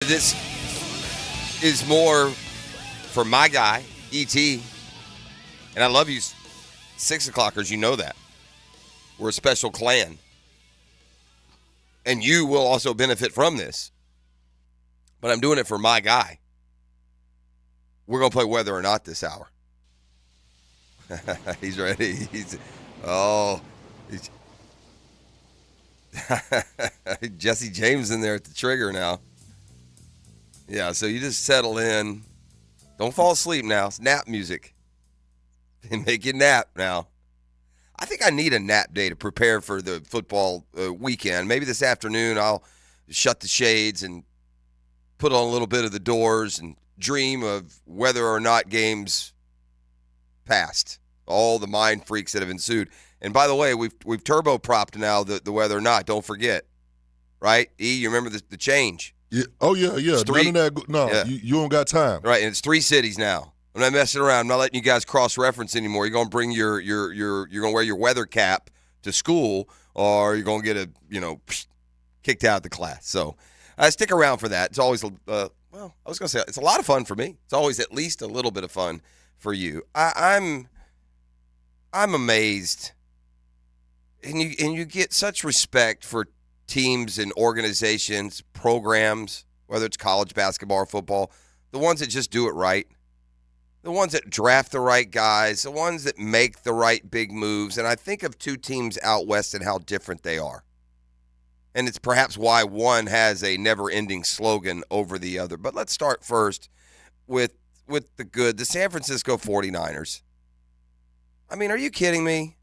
This is more for my guy, E.T., and I love you 6 o'clockers, you know that. We're a special clan. And you will also benefit from this. But I'm doing it for my guy. We're going to play Whether or Not this hour. He's ready. He's Jesse James in there at the trigger now. Yeah, so you just settle in. Don't fall asleep now. It's nap music. Make you nap now. I think I need a nap day to prepare for the football weekend. Maybe this afternoon I'll shut the shades and put on a little bit of the Doors and dream of whether or not games passed. All the mind freaks that have ensued. And by the way, we've turbo-propped now the whether or not. Don't forget. Right? E, you remember the change. Yeah. Oh, yeah. None of that. No, yeah. You don't got time. Right, and it's 3 cities now. I'm not messing around. I'm not letting you guys cross-reference anymore. You're gonna bring you're gonna wear your weather cap to school, or you're gonna get kicked out of the class. So stick around for that. It's always I was gonna say it's a lot of fun for me. It's always at least a little bit of fun for you. I'm amazed, and you get such respect for teams and organizations, programs, whether it's college basketball or football, the ones that just do it right, the ones that draft the right guys, the ones that make the right big moves. And I think of 2 teams out west and how different they are. And it's perhaps why one has a never-ending slogan over the other. But let's start first with the San Francisco 49ers. I mean, are you kidding me?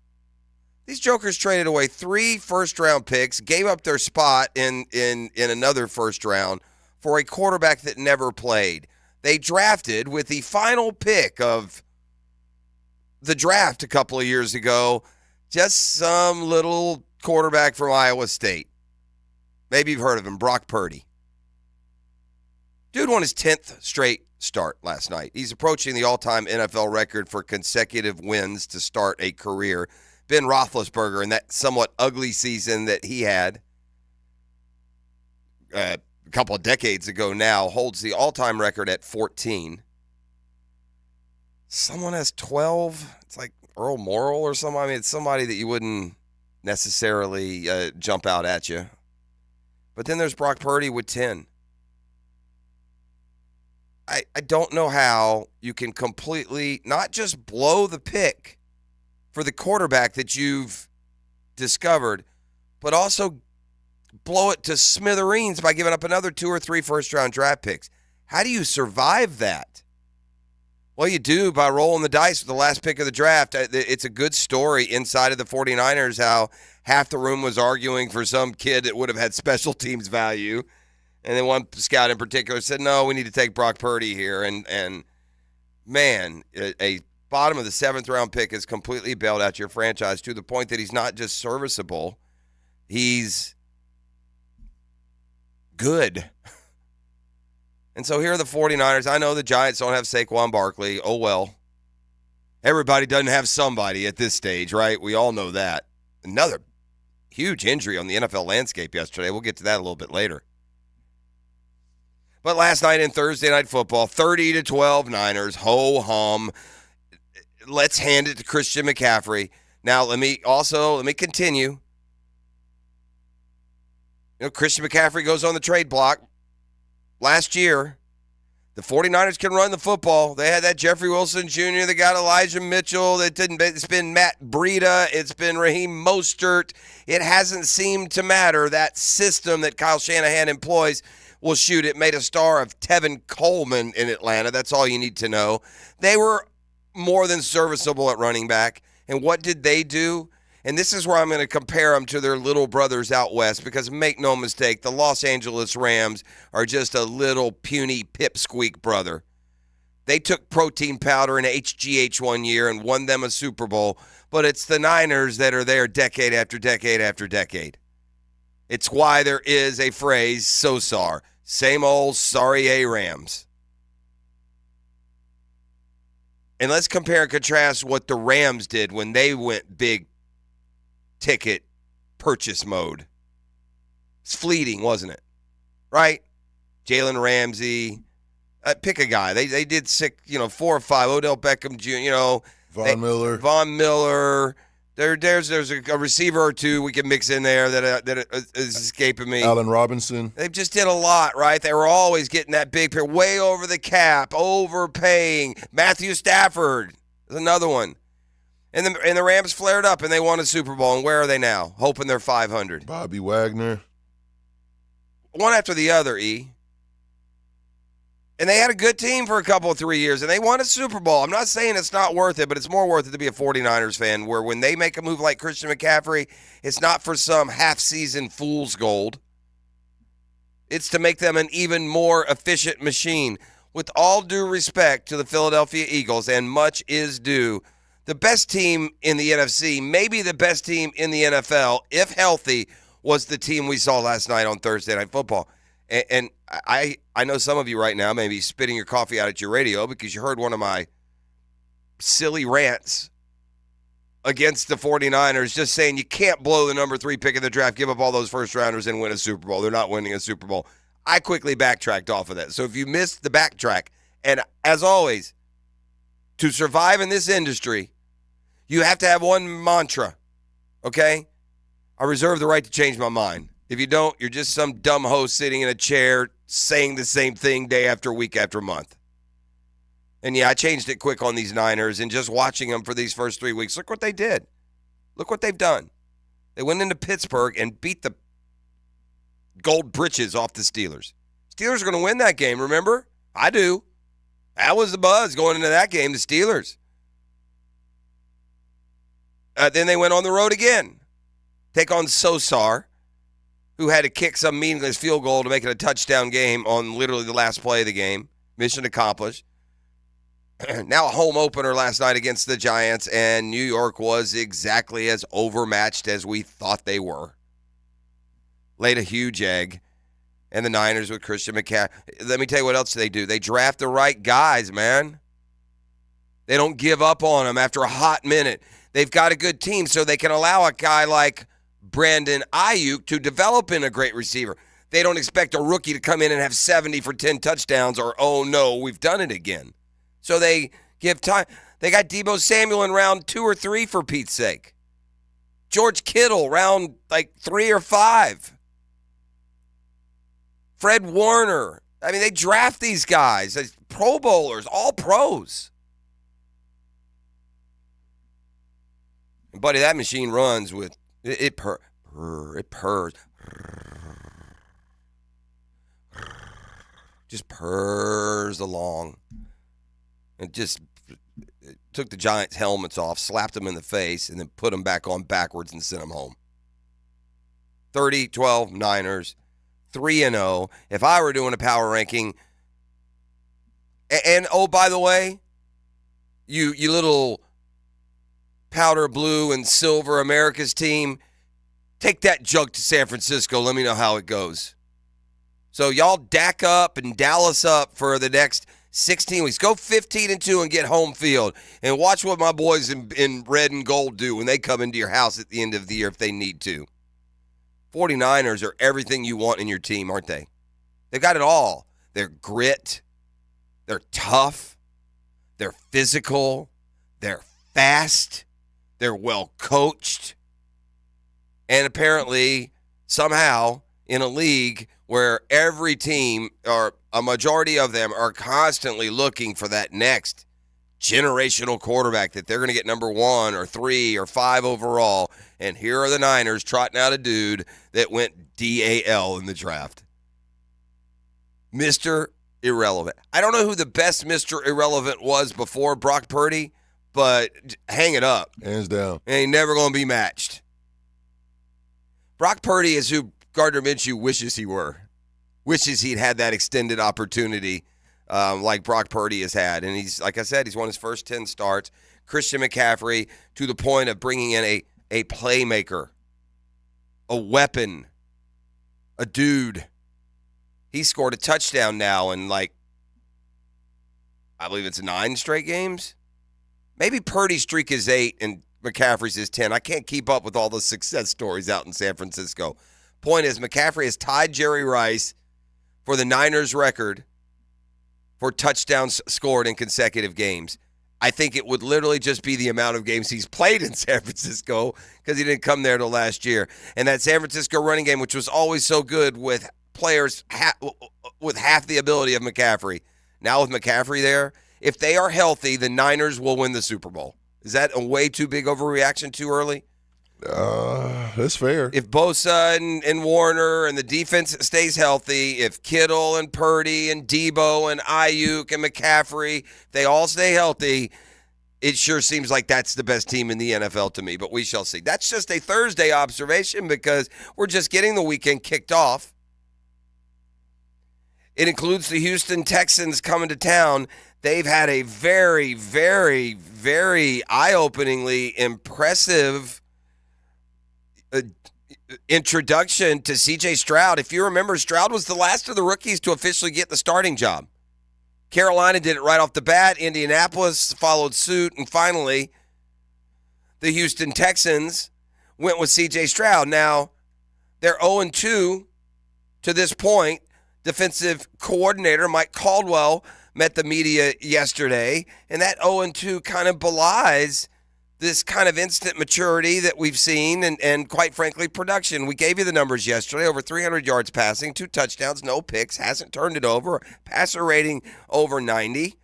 These jokers traded away 3 first-round picks, gave up their spot in another first round for a quarterback that never played. They drafted with the final pick of the draft a couple of years ago, just some little quarterback from Iowa State. Maybe you've heard of him, Brock Purdy. Dude won his 10th straight start last night. He's approaching the all-time NFL record for consecutive wins to start a career. Ben Roethlisberger in that somewhat ugly season that he had a couple of decades ago now holds the all-time record at 14. Someone has 12. It's like Earl Morrall or something. I mean, it's somebody that you wouldn't necessarily jump out at you. But then there's Brock Purdy with 10. I don't know how you can completely not just blow the pick for the quarterback that you've discovered, but also blow it to smithereens by giving up another 2 or 3 first-round draft picks. How do you survive that? Well, you do by rolling the dice with the last pick of the draft. It's a good story inside of the 49ers how half the room was arguing for some kid that would have had special teams value. And then one scout in particular said, no, we need to take Brock Purdy here. And man, a bottom of the 7th-round pick has completely bailed out your franchise to the point that he's not just serviceable, he's good. And so here are the 49ers. I know the Giants don't have Saquon Barkley. Oh, well. Everybody doesn't have somebody at this stage, right? We all know that. Another huge injury on the NFL landscape yesterday. We'll get to that a little bit later. But last night in Thursday Night Football, 30-12 Niners, ho-hum. Let's hand it to Christian McCaffrey. Now, let me continue. Christian McCaffrey goes on the trade block. Last year, the 49ers can run the football. They had that Jeffrey Wilson Jr., they got Elijah Mitchell. It's been Matt Breida. It's been Raheem Mostert. It hasn't seemed to matter. That system that Kyle Shanahan employs, well, shoot, it made a star of Tevin Coleman in Atlanta. That's all you need to know. They were more than serviceable at running back. And what did they do? And this is where I'm going to compare them to their little brothers out west, because make no mistake, the Los Angeles Rams are just a little puny pipsqueak brother. They took protein powder and HGH one year and won them a Super Bowl, but it's the Niners that are there decade after decade after decade. It's why there is a phrase, SOSAR, same old sorry A-Rams. And let's compare and contrast what the Rams did when they went big ticket purchase mode. It's fleeting, wasn't it? Right? Jalen Ramsey. Pick a guy. They did 4 or 5. Odell Beckham Jr. Von Miller. There's a receiver or two we can mix in there that is escaping me. Allen Robinson. They just did a lot, right? They were always getting that big pair, way over the cap, overpaying. Matthew Stafford is another one. And the Rams flared up and they won a Super Bowl. And where are they now? Hoping they're 500. Bobby Wagner. One after the other, E. And they had a good team for a couple of 3 years, and they won a Super Bowl. I'm not saying it's not worth it, but it's more worth it to be a 49ers fan, where when they make a move like Christian McCaffrey, it's not for some half-season fool's gold. It's to make them an even more efficient machine. With all due respect to the Philadelphia Eagles, and much is due, the best team in the NFC, maybe the best team in the NFL, if healthy, was the team we saw last night on Thursday Night Football. And I know some of you right now may be spitting your coffee out at your radio because you heard one of my silly rants against the 49ers just saying you can't blow the number 3 pick in the draft, give up all those first-rounders, and win a Super Bowl. They're not winning a Super Bowl. I quickly backtracked off of that. So if you missed the backtrack, and as always, to survive in this industry, you have to have one mantra, okay? I reserve the right to change my mind. If you don't, you're just some dumb host sitting in a chair saying the same thing day after week after month. And yeah, I changed it quick on these Niners, and just watching them for these first 3 weeks, look what they did. Look what they've done. They went into Pittsburgh and beat the gold britches off the Steelers. Steelers are going to win that game, remember? I do. That was the buzz going into that game, the Steelers. Then they went on the road again. Take on Sosar, who had to kick some meaningless field goal to make it a touchdown game on literally the last play of the game. Mission accomplished. Now a home opener last night against the Giants, and New York was exactly as overmatched as we thought they were. Laid a huge egg. And the Niners with Christian McCaffrey. Let me tell you what else they do. They draft the right guys, man. They don't give up on them after a hot minute. They've got a good team, so they can allow a guy like Brandon Ayuk to develop in a great receiver. They don't expect a rookie to come in and have 70 for 10 touchdowns or, oh, no, we've done it again. So they give time. They got Deebo Samuel in round 2 or 3, for Pete's sake. George Kittle, round 3 or 5. Fred Warner. I mean, they draft these guys as Pro Bowlers, all pros. And buddy, that machine runs with, it purrs. Just purrs along. It just took the Giants' helmets off, slapped them in the face, and then put them back on backwards and sent them home. 30-12 Niners, 3-0. If I were doing a power ranking, and oh, by the way, you little powder blue and silver America's team, take that jug to San Francisco. Let me know how it goes. So y'all Dak up and Dallas up for the next 16 weeks. Go 15-2 and get home field. And watch what my boys in red and gold do when they come into your house at the end of the year if they need to. 49ers are everything you want in your team, aren't they? They've got it all. They're grit. They're tough. They're physical. They're fast. They're well coached. And apparently, somehow, in a league where every team, or a majority of them, are constantly looking for that next generational quarterback that they're going to get number 1 or 3 or 5 overall. And here are the Niners trotting out a dude that went DAL in the draft. Mr. Irrelevant. I don't know who the best Mr. Irrelevant was before Brock Purdy, but hang it up. Hands down. Ain't never going to be matched. Brock Purdy is who Gardner Minshew wishes he were. Wishes he'd had that extended opportunity like Brock Purdy has had. And he's, like I said, he's won his first 10 starts. Christian McCaffrey, to the point of bringing in a playmaker, a weapon, a dude. He scored a touchdown now in I believe it's 9 straight games. Maybe Purdy's streak is 8 and McCaffrey's is 10. I can't keep up with all the success stories out in San Francisco. Point is, McCaffrey has tied Jerry Rice for the Niners record for touchdowns scored in consecutive games. I think it would literally just be the amount of games he's played in San Francisco because he didn't come there till last year. And that San Francisco running game, which was always so good with players with half the ability of McCaffrey. Now with McCaffrey there, if they are healthy, the Niners will win the Super Bowl. Is that a way too big overreaction too early? That's fair. If Bosa and Warner and the defense stays healthy, if Kittle and Purdy and Debo and Ayuk and McCaffrey, they all stay healthy, it sure seems like that's the best team in the NFL to me, but we shall see. That's just a Thursday observation because we're just getting the weekend kicked off. It includes the Houston Texans coming to town. They've had a very, very, very eye-openingly impressive introduction to C.J. Stroud. If you remember, Stroud was the last of the rookies to officially get the starting job. Carolina did it right off the bat. Indianapolis followed suit. And finally, the Houston Texans went with C.J. Stroud. Now, they're 0-2 to this point. Defensive coordinator Mike Caldwell met the media yesterday, and that 0-2 kind of belies this kind of instant maturity that we've seen and quite frankly, production. We gave you the numbers yesterday, over 300 yards passing, 2 touchdowns, no picks, hasn't turned it over, passer rating over 90.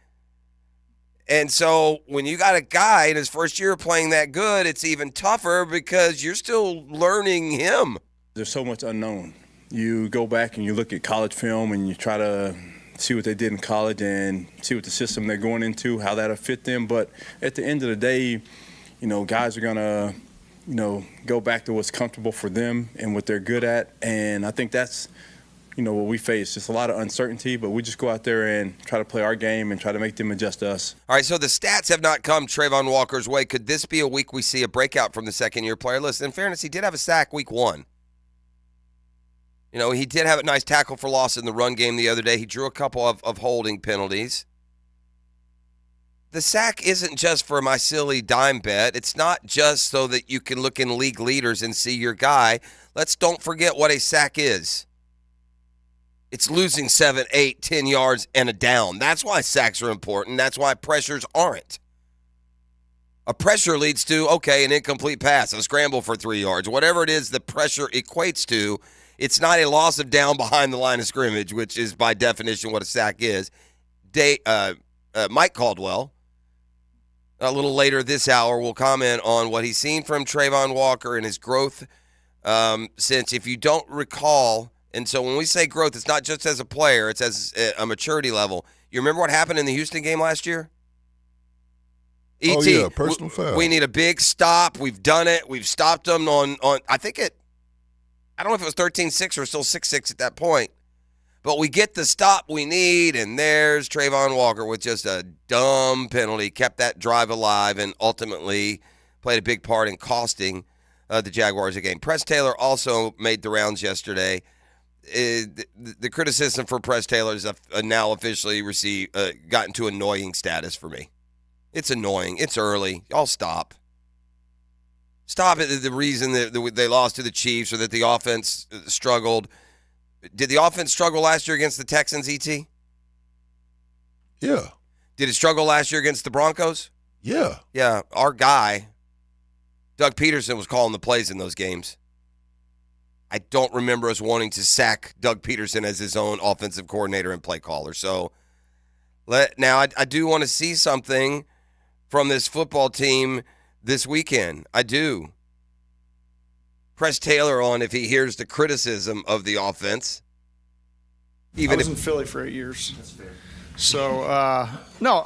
And so when you got a guy in his first year playing that good, it's even tougher because you're still learning him. There's so much unknown. You go back and you look at college film and you try to see what they did in college and see what the system they're going into, how that'll fit them. But at the end of the day, guys are going to, go back to what's comfortable for them and what they're good at. And I think that's, what we face. Just a lot of uncertainty, but we just go out there and try to play our game and try to make them adjust to us. All right, so the stats have not come Travon Walker's way. Could this be a week we see a breakout from the second-year player? Listen, in fairness, he did have a sack week 1. He did have a nice tackle for loss in the run game the other day. He drew a couple of holding penalties. The sack isn't just for my silly dime bet. It's not just so that you can look in league leaders and see your guy. Don't forget what a sack is. It's losing 7, 8, 10 yards and a down. That's why sacks are important. That's why pressures aren't. A pressure leads to, an incomplete pass, a scramble for 3 yards. Whatever it is the pressure equates to, it's not a loss of down behind the line of scrimmage, which is by definition what a sack is. Mike Caldwell, a little later this hour, will comment on what he's seen from Travon Walker and his growth since, if you don't recall, and so when we say growth, it's not just as a player, it's as a maturity level. You remember what happened in the Houston game last year? E.T., personal foul. We need a big stop. We've done it. We've stopped them on I don't know if it was 13-6 or still 6-6 at that point. But we get the stop we need, and there's Travon Walker with just a dumb penalty, kept that drive alive, and ultimately played a big part in costing the Jaguars a game. Press Taylor also made the rounds yesterday. The criticism for Press Taylor is now officially gotten to annoying status for me. It's annoying. It's early. Y'all stop. Stop it. The reason that they lost to the Chiefs or that the offense struggled. Did the offense struggle last year against the Texans, E.T.? Yeah. Did it struggle last year against the Broncos? Yeah. Yeah. Our guy, Doug Peterson, was calling the plays in those games. I don't remember us wanting to sack Doug Peterson as his own offensive coordinator and play caller. So now I do want to see something from this football team this weekend. I do. Press Taylor on if he hears the criticism of the offense. I was in Philly for 8 years. That's fair. So, no,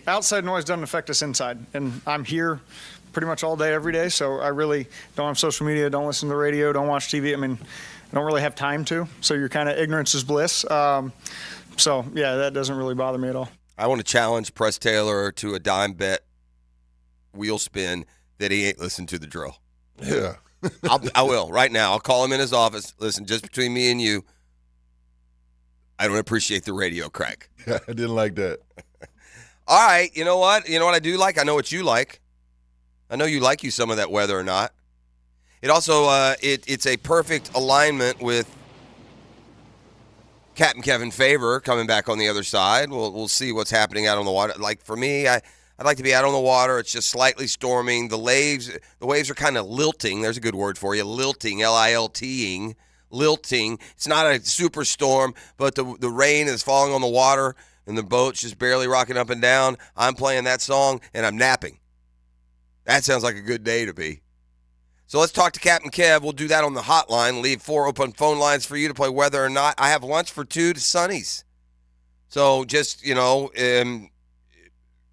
outside noise doesn't affect us inside. And I'm here pretty much all day, every day. So I really don't have social media, don't listen to the radio, don't watch TV. I don't really have time to. So you're kind of ignorance is bliss. So, yeah, that doesn't really bother me at all. I want to challenge Press Taylor to a dime bet wheel spin that he ain't listened to the drill. Yeah. I will right now. I'll call him in his office. Listen, just between me and you, I don't appreciate the radio crack. I didn't like that. All right. You know what? You know what I do like? I know what you like. I know you like some of that weather or not. It also it's a perfect alignment with Captain Kevin Favor coming back on the other side. We'll see what's happening out on the water. Like for me, I'd like to be out on the water. It's just slightly storming. The waves are kind of lilting. There's a good word for you. Lilting, L-I-L-T-ing. Lilting. It's not a super storm, but the rain is falling on the water and the boat's just barely rocking up and down. I'm playing that song and I'm napping. That sounds like a good day to be. So let's talk to Captain Kev. We'll do that on the hotline. Leave 4 open phone lines for you to play whether or not. I have lunch for 2 to Sonny's. So just,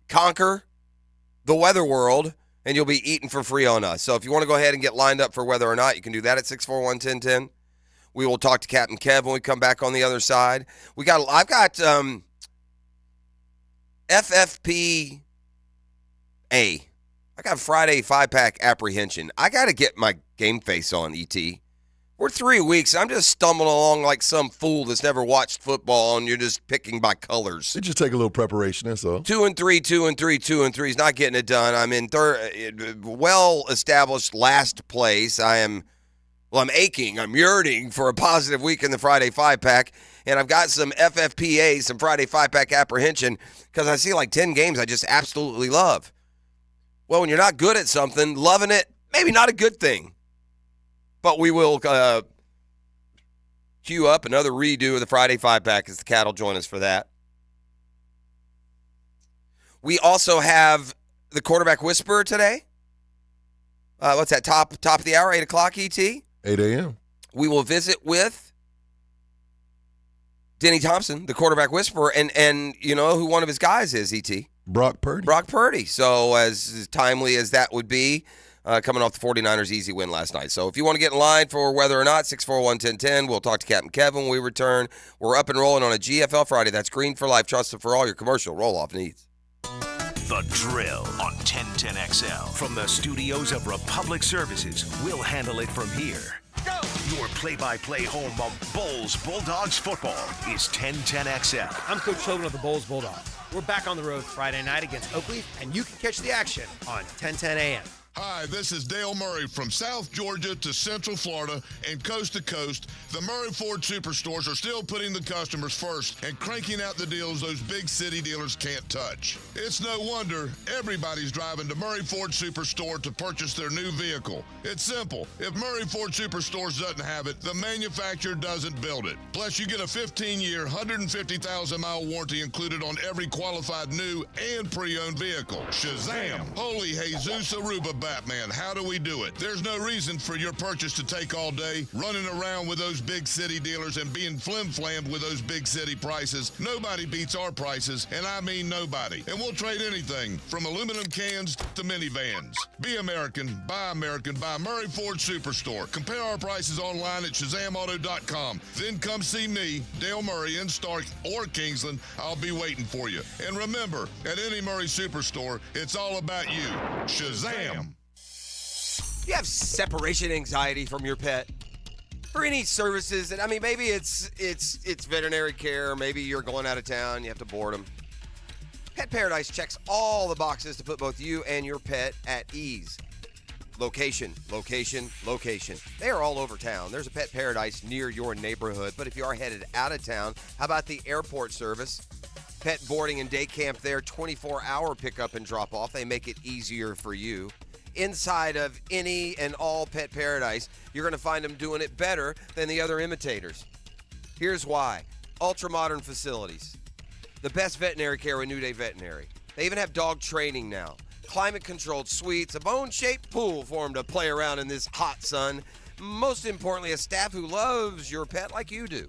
conquer the weather world, and you'll be eating for free on us. So if you want to go ahead and get lined up for whether or not, you can do that at 641-1010. We will talk to Captain Kev when we come back on the other side. I've got FFPA. I got Friday 5-pack apprehension. I got to get my game face on, ET. We're 3 weeks. I'm just stumbling along like some fool that's never watched football, and you're just picking by colors. It just take a little preparation, that's all. 2-3, 2-3, 2-3 is not getting it done. I'm in well-established last place. I'm aching. I'm yearning for a positive week in the Friday 5-pack, and I've got some FFPA, some Friday 5-pack apprehension, because I see like 10 games I just absolutely love. Well, when you're not good at something, loving it, maybe not a good thing. But we will queue up another redo of the Friday 5-pack as the Cattle join us for that. We also have the Quarterback Whisperer today. What's that, top of the hour, 8 o'clock, ET? 8 a.m. We will visit with Denny Thompson, the Quarterback Whisperer, and you know who one of his guys is, ET? Brock Purdy. Brock Purdy. So as timely as that would be, coming off the 49ers' easy win last night. So if you want to get in line for whether or not, 641-1010, we'll talk to Captain Kevin when we return. We're up and rolling on a GFL Friday. That's Green for Life, trusted for all your commercial roll-off needs. The Drill on 1010XL. From the studios of Republic Services, we'll handle it from here. Go! Your play-by-play home of Bulls Bulldogs football is 1010XL. I'm Coach Hogan of the Bulls Bulldogs. We're back on the road Friday night against Oakley, and you can catch the action on 1010 AM. Hi, this is Dale Murray from South Georgia to Central Florida and coast to coast. The Murray Ford Superstores are still putting the customers first and cranking out the deals those big city dealers can't touch. It's no wonder everybody's driving to Murray Ford Superstore to purchase their new vehicle. It's simple. If Murray Ford Superstores doesn't have it, the manufacturer doesn't build it. Plus, you get a 15-year, 150,000-mile warranty included on every qualified new and pre-owned vehicle. Shazam! Holy Jesus Aruba Batman, how do we do it? There's no reason for your purchase to take all day, running around with those big city dealers and being flim-flammed with those big city prices. Nobody beats our prices, and I mean nobody. And we'll trade anything from aluminum cans to minivans. Be American, buy Murray Ford Superstore. Compare our prices online at ShazamAuto.com. Then come see me, Dale Murray, in Stark or Kingsland. I'll be waiting for you. And remember, at any Murray Superstore, it's all about you. Shazam! Do you have separation anxiety from your pet? For any services, and I mean, maybe it's veterinary care, maybe you're going out of town, you have to board them. Pet Paradise checks all the boxes to put both you and your pet at ease. Location, location, location. They are all over town. There's a Pet Paradise near your neighborhood, but if you are headed out of town, how about the airport service? Pet boarding and day camp there, 24-hour pickup and drop-off. They make it easier for you. Inside of any and all Pet Paradise, you're going to find them doing it better than the other imitators. Here's why. Ultra-modern facilities. The best veterinary care with New Day Veterinary. They even have dog training now. Climate-controlled suites, a bone-shaped pool for them to play around in this hot sun. Most importantly, a staff who loves your pet like you do.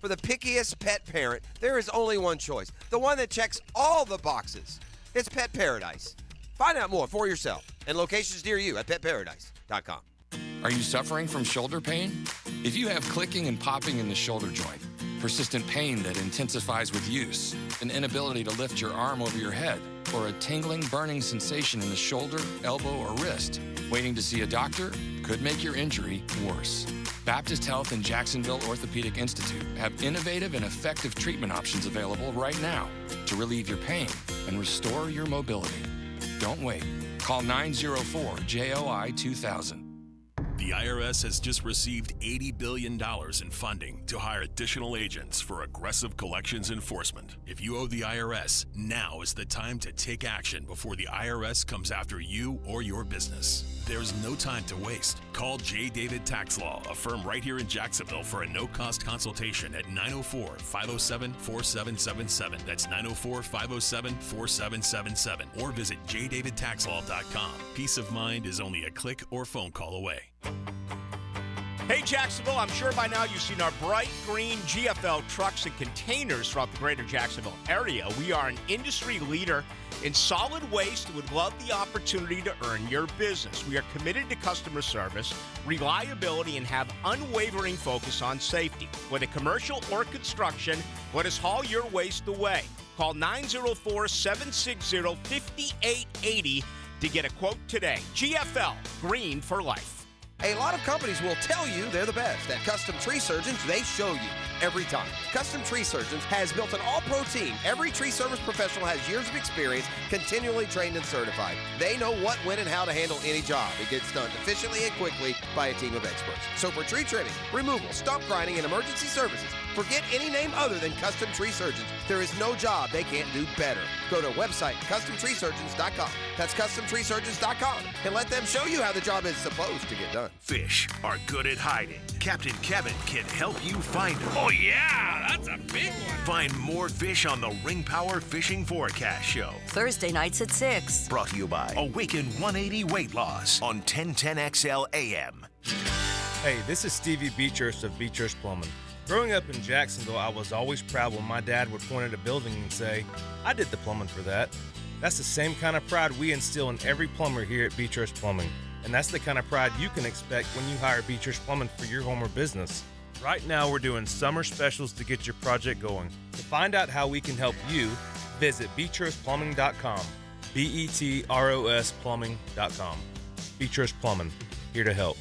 For the pickiest pet parent, there is only one choice. The one that checks all the boxes. It's Pet Paradise. Find out more for yourself and locations near you at petparadise.com. Are you suffering from shoulder pain? If you have clicking and popping in the shoulder joint, persistent pain that intensifies with use, an inability to lift your arm over your head, or a tingling, burning sensation in the shoulder, elbow, or wrist, waiting to see a doctor could make your injury worse. Baptist Health and Jacksonville Orthopedic Institute have innovative and effective treatment options available right now to relieve your pain and restore your mobility. Don't wait. Call 904-JOI-2000. The IRS has just received $80 billion in funding to hire additional agents for aggressive collections enforcement. If you owe the IRS, now is the time to take action before the IRS comes after you or your business. There's no time to waste. Call J. David Tax Law, a firm right here in Jacksonville, for a no-cost consultation at 904-507-4777. That's 904-507-4777. Or visit jdavidtaxlaw.com. Peace of mind is only a click or phone call away. Hey Jacksonville, I'm sure by now you've seen our bright green GFL trucks and containers throughout the greater Jacksonville area. We are an industry leader in solid waste and would love the opportunity to earn your business. We are committed to customer service, reliability, and have unwavering focus on safety. Whether commercial or construction, let us haul your waste away. Call 904-760-5880 to get a quote today. GFL, green for life. A lot of companies will tell you they're the best. At Custom Tree Surgeons, they show you every time. Custom Tree Surgeons has built an all-pro team. Every tree service professional has years of experience, continually trained and certified. They know what, when, and how to handle any job. It gets done efficiently and quickly by a team of experts. So for tree trimming, removal, stump grinding, and emergency services, forget any name other than Custom Tree Surgeons. There is no job they can't do better. Go to website CustomTreeSurgeons.com. That's CustomTreeSurgeons.com, and let them show you how the job is supposed to get done. Fish are good at hiding. Captain Kevin can help you find them. Oh yeah, that's a big one. Find more fish on the Ring Power Fishing Forecast Show. Thursday nights at 6. Brought to you by Awaken 180 Weight Loss on 1010XL AM. Hey, this is Stevie Beechurst of Beechurst Plumbing. Growing up in Jacksonville, I was always proud when my dad would point at a building and say, I did the plumbing for that. That's the same kind of pride we instill in every plumber here at Beechurst Plumbing. And that's the kind of pride you can expect when you hire Beechurst Plumbing for your home or business. Right now, we're doing summer specials to get your project going. To find out how we can help you, visit BeechurstPlumbing.com. BETROS Plumbing.com. Beechurst Plumbing, here to help.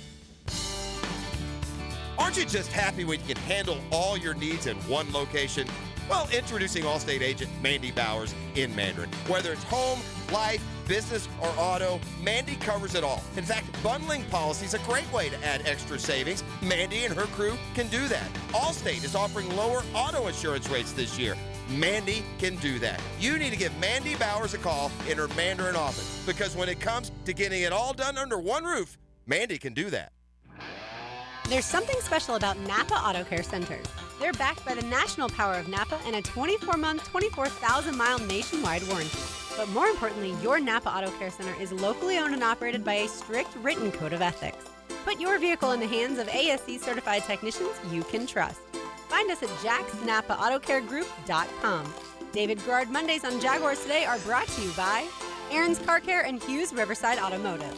Aren't you just happy when you can handle all your needs in one location? Well, introducing Allstate agent Mandy Bowers in Mandarin. Whether it's home, life, business, or auto, Mandy covers it all. In fact, bundling policy is a great way to add extra savings. Mandy and her crew can do that. Allstate is offering lower auto insurance rates this year. Mandy can do that. You need to give Mandy Bowers a call in her Mandarin office, because when it comes to getting it all done under one roof, Mandy can do that. There's something special about Napa Auto Care Centers. They're backed by the national power of Napa and a 24-month, 24,000-mile nationwide warranty. But more importantly, your Napa Auto Care Center is locally owned and operated by a strict written code of ethics. Put your vehicle in the hands of ASE-certified technicians you can trust. Find us at jacksnapaautocare.group.com. David Garrard Mondays on Jaguars Today are brought to you by Aaron's Car Care and Hughes Riverside Automotive.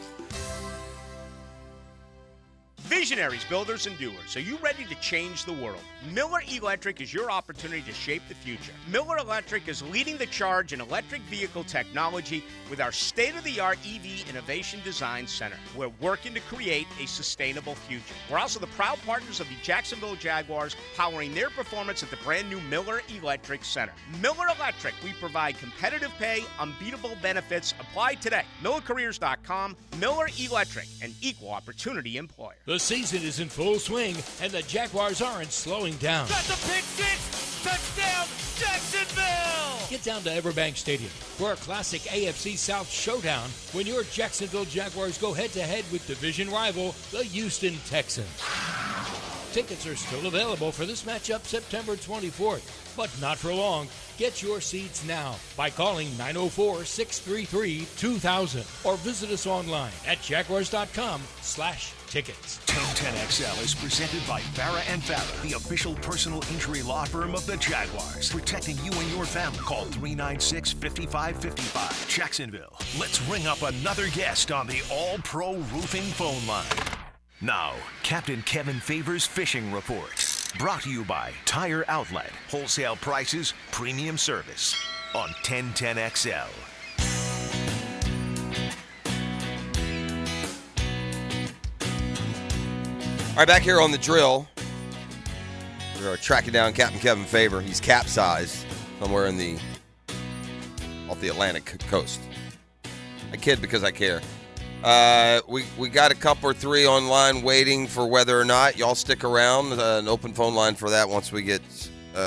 Visionaries, builders, and doers, are you ready to change the world? Miller Electric is your opportunity to shape the future. Miller Electric is leading the charge in electric vehicle technology with our state-of-the-art EV Innovation Design Center. We're working to create a sustainable future. We're also the proud partners of the Jacksonville Jaguars, powering their performance at the brand-new Miller Electric Center. Miller Electric, we provide competitive pay, unbeatable benefits. Apply today. MillerCareers.com. Miller Electric, an equal opportunity employer. The season is in full swing, and the Jaguars aren't slowing down. That's a pick six! Touchdown, Jacksonville! Get down to Everbank Stadium for a classic AFC South showdown when your Jacksonville Jaguars go head-to-head with division rival, the Houston Texans. Tickets are still available for this matchup September 24th, but not for long. Get your seats now by calling 904-633-2000 or visit us online at jaguars.com/tickets. 1010XL is presented by Farah and Farah, the official personal injury law firm of the Jaguars, protecting you and your family. Call 396-5555. Jacksonville. Let's ring up another guest on the All-Pro Roofing phone line. Now, Captain Kevin Favors Fishing Report. Brought to you by Tire Outlet. Wholesale prices, premium service. On 1010XL. All right, back here on the drill, we're tracking down Captain Kevin Favor. He's capsized somewhere off the Atlantic coast. I kid because I care. We got a couple or three online waiting for whether or not. Y'all stick around. An open phone line for that once we get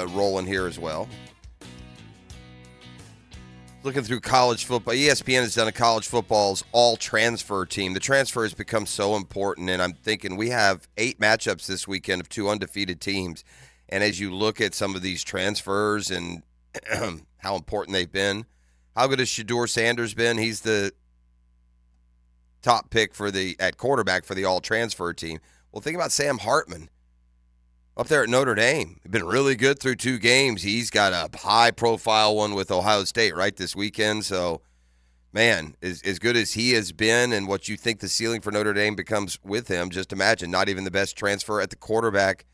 rolling here as well. Looking through college football, ESPN has done a college football's all-transfer team. The transfer has become so important, and I'm thinking we have 8 matchups this weekend of 2 undefeated teams. And as you look at some of these transfers and how important they've been, how good has Shedeur Sanders been? He's the top pick at quarterback for the all-transfer team. Well, think about Sam Hartman up there at Notre Dame. He's been really good through 2 games. He's got a high-profile one with Ohio State right this weekend. So, man, as good as he has been and what you think the ceiling for Notre Dame becomes with him, just imagine, not even the best transfer at the quarterback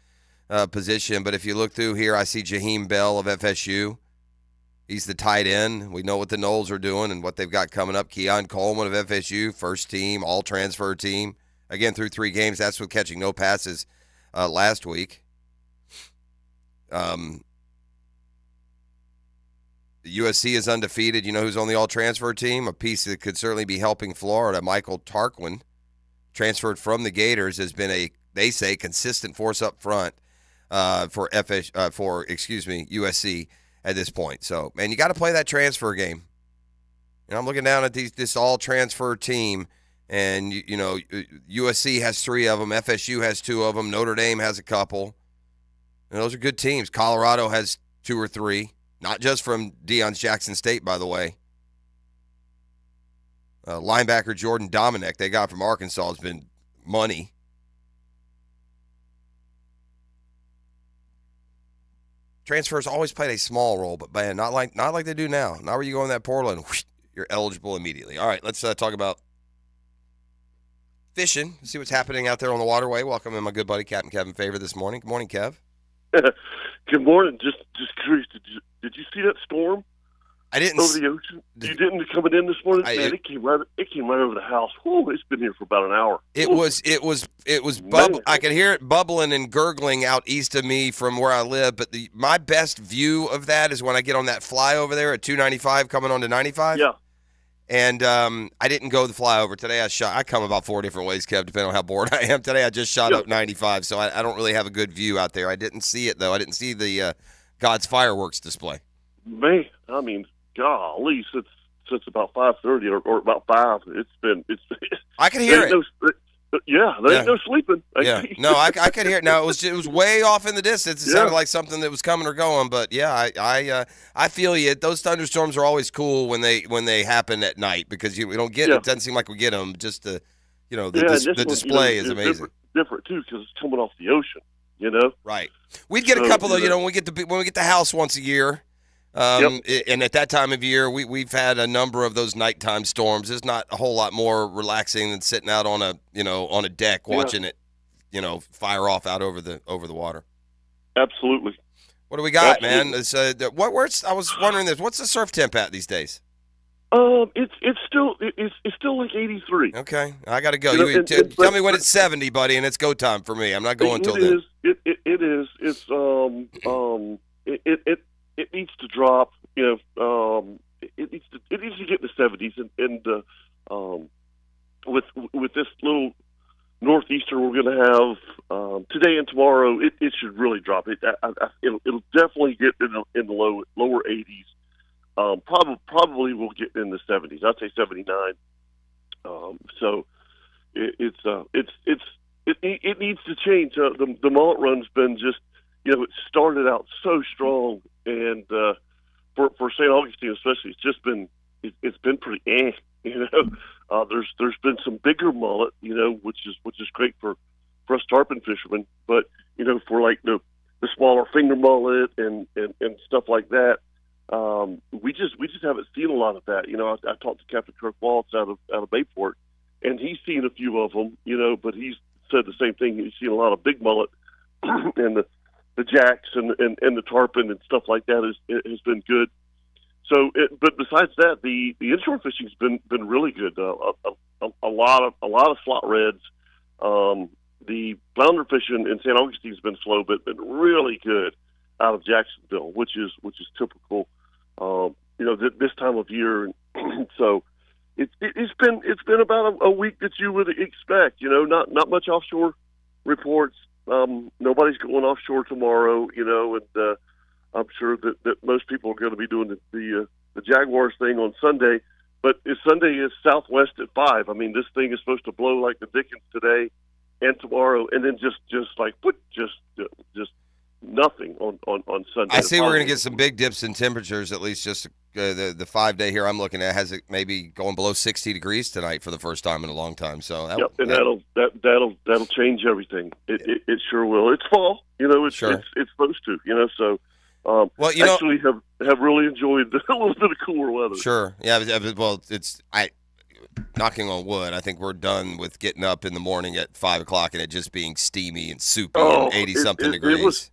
position. But if you look through here, I see Jaheim Bell of FSU. He's the tight end. We know what the Noles are doing and what they've got coming up. Keon Coleman of FSU, first team, all-transfer team. Again, through 3 games, that's with catching no passes last week. The USC is undefeated. You know who's on the all-transfer team? A piece that could certainly be helping Florida. Michael Tarquin, transferred from the Gators, has been they say, consistent force up front for USC at this point. So, man, you got to play that transfer game. And I'm looking down at this all-transfer team, and you know USC has 3 of them. FSU has 2 of them. Notre Dame has a couple. And those are good teams. Colorado has 2 or 3, not just from Deion's Jackson State, by the way. Linebacker Jordan Dominic they got from Arkansas has been money. Transfers always played a small role, but man, not like they do now. Not where you go in that portal and whoosh, you're eligible immediately. All right, let's talk about fishing. See what's happening out there on the waterway. Welcome in my good buddy Captain Kevin Favor this morning. Good morning, Kev. Good morning. Just curious. Did you see that storm? I didn't. Over the ocean. You didn't coming in this morning. Man, it came right over the house. Whew, it's been here for about an hour. It was I could hear it bubbling and gurgling out east of me from where I live. But my best view of that is when I get on that flyover there at 295 coming on to 95. Yeah. And I didn't go the flyover today. I come about 4 different ways, Kev, depending on how bored I am. Today I just shot up 95, so I don't really have a good view out there. I didn't see it, though. I didn't see the God's fireworks display. Man, I mean, golly, since about 5:30 or about 5, it's been. I can hear it. There ain't no sleeping. Yeah, no, I could hear it. Now it was way off in the distance. It sounded like something that was coming or going, but yeah, I feel you. Those thunderstorms are always cool when they happen at night because we don't get it. Doesn't seem like we get them. Just the display is amazing. Different too because it's coming off the ocean. You know, right? We'd get a couple of when we get the house once a year. And at that time of year, we've had a number of those nighttime storms. It's not a whole lot more relaxing than sitting out on a deck watching it, fire off out over the water. Absolutely. What do we got, man? It's, I was wondering this. What's the surf temp at these days? It's still like 83. Okay, I got to go. Tell me when it's 70, buddy, and it's go time for me. I'm not going until then. It is. It's It needs to drop, it needs to get in the 70s, and with this little northeaster we're going to have today and tomorrow, it should really drop. It'll definitely get in the lower 80s. Probably we'll get in the 70s. I'd say 79. So it needs to change. The mullet run's been just. It started out so strong, and for St. Augustine especially, it's been pretty there's been some bigger mullet, which is great for us tarpon fishermen, but for like the smaller finger mullet and stuff like that, we just haven't seen a lot of that. I talked to Captain Kirk Waltz out of Bayport, and he's seen a few of them, but he's said the same thing. He's seen a lot of big mullet and the jacks and the tarpon and stuff like that has been good. So, but besides that, the inshore fishing's been really good. A lot of slot reds. The flounder fishing in St. Augustine's been slow, but been really good out of Jacksonville, which is typical. This time of year. So, it's been about a week that you would expect. Not much offshore reports. Nobody's going offshore tomorrow. And I'm sure that most people are going to be doing the Jaguars thing on Sunday. But Sunday is Southwest at 5. I mean, this thing is supposed to blow like the dickens today and tomorrow, and then just nothing on Sunday. I see we're going to get some big dips in temperatures, at least just the 5 day here I'm looking at has it maybe going below 60 degrees tonight for the first time in a long time. So that'll change everything. It sure will. It's fall, it's supposed to, so. Actually have really enjoyed a little bit of cooler weather. Sure. Yeah. Well, knocking on wood, I think we're done with getting up in the morning at 5 o'clock and it just being steamy and soupy and 80-something degrees.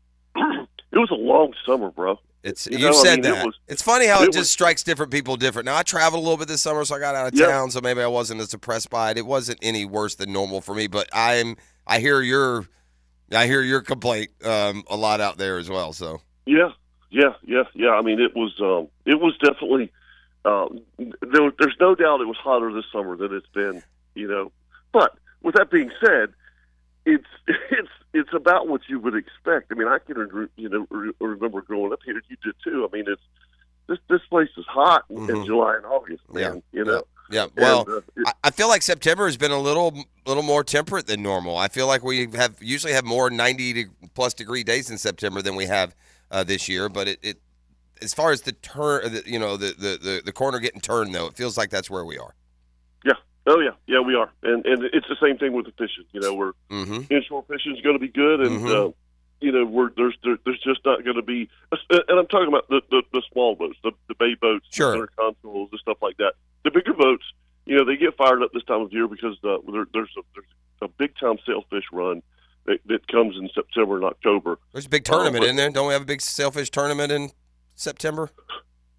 It was a long summer, bro. You said that. It's funny how it just strikes different people different. Now, I traveled a little bit this summer, so I got out of town, so maybe I wasn't as depressed by it. It wasn't any worse than normal for me, but I hear your complaint a lot out there as well. So yeah. I mean, it was definitely. There's no doubt it was hotter this summer than it's been, But with that being said, it's about what you would expect. I mean, I can remember growing up here. You did too. I mean, this place is hot in July and August, man. Yeah. Well, I feel like September has been a little more temperate than normal. I feel like we usually have more 90+ degree days in September than we have this year. But it as far as the turn, the corner getting turned though, it feels like that's where we are. Yeah. Oh yeah, we are, and it's the same thing with the fishing. We're inshore fishing is going to be good, and there's just not going to be. And I'm talking about the small boats, the bay boats, sure, the consoles, and stuff like that. The bigger boats, they get fired up this time of year because there's a big time sailfish run that comes in September and October. There's a big tournament in there. Don't we have a big sailfish tournament in September?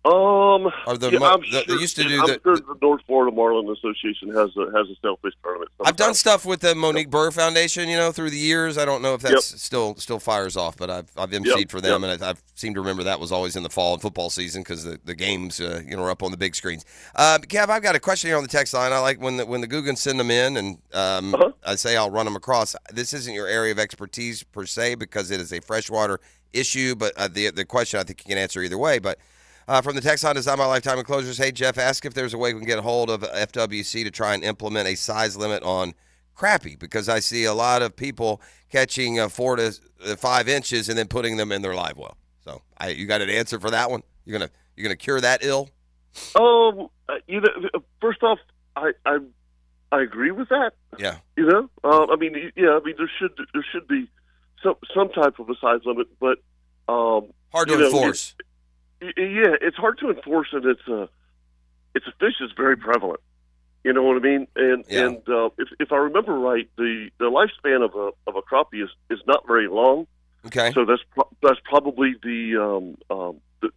They used to do the North Florida Marlin Association has a sailfish tournament. I've done stuff with the Monique Burr Foundation, through the years. I don't know if that's still fires off, but I've emceed for them, and I seem to remember that was always in the fall and football season because the games are up on the big screens. Kev, I've got a question here on the text line. I like when the Googans send them in, and I say I'll run them across. This isn't your area of expertise per se because it is a freshwater issue, but the question I think you can answer either way, but. From the text line, Design My Lifetime Enclosures. Hey, Jeff, ask if there's a way we can get a hold of FWC to try and implement a size limit on crappie, because I see a lot of people catching 4 to 5 inches and then putting them in their live well. So, you got an answer for that one? You're gonna cure that ill? First off, I agree with that. Yeah. I mean, there should be some type of a size limit, but hard to enforce. Yeah, it's hard to enforce, and it's a fish that's very prevalent. You know what I mean? And if I remember right, the lifespan of a crappie is not very long. Okay. So that's probably the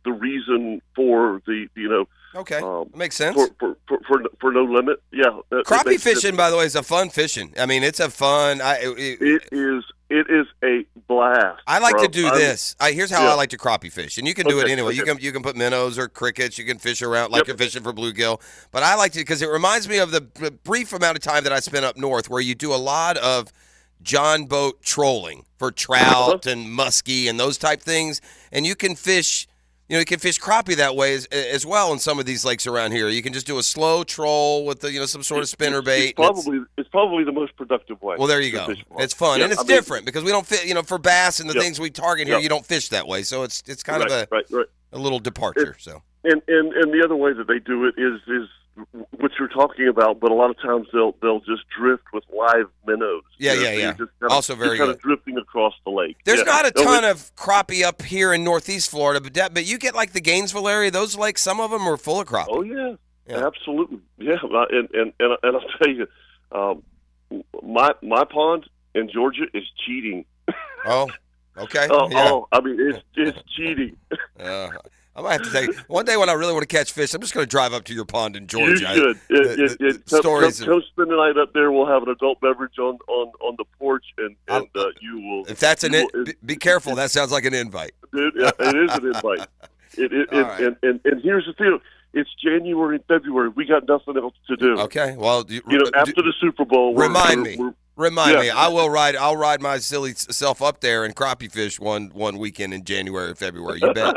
reason for the Okay, that makes sense. For no limit, yeah. Crappie fishing, by the way, is a fun fishing. I mean, it's a fun. It is a blast. I like to do this. Here's how I like to crappie fish, and you can do it anyway. Okay. You can put minnows or crickets. You can fish around like you're fishing for bluegill. But I like to because it reminds me of the brief amount of time that I spent up north, where you do a lot of John boat trolling for trout and muskie and those type things, and you can fish. You can fish crappie that way as well in some of these lakes around here. You can just do a slow troll with some sort of spinner bait. It's probably the most productive way. Well, there you go. It's fun and it's different because we don't fit. For bass and the things we target here, you don't fish that way. So it's kind of a little departure. And the other way that they do it is what you're talking about, but a lot of times they'll just drift with live minnows. Yeah. Also very kind good. of drifting across the lake. There's not a ton of crappie up here in Northeast Florida, but you get like the Gainesville area. Those lakes, some of them are full of crappie. Oh yeah. Absolutely. Yeah, and I'll tell you, my pond in Georgia is cheating. Oh, okay. I mean it's cheating. I might have to say, one day when I really want to catch fish, I'm just going to drive up to your pond in Georgia. You should. Come spend the night up there. We'll have an adult beverage on the porch, and you will. If that's be careful. That sounds like an invite. Dude, it is an invite. Right. And here's the deal. It's January and February. We got nothing else to do. Okay. Well, after the Super Bowl, remind me. I'll ride my silly self up there and crappie fish one weekend in January or February. You bet.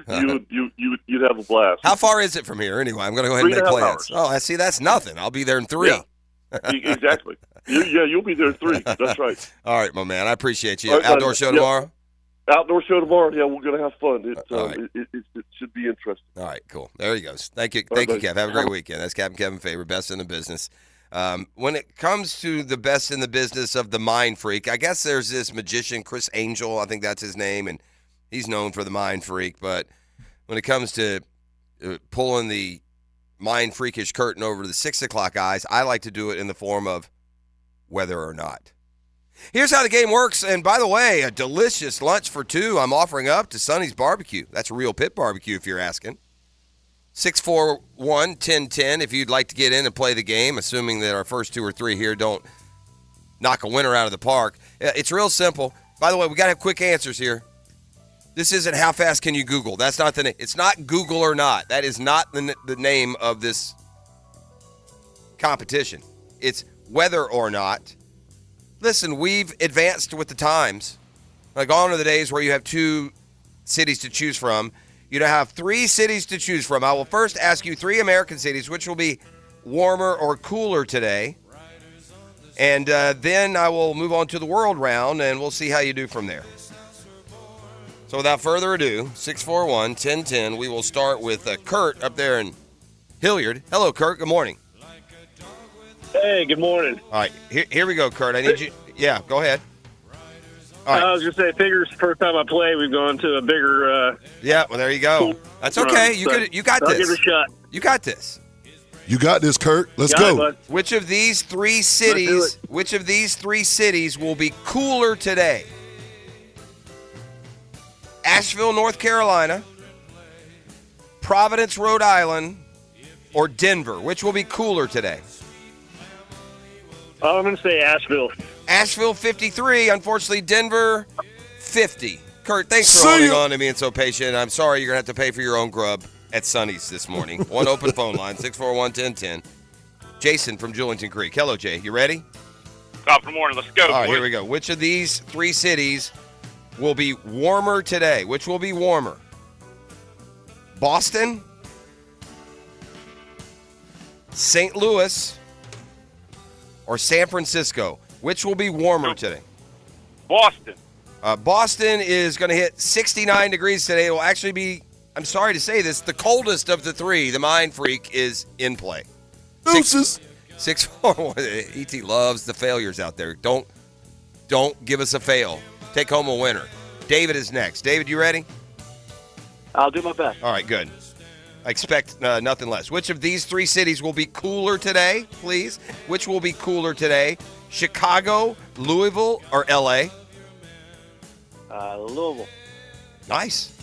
You'd have a blast. How far is it from here? Anyway, I'm going to go ahead and make plans. Oh, I see. That's nothing. I'll be there in 3. Yeah. Exactly. You'll be there in 3. That's right. All right, my man. I appreciate you. Outdoor show tomorrow? Outdoor show tomorrow. Yeah, we're going to have fun. It should be interesting. All right, cool. There he goes. Thank you, Kev. Have a great weekend. That's Captain Kevin Faber, best in the business. When it comes to the best in the business of the Mind Freak, I guess there's this magician, Chris Angel. I think that's his name, and he's known for the Mind Freak. But when it comes to pulling the Mind Freakish curtain over the 6 o'clock eyes, I like to do it in the form of whether or not. Here's how the game works. And by the way, a delicious lunch for 2 I'm offering up to Sonny's Barbecue. That's a real pit barbecue if you're asking. 641-1010 if you'd like to get in and play the game, assuming that our first 2 or 3 here don't knock a winner out of the park. It's real simple. By the way, we got to have quick answers here. This isn't how fast can you Google. That's not the name. It's not Google or not. That is not the name of this competition. It's whether or not. Listen, we've advanced with the times. Like gone are the days where you have 2 cities to choose from. You have 3 cities to choose from. I will first ask you 3 American cities, which will be warmer or cooler today. And then I will move on to the world round, and we'll see how you do from there. So without further ado, 641-1010, we will start with Kurt up there in Hilliard. Hello, Kurt. Good morning. Hey, good morning. All right, here we go, Kurt. I need you. Yeah, go ahead. All right. I was going to say, figures first time I play, we've gone to a bigger. Yeah, well, there you go. That's okay. You got this. I'll give it a shot. You got this. You got this, Kurt. Let's go. Which of these 3 cities? Which of these 3 cities will be cooler today? Asheville, North Carolina, Providence, Rhode Island, or Denver? Which will be cooler today? I'm going to say Asheville. Asheville, 53. Unfortunately, Denver, 50. Kurt, thanks for holding on and being so patient. I'm sorry you're going to have to pay for your own grub at Sonny's this morning. One open phone line, 641-1010. Jason from Julington Creek. Hello, Jay. You ready? Top of the morning. Let's go. All right, here we go. Which of these 3 cities will be warmer today? Which will be warmer? Boston, St. Louis, or San Francisco? Which will be warmer today? Boston. Boston is going to hit 69 degrees today. It will actually be, I'm sorry to say this, the coldest of the 3. The Mind Freak is in play. Deuces. 641. E.T. loves the failures out there. Don't give us a fail. Take home a winner. David is next. David, you ready? I'll do my best. All right, good. I expect nothing less. Which of these 3 cities will be cooler today, please? Which will be cooler today? Chicago, Louisville, or L.A.? Louisville. Nice.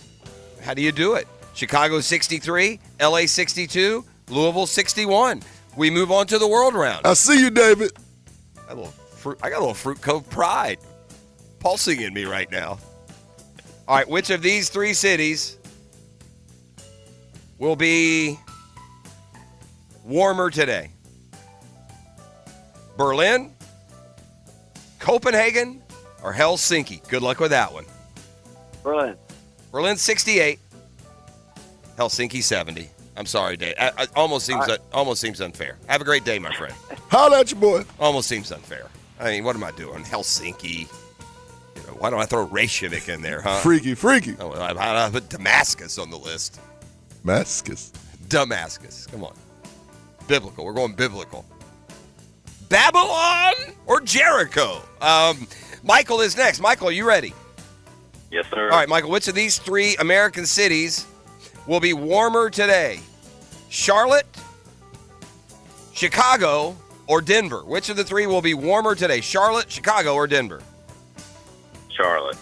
How do you do it? Chicago 63, L.A. 62, Louisville 61. We move on to the world round. I see you, David. I got a little Fruit Cove pride pulsing in me right now. All right, which of these 3 cities will be warmer today? Berlin, Copenhagen, or Helsinki? Good luck with that one. Berlin. Berlin 68, Helsinki 70. I'm sorry, Dave. It almost seems unfair. Have a great day, my friend. Holla at you, boy. Almost seems unfair. I mean, what am I doing? Helsinki. Why don't I throw Reykjavik in there, huh? Freaky. Oh, how do I put Damascus on the list? Damascus. Come on. Biblical. We're going biblical. Babylon or Jericho? Michael is next. Michael, are you ready? Yes, sir. All right, Michael, which of these 3 American cities will be warmer today? Charlotte, Chicago, or Denver? Which of the 3 will be warmer today? Charlotte, Chicago, or Denver? Charlotte.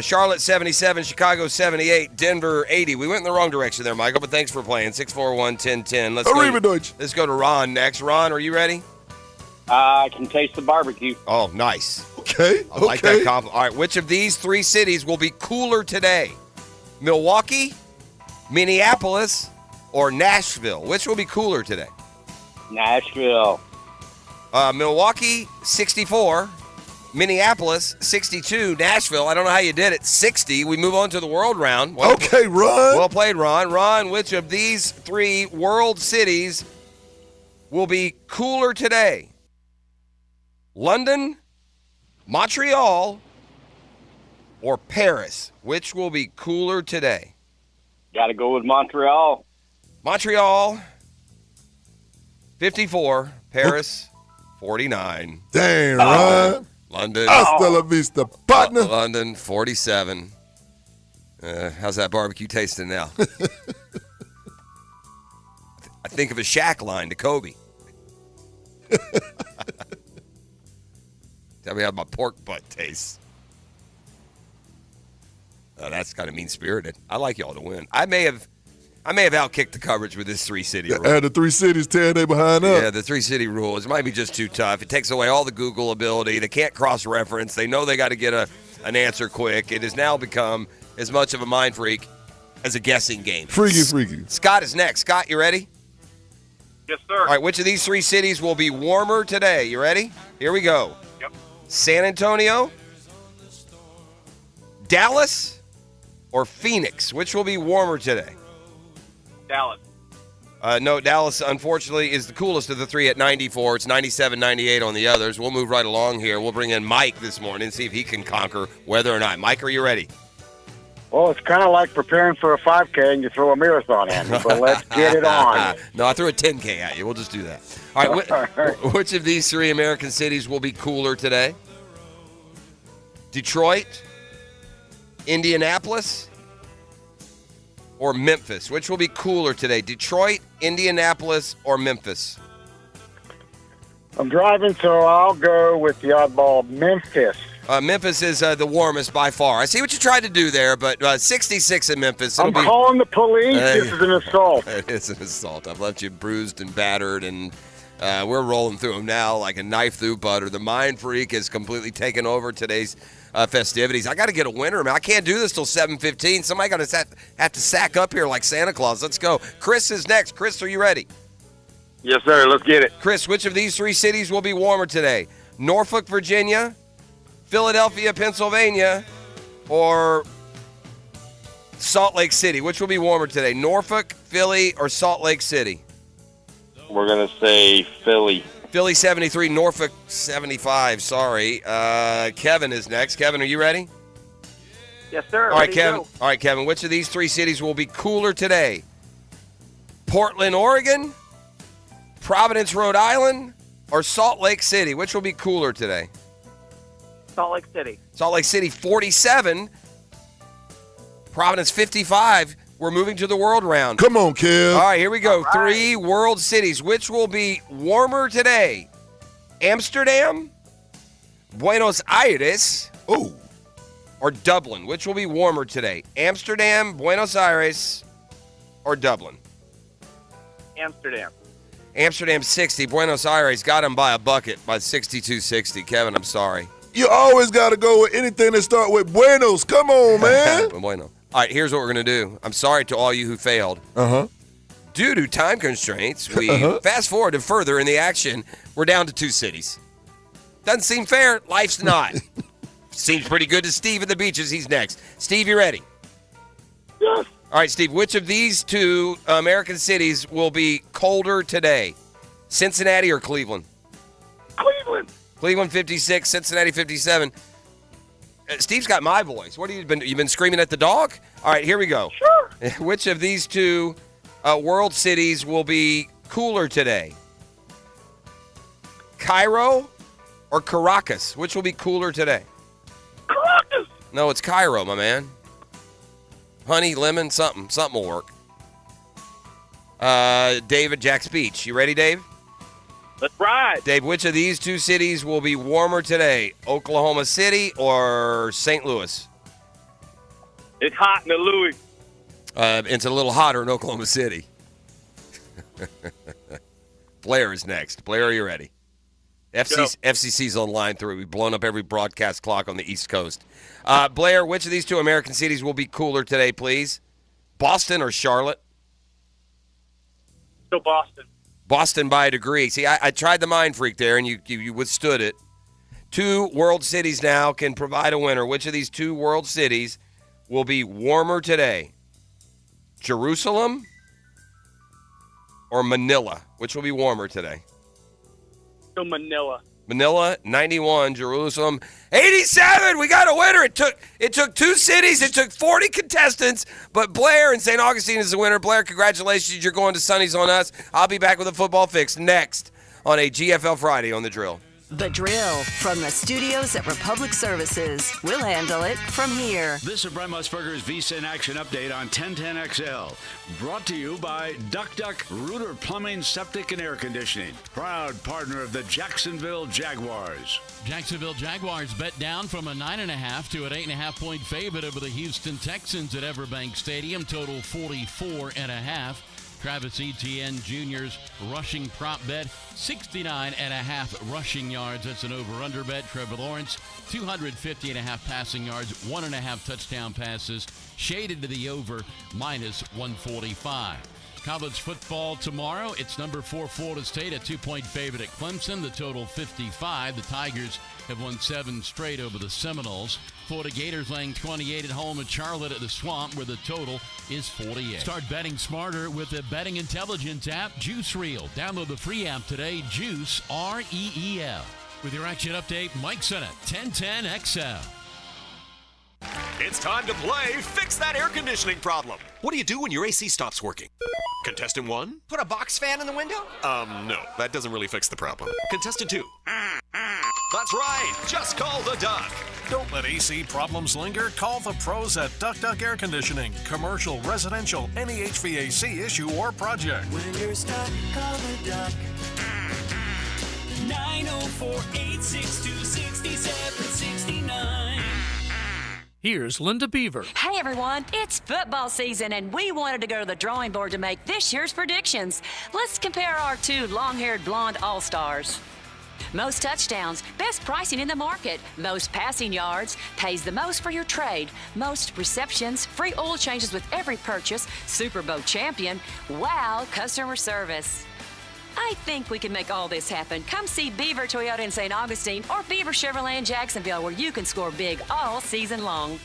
Charlotte 77, Chicago 78, Denver 80. We went in the wrong direction there, Michael, but thanks for playing. 641-1010. Let's go to Ron next. Ron, are you ready? I can taste the barbecue. Oh, nice. Okay. I like that compliment. All right, which of these 3 cities will be cooler today? Milwaukee, Minneapolis, or Nashville? Which will be cooler today? Nashville. Milwaukee, 64. Minneapolis, 62. Nashville, I don't know how you did it, 60. We move on to the world round. Okay, Ron. Well played, Ron. Ron, which of these 3 world cities will be cooler today? London, Montreal, or Paris? Which will be cooler today? Got to go with Montreal. Montreal, 54. Paris, 49. Dang, Ron. London. Hasta la vista, partner. London, 47. How's that barbecue tasting now? I think of a Shaq line to Kobe. Tell me how my pork butt tastes. That's kind of mean-spirited. I like y'all to win. I may have outkicked the coverage with this 3-city rule. And the 3 cities tearing they behind up. Yeah, the 3-city rule. It might be just too tough. It takes away all the Google ability. They can't cross-reference. They know they got to get an answer quick. It has now become as much of a mind freak as a guessing game. Freaky. Scott is next. Scott, you ready? Yes, sir. All right, which of these 3 cities will be warmer today? You ready? Here we go. Yep. San Antonio, Dallas, or Phoenix? Which will be warmer today? Dallas. No, Dallas, unfortunately, is the coolest of the 3 at 94. It's 97, 98 on the others. We'll move right along here. We'll bring in Mike this morning and see if he can conquer whether or not. Mike, are you ready? Well, it's kind of like preparing for a 5K and you throw a marathon at me, but let's get it on. No, I threw a 10K at you. We'll just do that. All right, which of these 3 American cities will be cooler today? Detroit, Indianapolis, or Memphis? Which will be cooler today? Detroit, Indianapolis, or Memphis? I'm driving, so I'll go with the oddball, Memphis. Memphis is the warmest by far. I see what you tried to do there, but 66 in Memphis. I'm calling the police. This is an assault. It is an assault. I've left you bruised and battered, and we're rolling through them now like a knife through butter. The mind freak has completely taken over today's festivities. I got to get a winner, man. I can't do this till 7:15. Somebody got to have to sack up here like Santa Claus. Let's go. Chris is next. Chris, are you ready? Yes, sir. Let's get it. Chris, which of these 3 cities will be warmer today? Norfolk, Virginia, Philadelphia, Pennsylvania, or Salt Lake City? Which will be warmer today? Norfolk, Philly, or Salt Lake City? We're going to say Philly. Philly 73, Norfolk 75. Sorry. Kevin is next. Kevin, are you ready? Yes, sir. All right, Kevin. All right, Kevin. Which of these 3 cities will be cooler today? Portland, Oregon, Providence, Rhode Island, or Salt Lake City? Which will be cooler today? Salt Lake City. Salt Lake City 47, Providence 55. We're moving to the world round. Come on, Kev. All right, here we go. 3 world cities. Which will be warmer today? Amsterdam, Buenos Aires, or Dublin? Which will be warmer today? Amsterdam, Buenos Aires, or Dublin? Amsterdam. Amsterdam 60, Buenos Aires got him by a bucket by 62-60. Kevin, I'm sorry. You always got to go with anything that start with Buenos. Come on, man. Bueno. All right, here's what we're going to do. I'm sorry to all you who failed. Due to time constraints, we fast forward to further in the action. We're down to 2 cities. Doesn't seem fair. Life's not. Seems pretty good to Steve at the Beaches. He's next. Steve, you ready? Yes. All right, Steve, which of these 2 American cities will be colder today? Cincinnati or Cleveland? Cleveland. Cleveland 56, Cincinnati 57. Steve's got my voice. What have you been screaming at the dog? All right, here we go. Sure. Which of these 2 world cities will be cooler today? Cairo or Caracas? Which will be cooler today? Caracas. No, it's Cairo, my man. Honey, lemon, something will work. David, Jack's Beach. You ready, Dave? Let's ride. Dave, which of these 2 cities will be warmer today? Oklahoma City or St. Louis? It's hot in the Louis. It's a little hotter in Oklahoma City. Blair is next. Blair, are you ready? FCC's on line 3. We've blown up every broadcast clock on the East Coast. Blair, which of these 2 American cities will be cooler today, please? Boston or Charlotte? So Boston. Boston by a degree. See, I tried the mind freak there, and you withstood it. 2 world cities now can provide a winner. Which of these 2 world cities will be warmer today? Jerusalem or Manila? Which will be warmer today? So Manila. Manila, 91. Jerusalem, 87. We got a winner. It took 2 cities. It took 40 contestants, but Blair in St. Augustine is the winner. Blair, congratulations. You're going to Sonny's on Us. I'll be back with a football fix next on a GFL Friday on The Drill. The Drill from the studios at Republic Services. We'll handle it from here. This is Brent Musburger's VSIN Action Update on 1010XL. Brought to you by Duck Duck Rooter Plumbing, Septic, and Air Conditioning. Proud partner of the Jacksonville Jaguars. Jacksonville Jaguars bet down from a 9.5 to an 8.5-point favorite over the Houston Texans at Everbank Stadium. Total 44.5. Travis Etienne Jr.'s rushing prop bet, 69.5 rushing yards. That's an over-under bet. Trevor Lawrence, 250.5 passing yards, 1.5 touchdown passes, shaded to the over, minus 145. College football tomorrow. It's number 4 Florida State, a 2-point favorite at Clemson. The total 55. The Tigers have won 7 straight over the Seminoles. Florida Gators laying 28 at home at Charlotte at the Swamp, where the total is 48. Start betting smarter with the betting intelligence app, Juice Reel. Download the free app today, Juice, R-E-E-L. With your action update, Mike Sennett, 1010XL. It's time to play Fix That Air Conditioning Problem. What do you do when your AC stops working? Contestant 1? Put a box fan in the window? No, that doesn't really fix the problem. Contestant 2? That's right, just call the Duck. Don't let AC problems linger. Call the pros at Duck Duck Air Conditioning. Commercial, residential, any HVAC issue or project. When you're stuck, call the Duck. 904-862-6769. Here's Linda Beaver. Hey everyone, it's football season and we wanted to go to the drawing board to make this year's predictions. Let's compare our 2 long-haired blonde all-stars. Most touchdowns, best pricing in the market, most passing yards, pays the most for your trade, most receptions, free oil changes with every purchase, Super Bowl champion, wow customer service. I think we can make all this happen. Come see Beaver Toyota in St. Augustine or Beaver Chevrolet in Jacksonville, where you can score big all season long.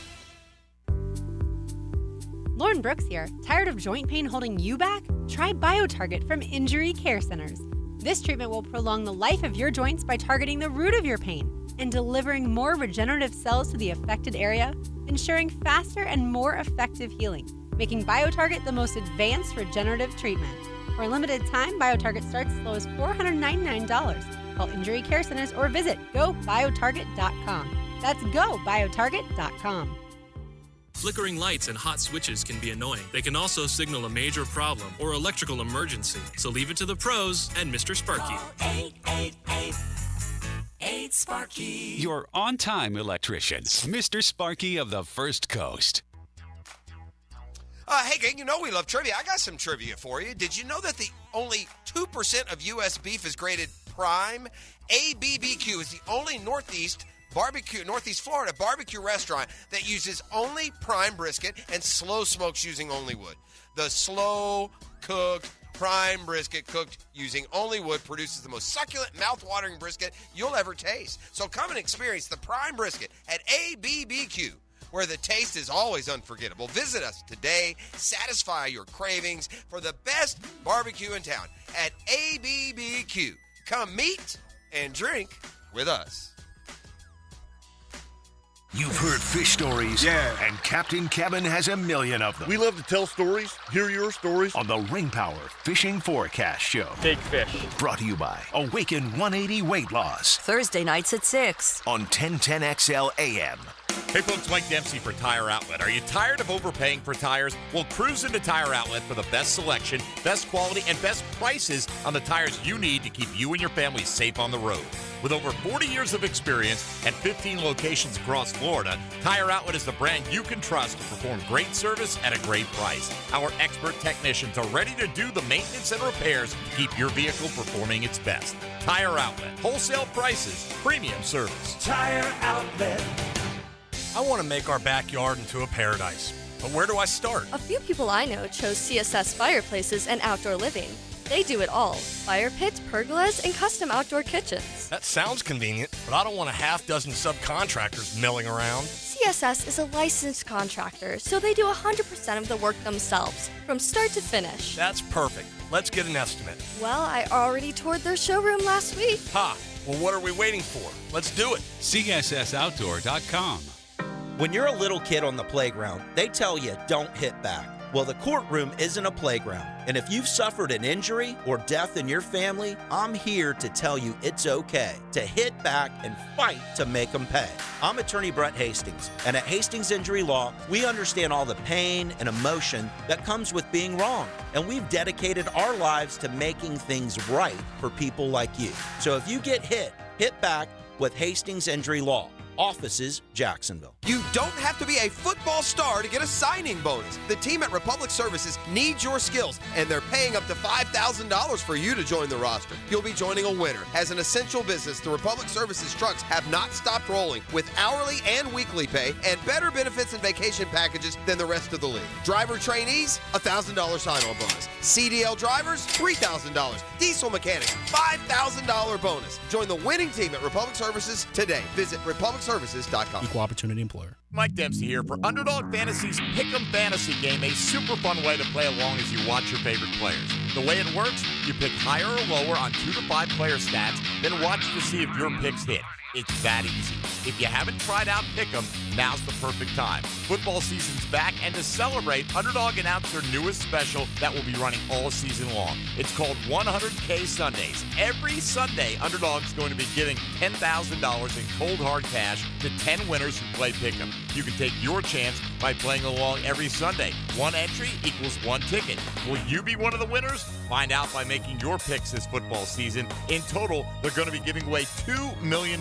Lauren Brooks here. Tired of joint pain holding you back? Try BioTarget from Injury Care Centers. This treatment will prolong the life of your joints by targeting the root of your pain and delivering more regenerative cells to the affected area, ensuring faster and more effective healing, making BioTarget the most advanced regenerative treatment. For a limited time, BioTarget starts as low as $499. Call Injury Care Centers or visit GoBioTarget.com. That's GoBioTarget.com. Flickering lights and hot switches can be annoying. They can also signal a major problem or electrical emergency. So leave it to the pros and Mr. Sparky. 888-8-SPARKY. Your on-time electrician, Mr. Sparky of the First Coast. Hey, gang, you know we love trivia. I got some trivia for you. Did you know that the only 2% of U.S. beef is graded prime? ABBQ is the only Northeast Florida barbecue restaurant that uses only prime brisket and slow smokes using only wood. The slow-cooked prime brisket cooked using only wood produces the most succulent, mouth-watering brisket you'll ever taste. So come and experience the prime brisket at ABBQ, where the taste is always unforgettable. Visit us today. Satisfy your cravings for the best barbecue in town at ABBQ. Come meet and drink with us. You've heard fish stories, yeah, and Captain Kevin has a million of them. We love to tell stories, hear your stories. On the Ring Power Fishing Forecast Show. Big fish. Brought to you by Awaken 180 Weight Loss. Thursday nights at 6. On 1010XL AM. Hey folks, Mike Dempsey for Tire Outlet. Are you tired of overpaying for tires? Well, cruise into Tire Outlet for the best selection, best quality, and best prices on the tires you need to keep you and your family safe on the road. With over 40 years of experience and 15 locations across Florida, Tire Outlet is the brand you can trust to perform great service at a great price. Our expert technicians are ready to do the maintenance and repairs to keep your vehicle performing its best. Tire Outlet. Wholesale prices. Premium service. Tire Outlet. I want to make our backyard into a paradise. But where do I start? A few people I know chose CSS Fireplaces and Outdoor Living. They do it all. Fire pits, pergolas, and custom outdoor kitchens. That sounds convenient, but I don't want a half dozen subcontractors milling around. CSS is a licensed contractor, so they do 100% of the work themselves, from start to finish. That's perfect. Let's get an estimate. Well, I already toured their showroom last week. Ha! Well, what are we waiting for? Let's do it. CSSOutdoor.com. When you're a little kid on the playground, they tell you don't hit back. Well, the courtroom isn't a playground. And if you've suffered an injury or death in your family, I'm here to tell you it's okay to hit back and fight to make them pay. I'm attorney Brett Hastings, and at Hastings Injury Law, we understand all the pain and emotion that comes with being wrong. And we've dedicated our lives to making things right for people like you. So if you get hit back with Hastings Injury Law. Offices, Jacksonville. You don't have to be a football star to get a signing bonus. The team at Republic Services needs your skills, and they're paying up to $5,000 for you to join the roster. You'll be joining a winner. As an essential business, the Republic Services trucks have not stopped rolling with hourly and weekly pay and better benefits and vacation packages than the rest of the league. Driver trainees, $1,000 sign-on bonus. CDL drivers, $3,000. Diesel mechanics, $5,000 bonus. Join the winning team at Republic Services today. Visit republicservices.com. Equal opportunity employer. Mike Dempsey here for Underdog Fantasy's Pick'em Fantasy game, a super fun way to play along as you watch your favorite players. The way it works, you pick higher or lower on 2 to 5 player stats, then watch to see if your picks hit. It's that easy. If you haven't tried out Pick'em, now's the perfect time. Football season's back, and to celebrate, Underdog announced their newest special that will be running all season long. It's called 100K Sundays. Every Sunday, Underdog's going to be giving $10,000 in cold hard cash to 10 winners who play Pick'em. You can take your chance by playing along every Sunday. 1 entry equals 1 ticket. Will you be one of the winners? Find out by making your picks this football season. In total, they're going to be giving away $2 million.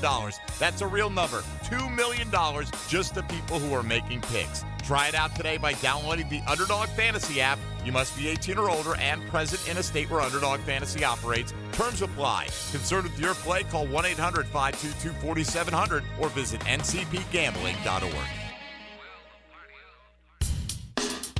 That's a real number. $2 million just to people who are making picks. Try it out today by downloading the Underdog Fantasy app. You must be 18 or older and present in a state where Underdog Fantasy operates. Terms apply. Concerned with your play? Call 1-800-522-4700 or visit ncpgambling.org.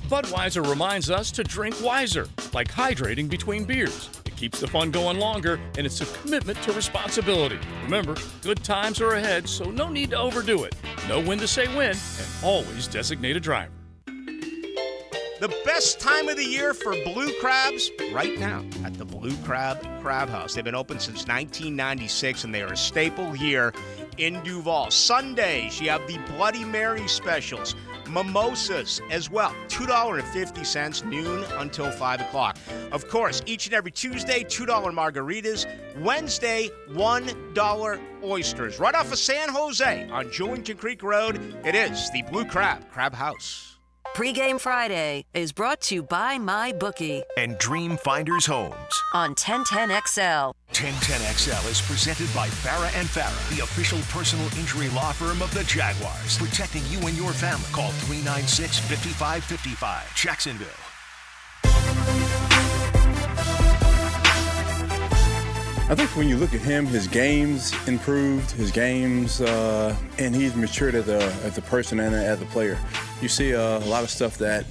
Budweiser reminds us to drink wiser, like hydrating between beers. It keeps the fun going longer, and it's a commitment to responsibility. Remember, good times are ahead, so no need to overdo it. Know when to say when, and always designate a driver. The best time of the year for blue crabs right now at the Blue Crab Crab House. They've been open since 1996, and they are a staple here in Duval. Sundays, you have the Bloody Mary specials. Mimosas as well, $2.50, noon until 5 o'clock. Of course, each and every Tuesday, $2 margaritas. Wednesday, $1 oysters. Right off of San Jose on Julington Creek Road, it is the Blue Crab Crab House. Pre-Game Friday is brought to you by MyBookie and Dream Finders Homes on 1010XL. 1010XL is presented by Farah & Farah, the official personal injury law firm of the Jaguars, protecting you and your family. Call 396-5555, Jacksonville. I think when you look at him, his game's improved, and he's matured as a person and as a player. You see a lot of stuff that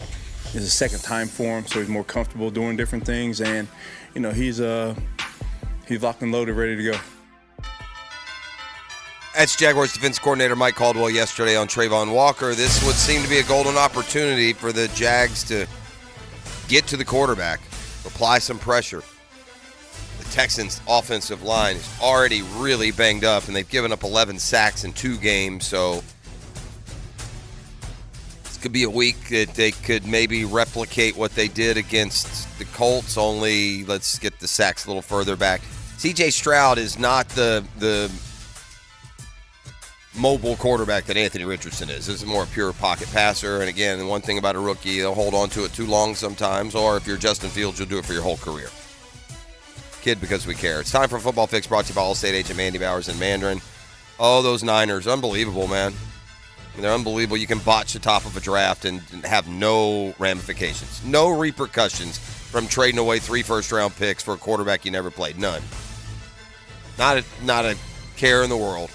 is a second time for him, so he's more comfortable doing different things, and he's locked and loaded, ready to go. That's Jaguars defense coordinator Mike Caldwell yesterday on Trayvon Walker. This would seem to be a golden opportunity for the Jags to get to the quarterback, apply some pressure. The Texans' offensive line is already really banged up, and they've given up 11 sacks in 2 games, so this could be a week that they could maybe replicate what they did against the Colts, only let's get the sacks a little further back. C.J. Stroud is not the mobile quarterback that Anthony Richardson is. This is more a pure pocket passer, and again, the one thing about a rookie, they'll hold on to it too long sometimes, or if you're Justin Fields, you'll do it for your whole career. Kid, because we care. It's time for Football Fix, brought to you by Allstate agent Mandy Bowers in Mandarin. Oh, those Niners, unbelievable, man. They're unbelievable. You can botch the top of a draft and have no ramifications, no repercussions from trading away 3 first-round picks for a quarterback you never played. None. Not a care in the world.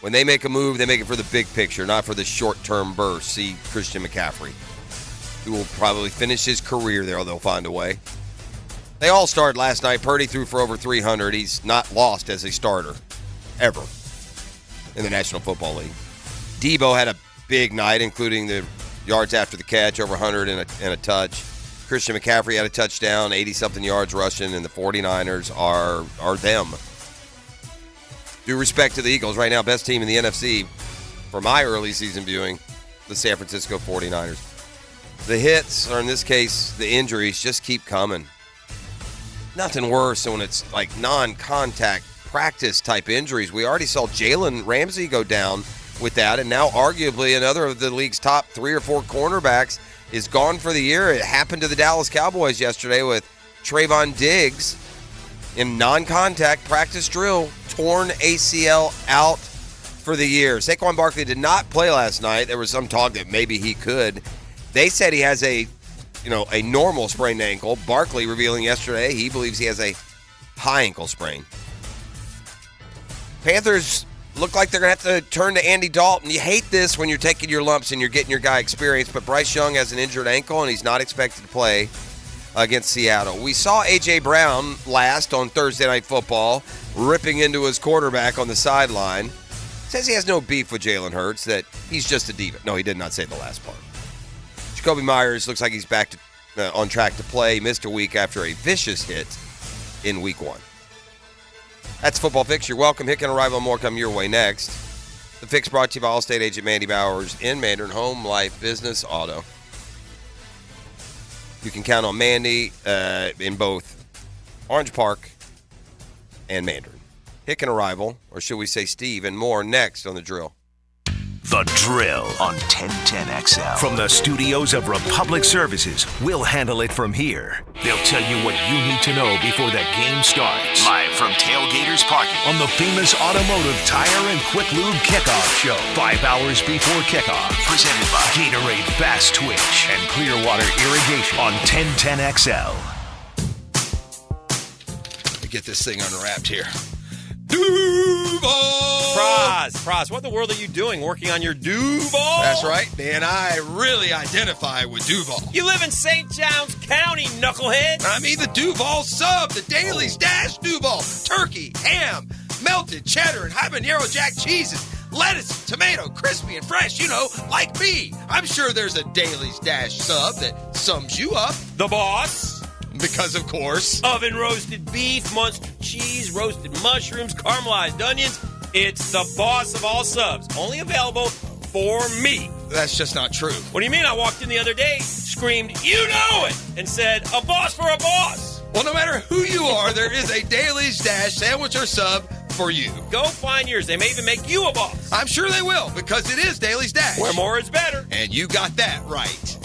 When they make a move, they make it for the big picture, not for the short-term burst. See Christian McCaffrey, who will probably finish his career there. They'll find a way. They all started last night. Purdy threw for over 300. He's not lost as a starter ever in the National Football League. Debo had a big night, including the yards after the catch, over 100 and a touch. Christian McCaffrey had a touchdown, 80-something yards rushing, and the 49ers are them. Due respect to the Eagles, right now, best team in the NFC, for my early season viewing, the San Francisco 49ers. The hits, or in this case, the injuries, just keep coming. Nothing worse than when it's like non-contact practice-type injuries. We already saw Jalen Ramsey go down with that, and now arguably another of the league's top 3 or 4 cornerbacks is gone for the year. It happened to the Dallas Cowboys yesterday with Trayvon Diggs in non-contact practice drill, torn ACL out for the year. Saquon Barkley did not play last night. There was some talk that maybe he could. They said he has a normal sprained ankle. Barkley revealing yesterday he believes he has a high ankle sprain. Panthers look like they're going to have to turn to Andy Dalton. You hate this when you're taking your lumps and you're getting your guy experience, but Bryce Young has an injured ankle and he's not expected to play against Seattle. We saw A.J. Brown last on Thursday Night Football, ripping into his quarterback on the sideline. Says he has no beef with Jalen Hurts, that he's just a diva. No, he did not say the last part. Jacoby Myers looks like he's back on track to play. He missed a week after a vicious hit in Week 1. That's Football Fix. You're welcome. Hick and Arrival, more come your way next. The Fix brought to you by Allstate agent Mandy Bowers in Mandarin. Home, life, business, auto. You can count on Mandy in both Orange Park and Mandarin. Hick and Arrival, or should we say Steve, and more next on The Drill. The Drill on 1010XL. From the studios of Republic Services, we'll handle it from here. They'll tell you what you need to know before the game starts. Live from Tailgaters Parking on the famous Automotive Tire and Quick Lube Kickoff Show. 5 hours before kickoff. Presented by Gatorade Fast Twitch and Clearwater Irrigation on 1010XL. Let me get this thing unwrapped here. Duval! Praz, what in the world are you doing working on your Duval? That's right, man. I really identify with Duval. You live in St. Johns County, knucklehead. I mean the Duval sub, the Dailies Dash Duval. Turkey, ham, melted cheddar, and habanero jack cheeses. Lettuce, tomato, crispy and fresh, like me. I'm sure there's a Dailies Dash sub that sums you up. The boss. Because, of course, oven roasted beef, Munster cheese, roasted mushrooms, caramelized onions. It's the boss of all subs. Only available for me. That's just not true. What do you mean? I walked in the other day, screamed, "You know it!" and said, "A boss for a boss." Well, no matter who you are, there is a Dailies Dash sandwich or sub for you. Go find yours. They may even make you a boss. I'm sure they will, because it is Dailies Dash. Where more is better. And you got that right.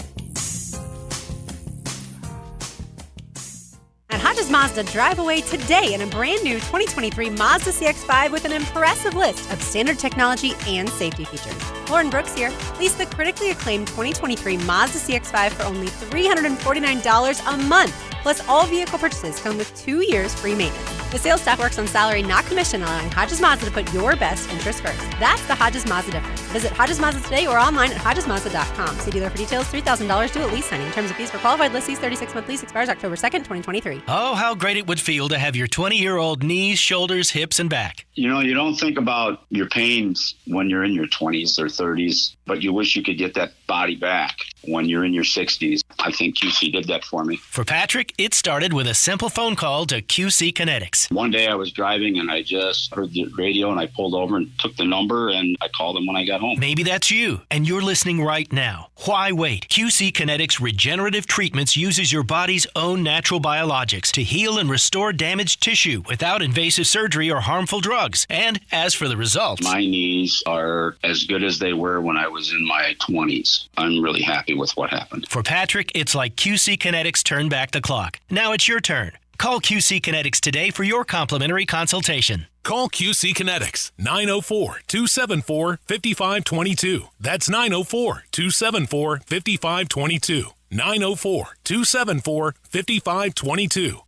At Hodges Mazda, drive away today in a brand new 2023 Mazda CX-5 with an impressive list of standard technology and safety features. Lauren Brooks here. Lease the critically acclaimed 2023 Mazda CX-5 for only $349 a month. Plus, all vehicle purchases come with 2 years free maintenance. The sales staff works on salary, not commission, allowing Hodges Mazda to put your best interest first. That's the Hodges Mazda difference. Visit Hodges Mazda today or online at HodgesMazda.com. See dealer for details. $3,000 due at lease signing. Terms and fees for qualified lessees. 36-month lease expires October 2nd, 2023. Oh, how great it would feel to have your 20-year-old knees, shoulders, hips, and back. You don't think about your pains when you're in your 20s or 30s, but you wish you could get that body back when you're in your 60s. I think QC did that for me. For Patrick, it started with a simple phone call to QC Kinetics. One day I was driving and I just heard the radio and I pulled over and took the number and I called them when I got home. Maybe that's you, and you're listening right now. Why wait? QC Kinetics Regenerative Treatments uses your body's own natural biologics to heal and restore damaged tissue without invasive surgery or harmful drugs. And as for the results, my knees are as good as they were when I was in my 20s. I'm really happy with what happened. For Patrick, it's like QC Kinetics turned back the clock. Now it's your turn. Call QC Kinetics today for your complimentary consultation. Call QC Kinetics, 904-274-5522. That's 904-274-5522. 904-274-5522.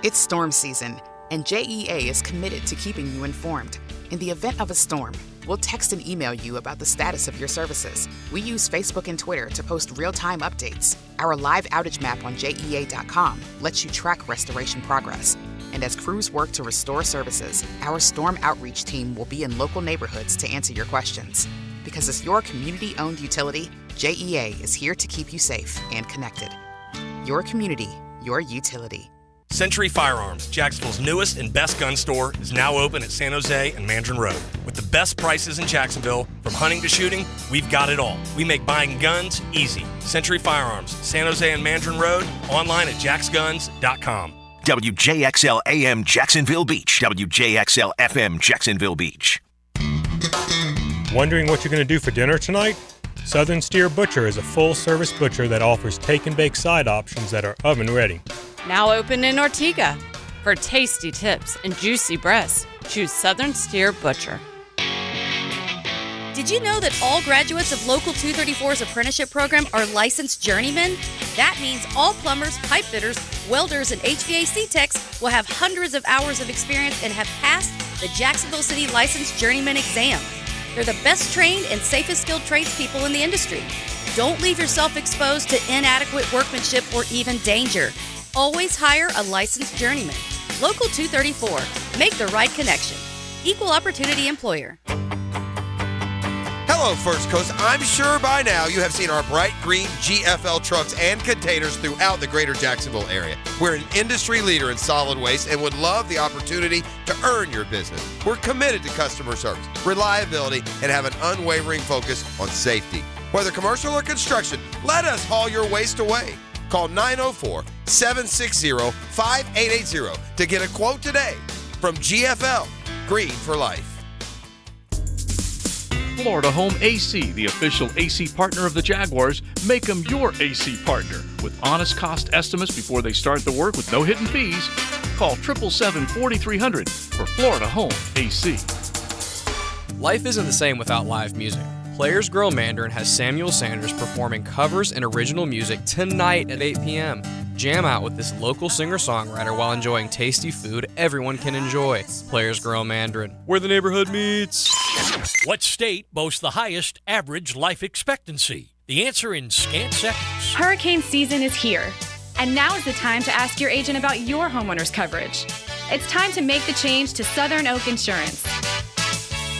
It's storm season, and JEA is committed to keeping you informed. In the event of a storm, We'll text and email you about the status of your services. We use Facebook and Twitter to post real-time updates. Our live outage map on JEA.com lets you track restoration progress. And as crews work to restore services, our storm outreach team will be in local neighborhoods to answer your questions. Because as your community-owned utility, JEA is here to keep you safe and connected. Your community, your utility. Century Firearms, Jacksonville's newest and best gun store, is now open at San Jose and Mandron Road. With the best prices in Jacksonville, from hunting to shooting, we've got it all. We make buying guns easy. Century Firearms, San Jose and Mandron Road, online at jacksguns.com. WJXL AM Jacksonville Beach, WJXL FM Jacksonville Beach. Wondering what you're going to do for dinner tonight? Southern Steer Butcher is a full-service butcher that offers take-and-bake side options that are oven-ready. Now open in Ortega. For tasty tips and juicy breasts, choose Southern Steer Butcher. Did you know that all graduates of Local 234's apprenticeship program are licensed journeymen? That means all plumbers, pipe fitters, welders, and HVAC techs will have hundreds of hours of experience and have passed the Jacksonville City Licensed Journeyman exam. They're the best trained and safest skilled tradespeople in the industry. Don't leave yourself exposed to inadequate workmanship or even danger. Always hire a licensed journeyman. Local 234. Make the right connection. Equal opportunity employer. Hello, First Coast. I'm sure by now you have seen our bright green GFL trucks and containers throughout the greater Jacksonville area. We're an industry leader in solid waste and would love the opportunity to earn your business. We're committed to customer service, reliability, and have an unwavering focus on safety. Whether commercial or construction, let us haul your waste away. Call 904-760-5880 to get a quote today from GFL, Green for Life. Florida Home AC, the official AC partner of the Jaguars. Make them your AC partner. With honest cost estimates before they start the work with no hidden fees. Call 777-4300 for Florida Home AC. Life isn't the same without live music. Players Grill Mandarin has Samuel Sanders performing covers and original music tonight at 8 p.m. Jam out with this local singer-songwriter while enjoying tasty food everyone can enjoy. Players Grill Mandarin, where the neighborhood meets. What state boasts the highest average life expectancy? The answer in scant seconds. Hurricane season is here, and now is the time to ask your agent about your homeowner's coverage. It's time to make the change to Southern Oak Insurance.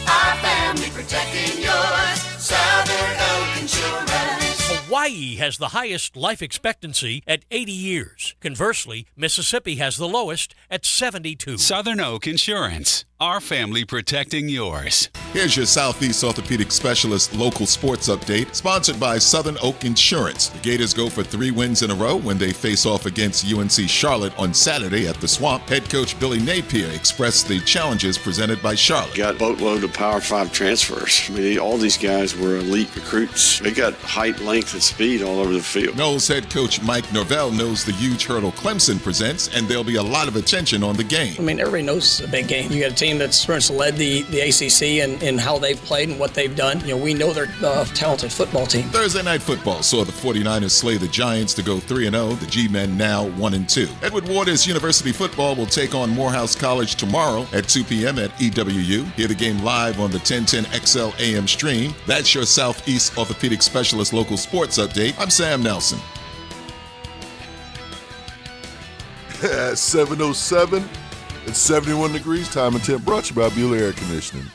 Our family protecting yours, Southern Oak Insurance. Hawaii has the highest life expectancy at 80 years. Conversely, Mississippi has the lowest at 72. Southern Oak Insurance. Our family protecting yours. Here's your Southeast Orthopedic Specialist local sports update, sponsored by Southern Oak Insurance. The Gators go for 3 wins in a row when they face off against UNC Charlotte on Saturday at the Swamp. Head coach Billy Napier expressed the challenges presented by Charlotte. Got a boatload of Power 5 transfers. I mean, all these guys were elite recruits. They got height, length, and speed all over the field. Knowles head coach Mike Norvell knows the huge hurdle Clemson presents, and there'll be a lot of attention on the game. I mean, everybody knows it's a big game. You got a team that's pretty much led the ACC and how they've played and what they've done. You know, we know they're a talented football team. Thursday Night Football saw the 49ers slay the Giants to go 3-0. The G-Men now 1-2. Edward Waters University football will take on Morehouse College tomorrow at 2 p.m. at EWU. Hear the game live on the 1010XL AM stream. That's your Southeast Orthopedic Specialist local sports update. I'm Sam Nelson. At 7:07, it's 71 degrees. Time and temp brought to you by Bueller Air Conditioning.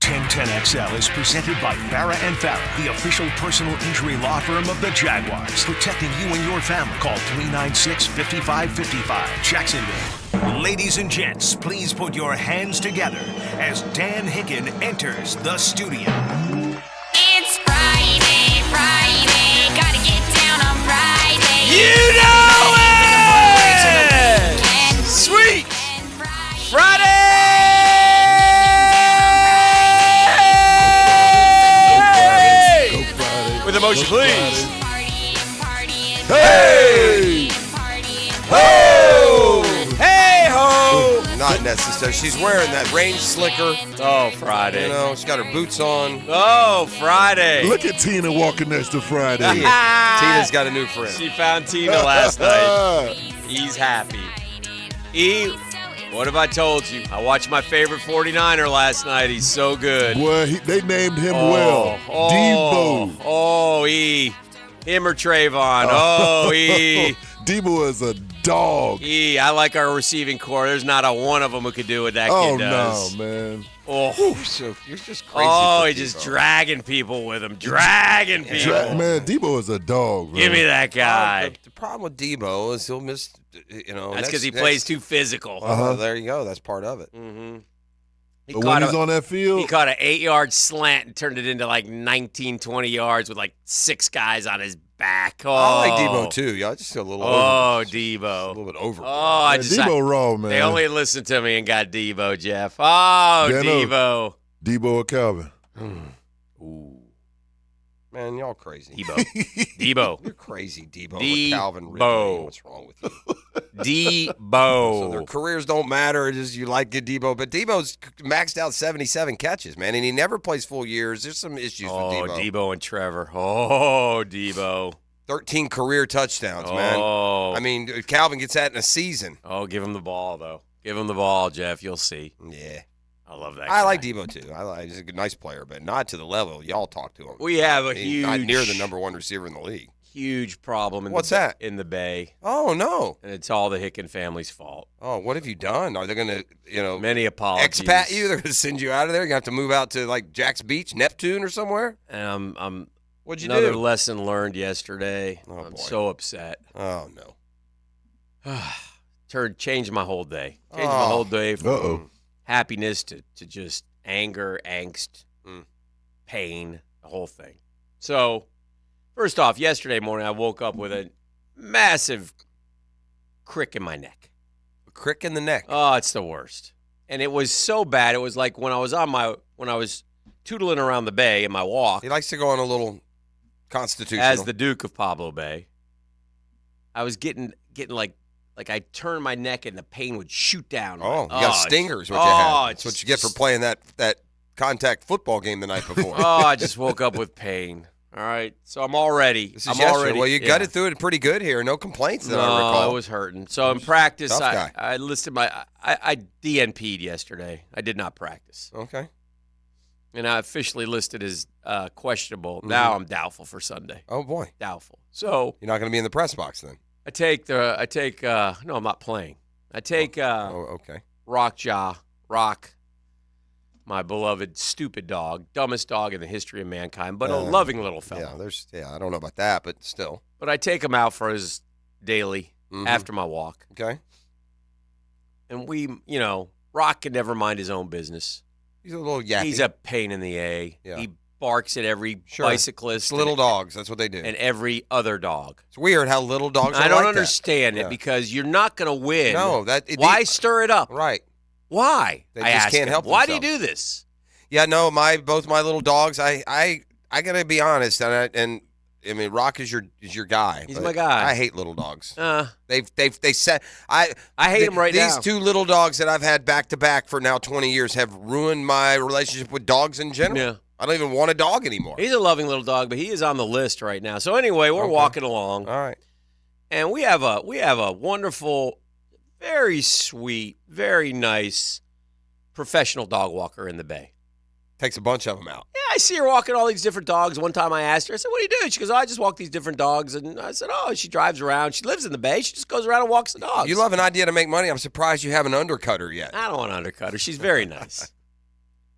1010XL is presented by Farah & Farah, the official personal injury law firm of the Jaguars. Protecting you and your family. Call 396-5555. Jacksonville. Ladies and gents, please put your hands together as Dan Hicken enters the studio. It's Friday, gotta get down on Friday. You know it! Sweet Friday! With emotion, please. Hey! Ho! Hey ho! Not necessary. She's wearing that rain slicker. Oh, Friday. You know, she's got her boots on. Oh, Friday. Look at Tina walking next to Friday. Tina's got a new friend. She found Tina last night. He's happy. What have I told you? I watched my favorite 49er last night. He's so good. Well, they named him well. Debo. Oh, him or Trayvon. Debo is a dog. I like our receiving core. There's not a one of them who could do what that kid does. Oh, no, man. Oh, so you're just crazy. Oh, he's just dragging people with him. Dragging people. Man, Debo is a dog, bro. Give me that guy. The problem with Debo is he'll miss, That's because he plays too physical. There you go. That's part of it. Mm-hmm. But when he's on that field. He caught an 8-yard slant and turned it into like 19, 20 yards with like 6 guys on his back. Oh. I like Debo too. Y'all just a little over. Oh, Debo. A little bit over. Oh, Debo raw, man. They only listened to me and got Debo, Jeff. Oh, Debo. Debo or Calvin. Ooh. Man, y'all crazy. Debo. You're crazy, Debo. With Calvin Ridley. What's wrong with you? Debo. So their careers don't matter. It's just you like good Debo. But Debo's maxed out 77 catches, man, and he never plays full years. There's some issues with Debo. Oh, Debo and Trevor. Oh, Debo. 13 career touchdowns, man. Oh. I mean, Calvin gets that in a season. Oh, give him the ball, though. Give him the ball, Jeff. You'll see. Yeah. I love that I guy. like Debo, too. He's a nice player, but not to the level y'all talk to him. We have Not near the number one receiver in the league. Huge problem What's that? In the Bay. Oh, no. And it's all the Hicken family's fault. Oh, what have you done? Are they going to, Many apologies. expat you? They're going to send you out of there? You're going to have to move out to, like, Jack's Beach, Neptune or somewhere? And I'm What'd you another do? lesson learned yesterday. Oh, I'm boy. so upset. Oh, no. Changed my whole day. Changed my whole day from happiness to just anger, angst, pain, the whole thing. So, first off, yesterday morning I woke up with a massive crick in my neck. A crick in the neck? Oh, it's the worst. And it was so bad. It was like when I was tootling around the bay in my walk. He likes to go on a little constitutional. As the Duke of Pablo Bay. I was getting like I turned my neck and the pain would shoot down. Oh, you got stingers, what you had. That's what you get for playing that contact football game the night before. I just woke up with pain. All right, so I'm already. This is yesterday. Well, you gutted through it pretty good here. No complaints that I recall. I was hurting. So in practice, Tough guy. I listed I DNP'd yesterday. I did not practice. Okay. And I officially listed as questionable. Now I'm doubtful for Sunday. Oh, boy. Doubtful. So you're not going to be in the press box then? No, I'm not playing. I take okay. Rock, my beloved stupid dog, dumbest dog in the history of mankind, but a loving little fella. I don't know about that, but still. But I take him out for his daily after my walk. Okay. And Rock can never mind his own business. He's a little yappy. He's a pain in the A. Yeah. He barks at every bicyclist. It's little dogs. That's what they do. And every other dog. It's weird how little dogs are I don't like understand that. it because you're not going to win. No. Why stir it up? Right. Why? They I just ask can't him. help Why do you themselves. do this? Yeah, no, both my little dogs, I got to be honest, and I mean, Rock is your guy. He's but my guy. I hate little dogs. They said I hate them right now. These two little dogs that I've had back to back for now 20 years have ruined my relationship with dogs in general. Yeah. I don't even want a dog anymore. He's a loving little dog, but he is on the list right now. So anyway, we're walking along. All right. And we have a wonderful, very sweet, very nice professional dog walker in the Bay. Takes a bunch of them out. Yeah, I see her walking all these different dogs. One time I asked her, I said, what do you do? She goes, I just walk these different dogs. And I said, she drives around. She lives in the Bay. She just goes around and walks the dogs. You love an idea to make money. I'm surprised you haven't undercut her yet. I don't want to undercut her. She's very nice.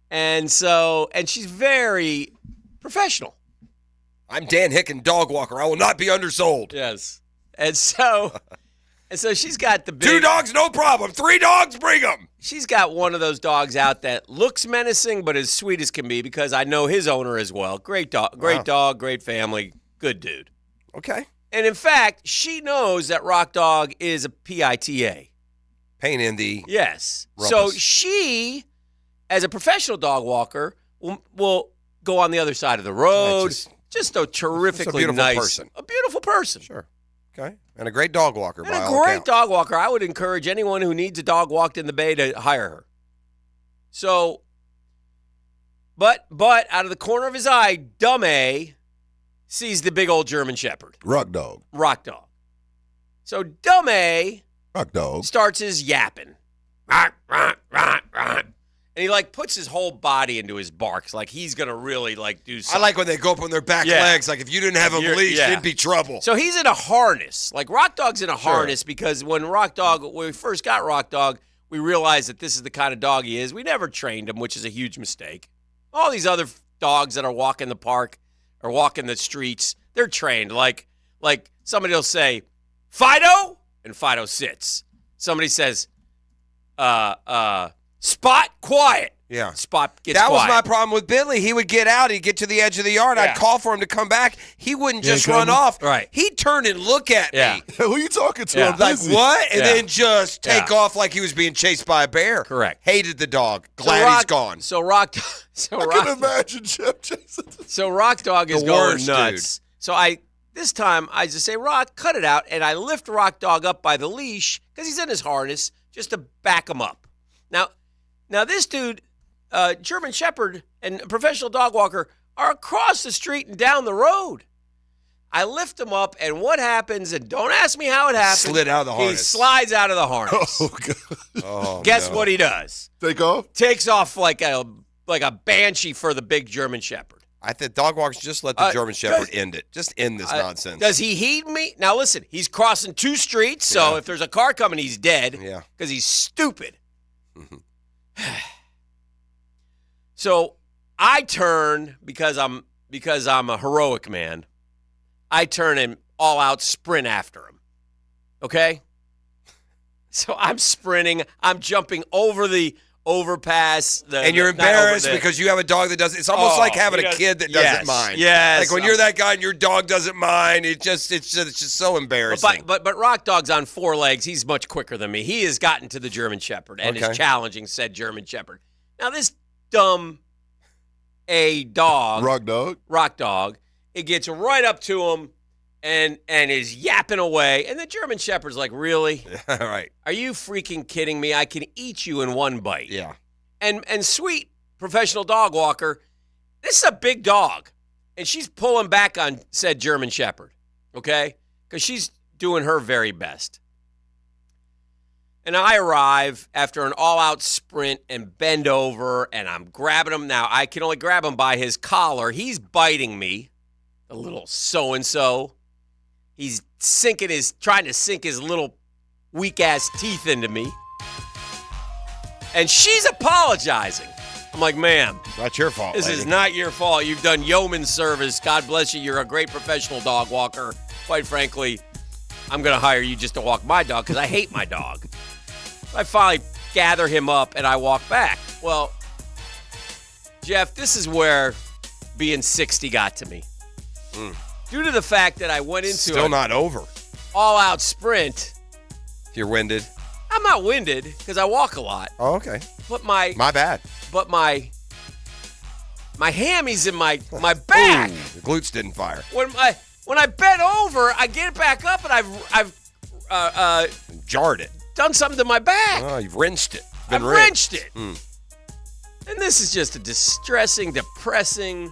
And she's very professional. I'm Dan Hicken, dog walker. I will not be undersold. Yes. And so she's got the big... 2 dogs, no problem. 3 dogs, bring them. She's got one of those dogs out that looks menacing, but as sweet as can be because I know his owner as well. Great dog, great family, good dude. Okay. And in fact, she knows that Rock Dog is a PITA. Pain in the... Yes. rumpus. So she, as a professional dog walker, will go on the other side of the road. Just a terrifically beautiful nice person. A beautiful person. Sure. Okay. And a great dog walker. And a great dog walker. I would encourage anyone who needs a dog walked in the Bay to hire her. So, but out of the corner of his eye, Dumb A sees the big old German Shepherd. Rock Dog. Rock Dog. So Dumb A Rock Dog starts his yapping. And he like puts his whole body into his barks, like he's gonna really like do something. I like when they go up on their back legs. Like if you didn't have him leashed, it'd be trouble. So he's in a harness. Like Rock Dog's in a harness because when we first got Rock Dog, we realized that this is the kind of dog he is. We never trained him, which is a huge mistake. All these other dogs that are walking the park or walking the streets, they're trained. Like somebody will say, Fido, and Fido sits. Somebody says, Spot, quiet. Yeah. Spot gets That quiet. was my problem with Billy. He would get out. He'd get to the edge of the yard. I'd call for him to come back. He wouldn't just run off. Right. He'd turn and look at me. Who you talking to? Yeah. I'm Like, busy. what? And then just take off like he was being chased by a bear. Correct. Hated the dog. Glad he's gone. So Rock I can imagine Jeff Jason. So Rock Dog is The going worst, nuts. dude. So this time I just say, Rock, cut it out, and I lift Rock Dog up by the leash because he's in his harness just to back him up. Now this dude, German Shepherd and professional dog walker are across the street and down the road. I lift him up, and what happens? And don't ask me how it happened. Slid out of the He harness. slides out of the harness. Oh, God. Oh, Guess no. what he does? Take off? Takes off like a banshee for the big German Shepherd. I think dog walkers just let the German Shepherd end it. Just end this nonsense. Does he heed me? Now listen, he's crossing 2 streets, so if there's a car coming, he's dead. Yeah. Because he's stupid. So I turn because I'm a heroic man. I turn and all out sprint after him. Okay? So I'm sprinting. I'm jumping over the overpass. And you're embarrassed because you have a dog that doesn't. It's almost like having a kid that doesn't mind. Yes. Like when you're that guy and your dog doesn't mind, it's just so embarrassing. But Rock Dog's on 4 legs. He's much quicker than me. He has gotten to the German Shepherd and is challenging said German Shepherd. Now this dumb dog, Rock Dog, it gets right up to him and is yapping away. And the German Shepherd's like, really? All right. Are you freaking kidding me? I can eat you in one bite. Yeah. And sweet professional dog walker, this is a big dog. And she's pulling back on said German Shepherd, okay? Because she's doing her very best. And I arrive after an all-out sprint and bend over, and I'm grabbing him. Now, I can only grab him by his collar. He's biting me, the little so-and-so. He's trying to sink his little weak-ass teeth into me. And she's apologizing. I'm like, ma'am. Not your fault, This lady. is not your fault. You've done yeoman service. God bless you. You're a great professional dog walker. Quite frankly, I'm going to hire you just to walk my dog because I hate my dog. I finally gather him up and I walk back. Well, Jeff, this is where being 60 got to me. Due to the fact that I went into Still not over. all-out sprint. You're winded. I'm not winded because I walk a lot. Oh, okay. But my bad. But my hammies in my back. Ooh, the glutes didn't fire. When I bent over, I get it back up and I've Jarred it. done something to my back. Oh, you've rinsed it. I've wrenched it. And this is just a distressing, depressing.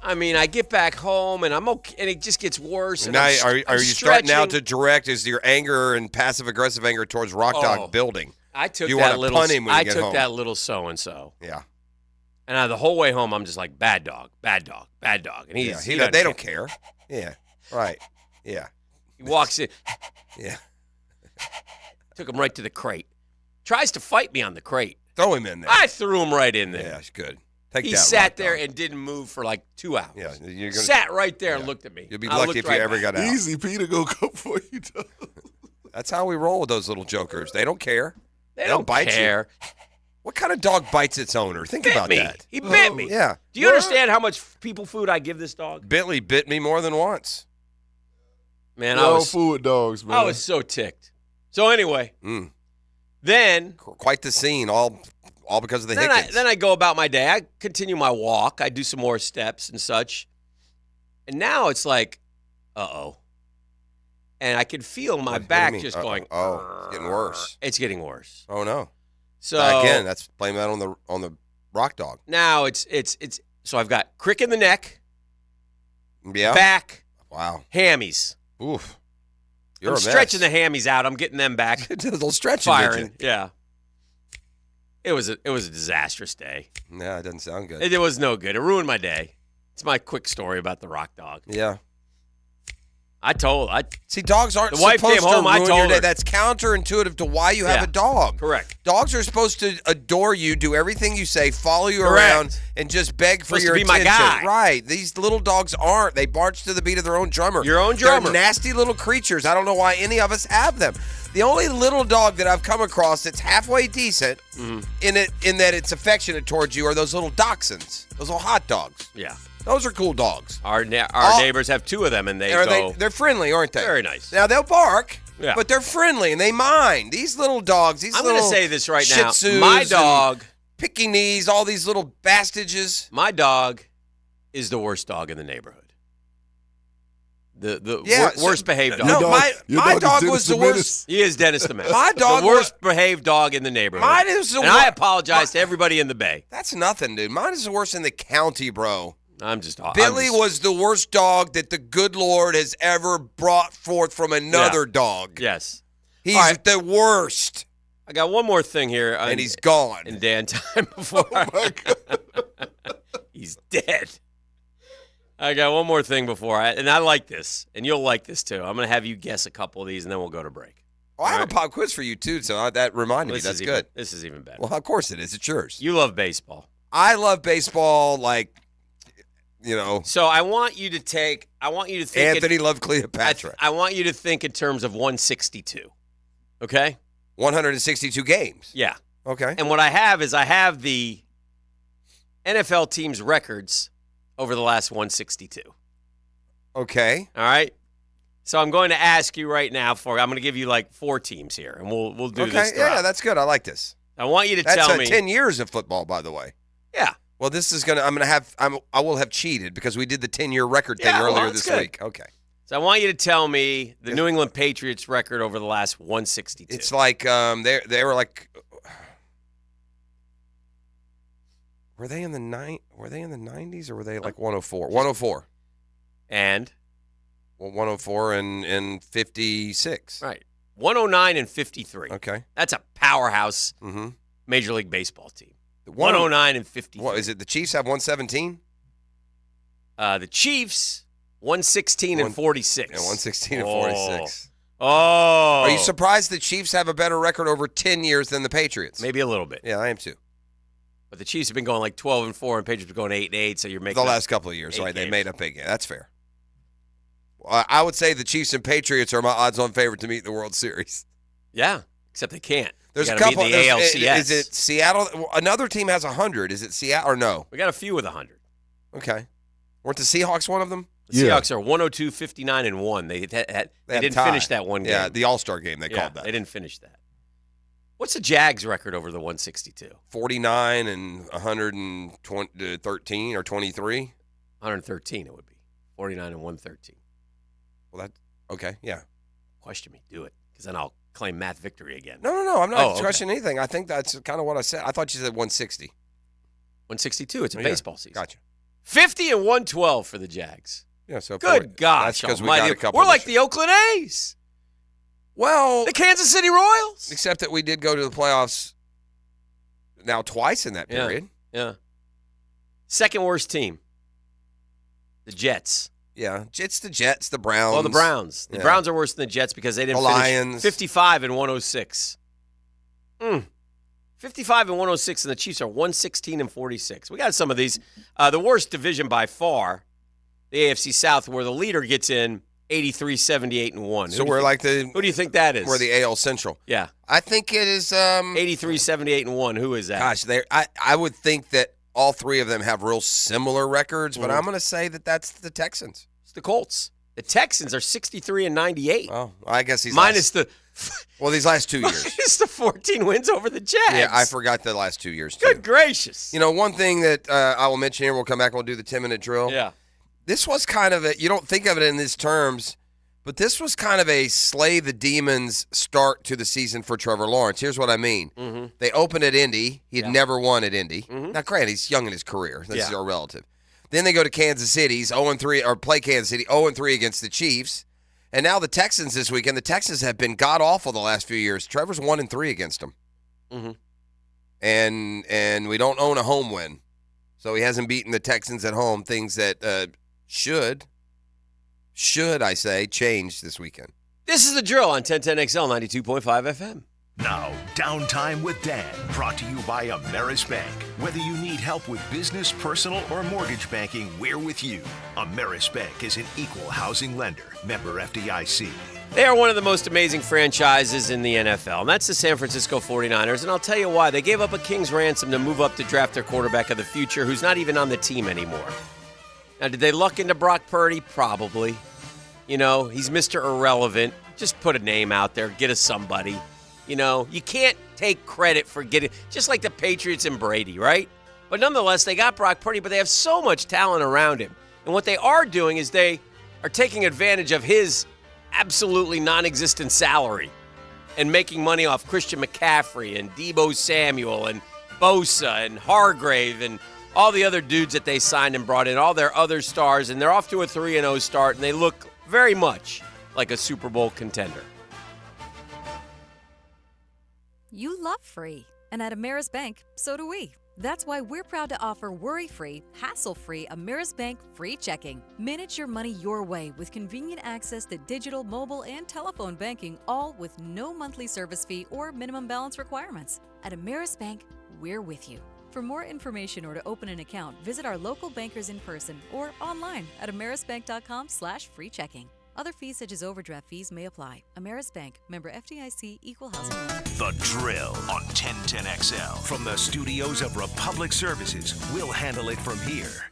I mean, I get back home and I'm okay, and it just gets worse. And Now, I'm are you starting now stretching. to direct? Is your anger and passive aggressive anger towards Rock Dog building? I took you that want little. to pun him when you I get took home. that little so and so. Yeah. And the whole way home, I'm just like, bad dog, bad dog, bad dog. And he's Yeah, they don't care. Yeah. Right. Yeah. He walks in. Yeah. Took him right to the crate. Tries to fight me on the crate. Throw him in there. I threw him right in there. Yeah, it's good. Take He that, sat Rock there Dog. and didn't move for like 2 hours. Yeah, you're gonna, Sat right there and looked at me. You'll be I lucky looked if right you ever back. got out. Easy, Peter, go for you. That's how we roll with those little jokers. They don't care. They don't bite care. you. What kind of dog bites its owner? Think Bit about me. that. He bit me. Yeah. Do you understand how much people food I give this dog? Bentley bit me more than once. Man, We're I all was fool with dogs, man. I was so ticked. So anyway, then Quite the scene, all because of the then Hickens. I go about my day. I continue my walk. I do some more steps and such. And now it's like, uh-oh. And I can feel my What do you back mean? just Uh-oh. going. Oh, it's getting worse. It's getting worse. Oh no. So Again, that's blame that on the Rock Dog. now it's so I've got crick in the neck, Yeah. back, Wow. hammies. Oof. I'm stretching the hammies out. I'm getting them back. a little stretching. Firing. Yeah. It was a disastrous day. Yeah, it doesn't sound good. It was no good. It ruined my day. It's my quick story about the rock dog. Yeah. See, dogs aren't the wife supposed came home, to I ruin told your day. her. That's counterintuitive to why you have Yeah. a dog. Correct. Dogs are supposed to adore you, do everything you say, follow you Correct. around, and just beg for Supposed your to be my attention. guy. Right. These little dogs aren't. They march to the beat of their own drummer. Your own drummer. They're nasty little creatures. I don't know why any of us have them. The only little dog that I've come across that's halfway decent in that it's affectionate towards you are those little dachshunds, those little hot dogs. Yeah. Those are cool dogs. Our neighbors have 2 of them, and They're friendly, aren't they? Very nice. Now, they'll bark, Yeah. but they're friendly, and they mind. These little dogs, I'm going to say this right Shih now. Tzus My and dog, Pekingese, all these little bastages. my dog is the worst dog in the neighborhood. The worst behaved dog. No, my dog was the worst. He is Dennis the Menace. My dog the worst behaved dog in the neighborhood. Mine is the and I apologize to everybody in the Bay. That's nothing, dude. Mine is the worst in the county, bro. Billy was the worst dog that the good Lord has ever brought forth from another dog. Yes. He's All right. the worst. I got one more thing here. And he's gone. In Dan time before. He's dead. I got one more thing before and I like this, and you'll like this too. I'm going to have you guess a couple of these, and then we'll go to break. Oh, I have a pop quiz for you, too, so that reminded me. That's good. This is even better. Well, of course it is. It's yours. You love baseball. I love baseball, like, So I want you to think. Anthony loved Cleopatra. I want you to think in terms of 162. Okay? 162 games. Yeah. Okay. And what I have is the NFL teams' records over the last 162. Okay. All right? So I'm going to ask you right now I'm going to give you like 4 teams here, and we'll do this. Okay. Yeah, that's good. I like this. I want you to That's tell me 10 years of football, by the way. Yeah. Well, this is I will have cheated because we did the 10-year record thing Yeah, well, earlier that's this good. week. Okay. So I want you to tell me the New England Patriots record over the last 162. It's like they were like Were they in the 90s or were they like 104? 104. And 104 and 56. Right. 109 and 53. Okay. That's a powerhouse Major League Baseball team. 109 and 53. What is it? The Chiefs have 117? The Chiefs 116 and 46. Yeah, 116 and 46. Oh. Are you surprised the Chiefs have a better record over 10 years than the Patriots? Maybe a little bit. Yeah, I am too. But the Chiefs have been going like 12-4 and Patriots have been going 8-8, so you're making the last couple of years, right? They made up 8 games. That's fair. I would say the Chiefs and Patriots are my odds-on favorite to meet the World Series. Yeah, except they can't. There's you a gotta couple. meet the ALCS. Is it Seattle? Another team has 100. Is it Seattle or no? We got a few with 100. Okay. Weren't the Seahawks one of them? The Seahawks are 102, 59, and 1. They didn't finish that one game. Yeah, the All-Star game, they called that. They didn't finish that. What's the Jags record over the 162? 49 and 113 or 23? 113 it would be. 49 and 113. Well, okay, yeah. Question me. Do it, because then I'll claim math victory again. No, I'm not questioning anything. I think that's kind of what I said. I thought you said 160. 162. It's a baseball season. Gotcha. 50 and 112 for the Jags. Yeah, so good gosh. That's because we almighty. got a couple. We're like the Oakland A's. Well, the Kansas City Royals. Except that we did go to the playoffs now twice in that period. Yeah. Second worst team. The Jets. Yeah, it's the Jets, the Browns. Oh, the Browns. The Browns are worse than the Jets because they didn't the finish Lions. 55 and 106. 55 and 106, and the Chiefs are 116 and 46. We got some of these. The worst division by far, the AFC South, where the leader gets in 83, 78, and 1. So we're like the. Who do you think that is? We're the AL Central. Yeah. I think it is. 83, 78, and 1. Who is that? Gosh, I would think that all three of them have real similar records, but I'm going to say that that's the Texans. It's the Colts. The Texans are 63 and 98. Oh, I guess these minus these last 2 years. Minus the 14 wins over the Jags. Yeah, I forgot the last 2 years, too. Good gracious. You know, one thing that I will mention here, we'll come back and we'll do the 10-minute drill. Yeah. This was kind of you don't think of it in these terms, but this was kind of a slay the demons start to the season for Trevor Lawrence. Here's what I mean. Mm-hmm. They opened at Indy. He had never won at Indy. Mm-hmm. Now, granted, he's young in his career. This is our relative. Then they go to Kansas City. He's 0-3, or play Kansas City, 0-3 against the Chiefs. And now the Texans this weekend. The Texans have been god-awful the last few years. Trevor's 1-3 against them. Mm-hmm. and we don't own a home win. So he hasn't beaten the Texans at home, things that should I say, change this weekend. This is The Drill on 1010XL 92.5 FM. Now, Downtime with Dan, brought to you by Ameris Bank. Whether you need help with business, personal, or mortgage banking, we're with you. Ameris Bank is an equal housing lender. Member FDIC. They are one of the most amazing franchises in the NFL, and that's the San Francisco 49ers, and I'll tell you why. They gave up a king's ransom to move up to draft their quarterback of the future, who's not even on the team anymore. Now, did they luck into Brock Purdy? Probably. You know, he's Mr. Irrelevant. Just put a name out there. Get us somebody. You know, you can't take credit for getting, just like the Patriots and Brady, right? But nonetheless, they got Brock Purdy, but they have so much talent around him. And what they are doing is they are taking advantage of his absolutely non-existent salary and making money off Christian McCaffrey and Deebo Samuel and Bosa and Hargrave and all the other dudes that they signed and brought in, all their other stars, and they're off to a 3-0 start, and they look very much like a Super Bowl contender. You love free, and at Ameris Bank, so do we. That's why we're proud to offer worry-free, hassle-free Ameris Bank free checking. Manage your money your way with convenient access to digital, mobile, and telephone banking, all with no monthly service fee or minimum balance requirements. At Ameris Bank, we're with you. For more information or to open an account, visit our local bankers in person or online at amerisbank.com/free checking. Other fees such as overdraft fees may apply. Ameris Bank, member FDIC, equal housing lender. The Drill on 1010XL. From the studios of Republic Services, we'll handle it from here.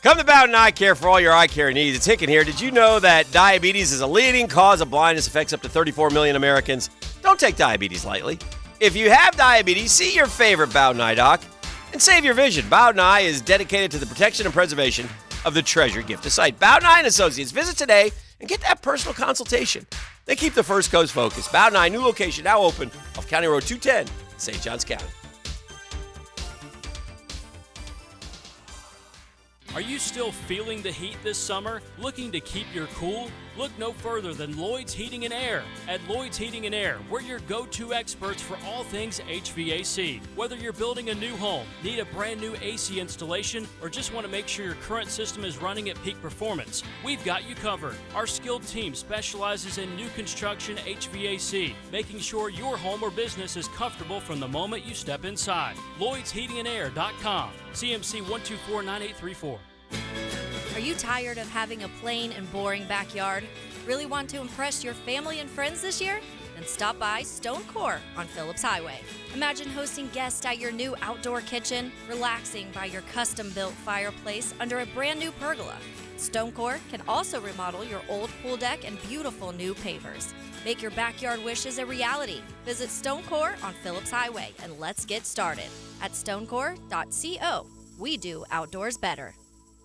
Come to Bowden Eye Care for all your eye care needs. It's Hicken here. Did you know that diabetes is a leading cause of blindness, affects up to 34 million Americans? Don't take diabetes lightly. If you have diabetes, see your favorite Bowden Eye doc and save your vision. Bowden Eye is dedicated to the protection and preservation of the treasure gift of sight. Bowden Eye & Associates. Visit today and get that personal consultation. They keep the First Coast focused. Bowden Eye, new location, now open off County Road 210, St. Johns County. Are you still feeling the heat this summer? Looking to keep your cool? Look no further than Lloyd's Heating and Air. At Lloyd's Heating and Air, we're your go-to experts for all things HVAC. Whether you're building a new home, need a brand new AC installation, or just want to make sure your current system is running at peak performance, we've got you covered. Our skilled team specializes in new construction HVAC, making sure your home or business is comfortable from the moment you step inside. Lloyd'sHeatingandAir.com. CMC 1249834. Are you tired of having a plain and boring backyard? Really want to impress your family and friends this year? Then stop by Stone Core on Phillips Highway. Imagine hosting guests at your new outdoor kitchen, relaxing by your custom-built fireplace under a brand new pergola. Stone Core can also remodel your old pool deck and beautiful new pavers. Make your backyard wishes a reality. Visit Stone Core on Phillips Highway and let's get started at stonecore.co. We do outdoors better.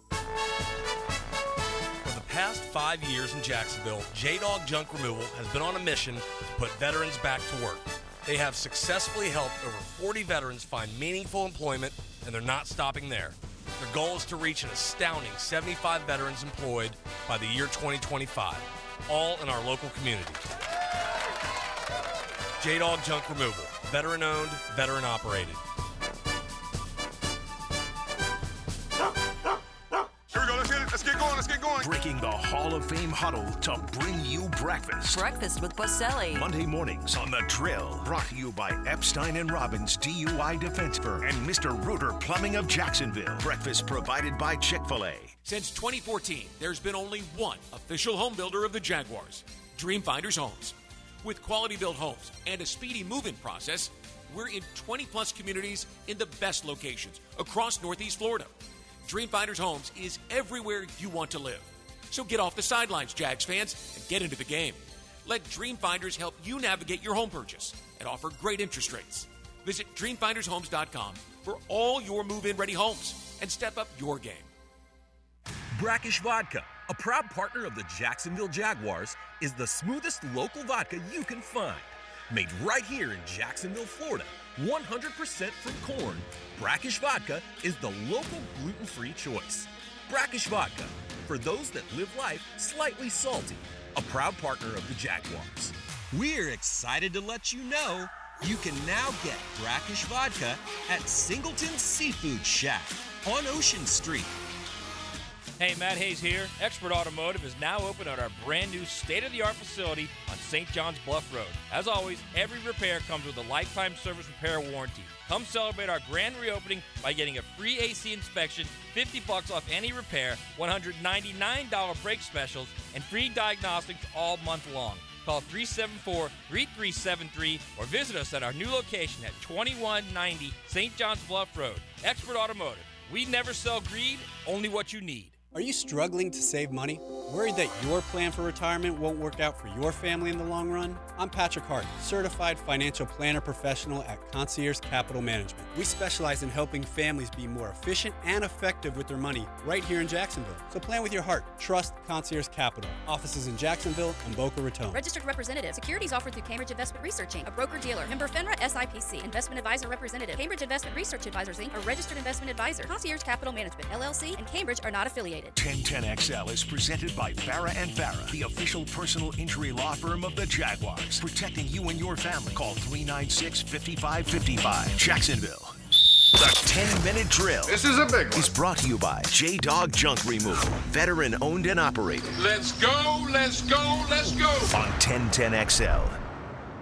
For the past 5 years in Jacksonville, J-Dog Junk Removal has been on a mission to put veterans back to work. They have successfully helped over 40 veterans find meaningful employment, and they're not stopping there. Their goal is to reach an astounding 75 veterans employed by the year 2025, all in our local community. J-Dog Junk Removal, veteran-owned, veteran-operated. Let's get going. Breaking the Hall of Fame huddle to bring you breakfast. Breakfast with Boselli. Monday mornings on The Drill. Brought to you by Epstein & Robbins DUI Defense Firm and Mr. Reuter Plumbing of Jacksonville. Breakfast provided by Chick-fil-A. Since 2014, there's been only one official home builder of the Jaguars, Dreamfinders Homes. With quality-built homes and a speedy move-in process, we're in 20-plus communities in the best locations across Northeast Florida. Dreamfinders Homes is everywhere you want to live. So get off the sidelines, Jags fans, and get into the game. Let Dreamfinders help you navigate your home purchase and offer great interest rates. Visit DreamfindersHomes.com for all your move-in ready homes and step up your game. Brackish Vodka, a proud partner of the Jacksonville Jaguars, is the smoothest local vodka you can find. Made right here in Jacksonville, Florida, 100% from corn, Brackish Vodka is the local gluten-free choice. Brackish Vodka, for those that live life slightly salty, a proud partner of the Jaguars. We're excited to let you know you can now get Brackish Vodka at Singleton Seafood Shack on Ocean Street. Hey, Matt Hayes here. Expert Automotive is now open at our brand new state-of-the-art facility on St. John's Bluff Road. As always, every repair comes with a lifetime service repair warranty. Come celebrate our grand reopening by getting a free AC inspection, $50 off any repair, $199 brake specials, and free diagnostics all month long. Call 374-3373 or visit us at our new location at 2190 St. John's Bluff Road. Expert Automotive. We never sell greed, only what you need. Are you struggling to save money? Worried that your plan for retirement won't work out for your family in the long run? I'm Patrick Hart, certified financial planner professional at Concierge Capital Management. We specialize in helping families be more efficient and effective with their money right here in Jacksonville. So plan with your heart. Trust Concierge Capital. Offices in Jacksonville and Boca Raton. Registered representative. Securities offered through Cambridge Investment Research Inc., a broker-dealer. Member FINRA SIPC. Investment advisor representative. Cambridge Investment Research Advisors Inc., a registered investment advisor. Concierge Capital Management, LLC, and Cambridge are not affiliated. 1010XL is presented by Farah & Farah, the official personal injury law firm of the Jaguars. Protecting you and your family. Call 396-5555. Jacksonville. The 10-minute drill. This is a big one. Is brought to you by J-Dog Junk Removal. Veteran owned and operated. Let's go, let's go, let's go. On 1010XL.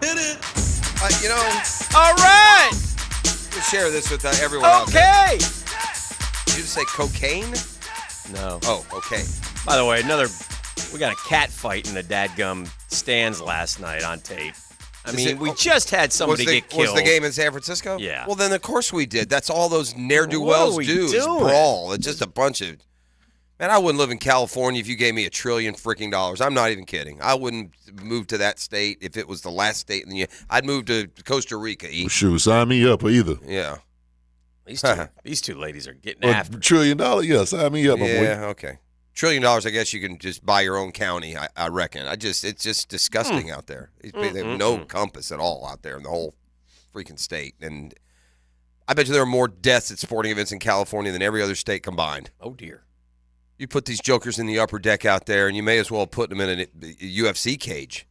Hit it. All right. We'll share this with everyone out there. Okay. Did you just say cocaine? No. Oh, okay. By the way, we got a cat fight in the dadgum stands last night on tape. We just had somebody get killed. Was the game in San Francisco? Yeah. Well, then of course we did. That's all those ne'er-do-wells do is brawl. It's just a bunch of... Man, I wouldn't live in California if you gave me $1 trillion freaking dollars. I'm not even kidding. I wouldn't move to that state if it was the last state in the year. I'd move to Costa Rica. Well, shoot, sign me up either. Yeah. These two ladies are getting after $1 trillion? Yeah, sign me up, my boy. Yeah, okay. $1 trillion, I guess you can just buy your own county, I reckon. It's just disgusting out there. They have no compass at all out there in the whole freaking state. And I bet you there are more deaths at sporting events in California than every other state combined. Oh, dear. You put these jokers in the upper deck out there, and you may as well put them in a UFC cage.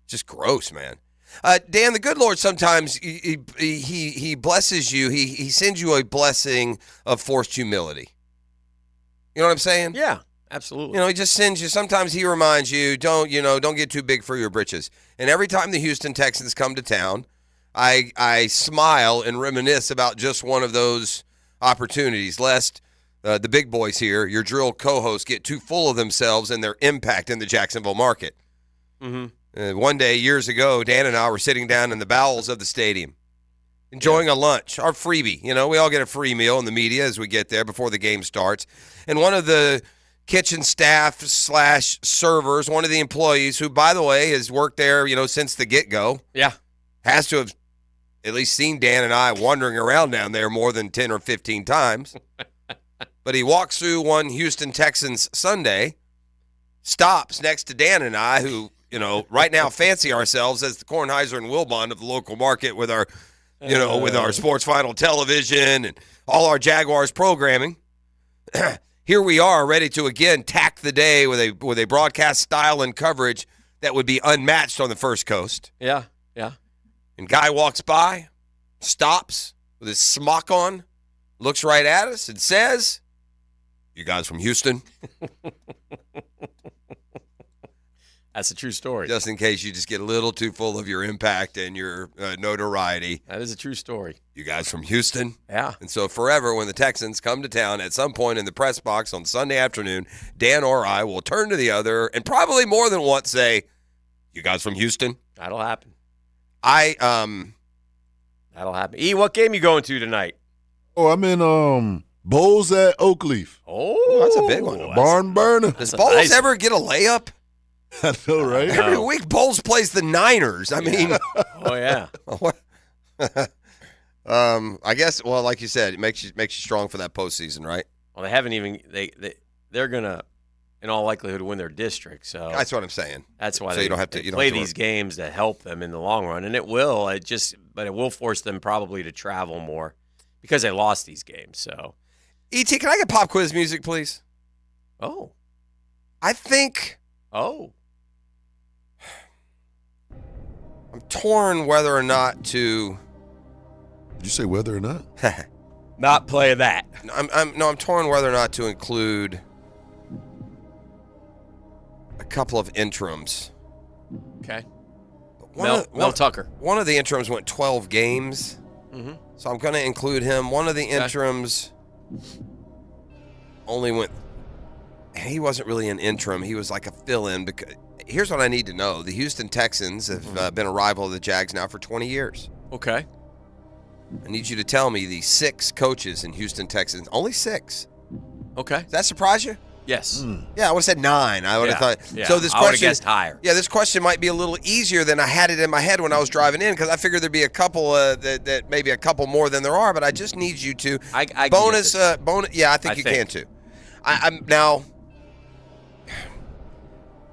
Just gross, man. Dan, the good Lord sometimes he blesses you. He sends you a blessing of forced humility. You know what I'm saying? Yeah, absolutely. He just sends you. Sometimes he reminds you, don't get too big for your britches. And every time the Houston Texans come to town, I smile and reminisce about just one of those opportunities, lest the big boys here, your drill co-hosts, get too full of themselves and their impact in the Jacksonville market. Mm-hmm. One day, years ago, Dan and I were sitting down in the bowels of the stadium, enjoying a lunch, our freebie. We all get a free meal in the media as we get there before the game starts. And one of the kitchen staff / servers, one of the employees, who, by the way, has worked there, since the get-go. Yeah. Has to have at least seen Dan and I wandering around down there more than 10 or 15 times. But he walks through one Houston Texans Sunday, stops next to Dan and I, who, right now fancy ourselves as the Kornheiser and Wilbon of the local market with our, with our Sports Final television and all our Jaguars programming. Here we are, ready to again tack the day with a broadcast style and coverage that would be unmatched on the First Coast. Yeah. And guy walks by, stops with his smock on, looks right at us and says, "You guys from Houston?" That's a true story. Just in case you just get a little too full of your impact and your notoriety. That is a true story. "You guys from Houston?" Yeah. And so forever, when the Texans come to town at some point in the press box on Sunday afternoon, Dan or I will turn to the other and probably more than once say, "You guys from Houston?" That'll happen. That'll happen. E, what game you going to tonight? Oh, I'm in Bowls at Oakleaf. Oh, that's a big one. Barn burner. Does Bowls ever get a layup? I know, right? Every week, Bowls plays the Niners. I mean, oh yeah. I guess. Well, like you said, it makes you strong for that postseason, right? Well, they haven't even they're gonna, in all likelihood, win their district. So that's what I'm saying. That's why so you don't have to play these games that help them in the long run, and it will. But it will force them probably to travel more because they lost these games. So, E.T., can I get pop quiz music, please? Oh, I think. Oh. I'm torn whether or not to. Did you say whether or not? Not play that. I'm torn whether or not to include a couple of interims. Okay. Mel Tucker. One of the interims went 12 games, so I'm going to include him. One of the interims only went. He wasn't really an interim. He was like a fill-in. Because here's what I need to know: the Houston Texans have been a rival of the Jags now for 20 years. Okay. I need you to tell me the 6 coaches in Houston Texans. Only 6. Okay. Does that surprise you? Yes. Yeah, I would have said 9. I would have thought. Yeah. So this I would have question, guessed higher. Yeah, this question might be a little easier than I had it in my head when I was driving in because I figured there'd be a couple that maybe a couple more than there are. But I just need you to I bonus. Yeah, I think you can too. I'm now.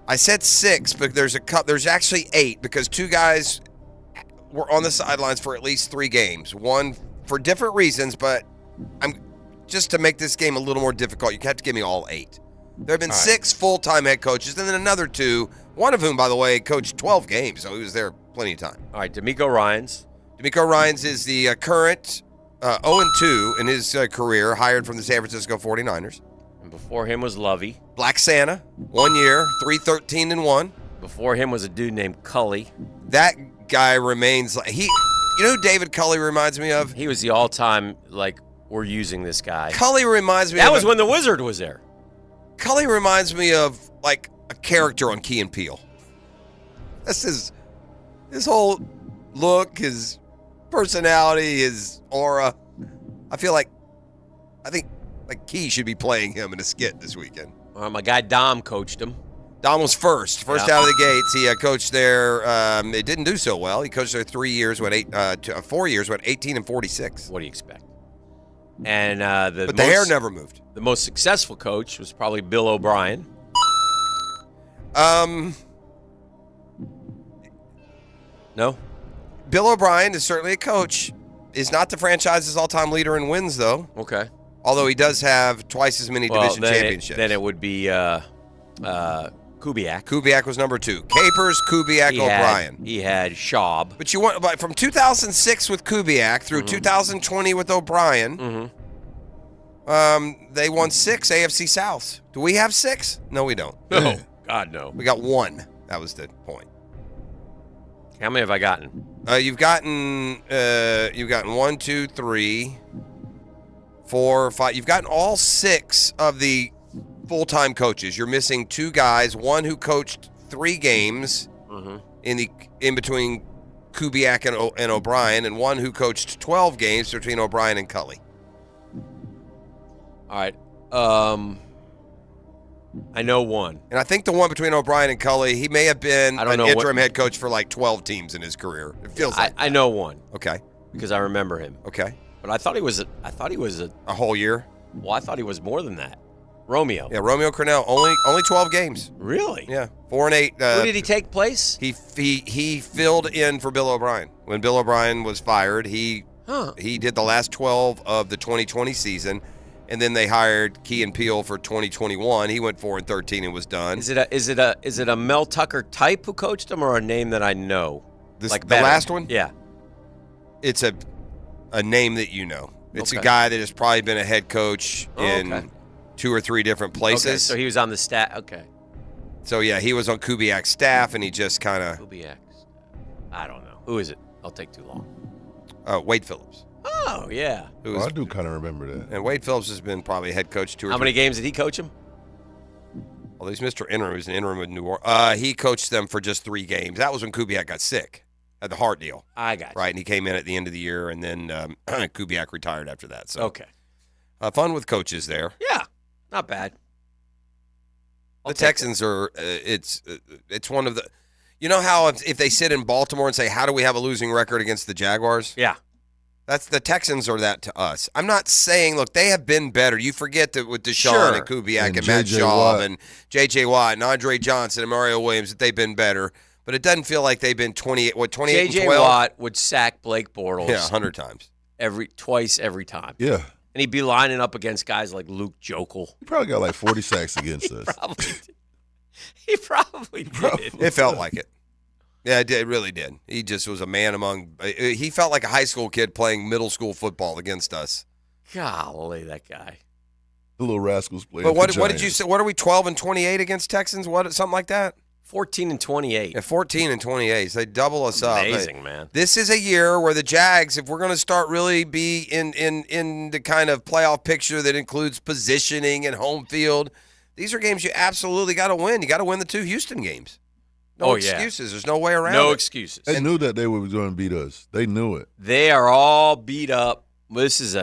I said 6, but there's There's actually 8 because 2 guys were on the sidelines for at least 3 games. One for different reasons, but I'm just to make this game a little more difficult. You have to give me all 8. There have been 6 full-time head coaches, and then another 2. One of whom, by the way, coached 12 games, so he was there plenty of time. All right, D'Amico Ryans. D'Amico Ryans is the current 0-2 in his career, hired from the San Francisco 49ers. And before him was Lovey. Black Santa, 1 year, 3-13-1. Before him was a dude named Cully. That guy remains like you know who David Cully reminds me of? He was the all-time we're using this guy. Cully reminds me. That was when the Wizard was there. Cully reminds me of like a character on Key and Peele. That's his whole look, his personality, his aura. I think Key should be playing him in a skit this weekend. My guy Dom coached him. Dom was first out of the gates. He coached there. It didn't do so well. He coached there 4 years, went 18-46. What do you expect? And the hair never moved. The most successful coach was probably Bill O'Brien. No. Bill O'Brien is certainly a coach. Is not the franchise's all-time leader in wins, though. Okay. Although he does have twice as many division championships. Then it would be Kubiak. Kubiak was number 2. Capers, Kubiak, O'Brien. He had Schaub. But from 2006 with Kubiak through 2020 with O'Brien, they won 6 AFC Souths. Do we have 6? No, we don't. No. God, no. We got 1. That was the point. How many have I gotten? You've gotten 1, 2, 3, 4, 5. You've gotten all 6 of the full-time coaches. You're missing 2 guys, one who coached 3 games in between Kubiak and O'Brien, and one who coached 12 games between O'Brien and Cully. All right. I know one. And I think the one between O'Brien and Cully, he may have been an interim head coach for 12 teams in his career. It feels like I know one. Okay. Because I remember him. Okay. But I thought he was a whole year. Well, I thought he was more than that. Romeo. Yeah, Romeo Crennel, only 12 games. Really? Yeah, 4 and 8. Who did he take place? He filled in for Bill O'Brien when Bill O'Brien was fired. He did the last 12 of the 2020 season, and then they hired Key and Peele for 2021. He went 4-13 and was done. Is it a Mel Tucker type who coached him, or a name that I know? The last one? Yeah. It's a name that you know. It's a guy that has probably been a head coach in 2 or 3 different places. Okay, so he was on the staff. Okay. So, yeah, he was on Kubiak's staff, and he just kind of... Kubiak. I don't know. Who is it? I'll take too long. Wade Phillips. Oh, yeah. I do kind of remember that. And Wade Phillips has been probably head coach 2 or 3. How many games did he coach him? Well, he's Mr. Interim. He's an interim with New Orleans. He coached them for just 3 games. That was when Kubiak got sick. Had the heart deal. I got you. Right, and he came in at the end of the year, and then Kubiak retired after that. So okay. Fun with coaches there. Yeah, not bad. The Texans are it's one of the – you know how if they sit in Baltimore and say, how do we have a losing record against the Jaguars? Yeah. That's the Texans are that to us. I'm not saying, look, they have been better. You forget that with Deshaun and Kubiak and Matt Schaub and J.J. Watt and Andre Johnson and Mario Williams that they've been better. But it doesn't feel like they've been 28 and 12? J.J. Watt would sack Blake Bortles. Yeah, 100 times. Twice every time. Yeah. And he'd be lining up against guys like Luke Jokel. He probably got like 40 sacks against us. He probably did. It felt like it. Yeah, it really did. He just was a man among. He felt like a high school kid playing middle school football against us. Golly, that guy. The little rascals played. But what did you say? What are we? 12-28 against Texans? What? Something like that. 14-28. Yeah, 14-28. So they double us up. Amazing, man. This is a year where the Jags, if we're going to start really be in the kind of playoff picture that includes positioning and home field, these are games you absolutely got to win. You got to win the 2 Houston games. No excuses. There's no way around it. No excuses. They knew that they were going to beat us. They knew it. They are all beat up. This is a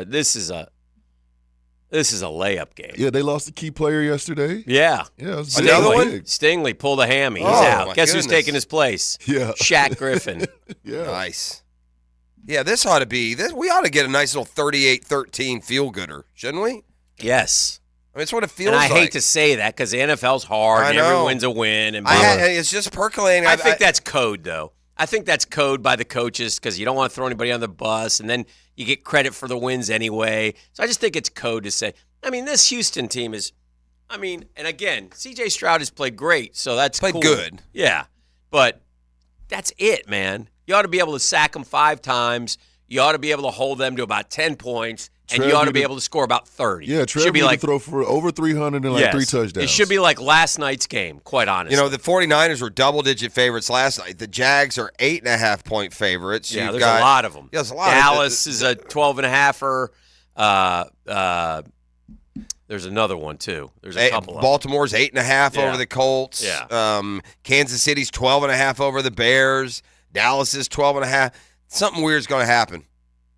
layup game. Yeah, they lost a key player yesterday. Yeah. Yeah. It was Another big. one? Stingley pulled a hammy. He's Oh, out. my Guess who's goodness. taking his place? Yeah. Shaq Griffin. Yeah. Nice. Yeah, this ought to be. We ought to get a nice little 38-13 feel-gooder, shouldn't we? Yes. I mean, it's what it feels And I like. hate to say that because the NFL's hard. I And know. every win's a win. And it's just percolating. I think that's code, though. I think that's code by the coaches because you don't want to throw anybody on the bus, and then you get credit for the wins anyway. So I just think it's code to say, this Houston team is, and again, C.J. Stroud has played great, so that's Played cool. good. Yeah, but that's it, man. You ought to be able to sack them 5 times. You ought to be able to hold them to about 10 points, and Trev you ought to need be to- able to score about 30. Yeah, Trev should be need like to throw for over 300 and like 3 touchdowns. It should be like last night's game, quite honestly. You know, the 49ers were double-digit favorites last night. The Jags are 8.5-point favorites. Yeah, You've there's got, a lot of them. Yeah, there's a lot. Dallas is a 12.5-er. There's another one, too. There's a couple of them. Baltimore's 8.5 Yeah. over the Colts. Yeah. Kansas City's 12.5 over the Bears. Dallas is 12.5. Something weird's going to happen.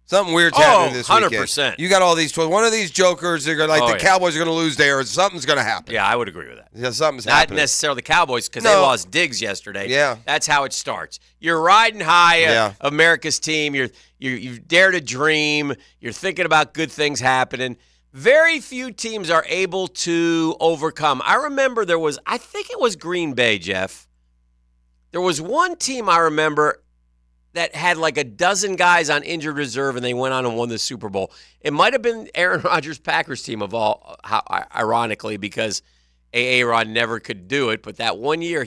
Something weird's happening this 100%. weekend. You got all these. One of these jokers are going to, the yeah. Cowboys are going to lose there, or something's going to happen. Yeah, I would agree with that. Yeah, something's Not happening. necessarily the Cowboys because they No. lost Diggs yesterday. Yeah. That's how it starts. You're riding high, Yeah. America's team. You dare to dream. You're thinking about good things happening. Very few teams are able to overcome. I remember I think it was Green Bay, Jeff. There was one team I remember that had like a dozen guys on injured reserve, and they went on and won the Super Bowl. It might have been Aaron Rodgers' Packers team ironically, because Aaron never could do it. But that one year,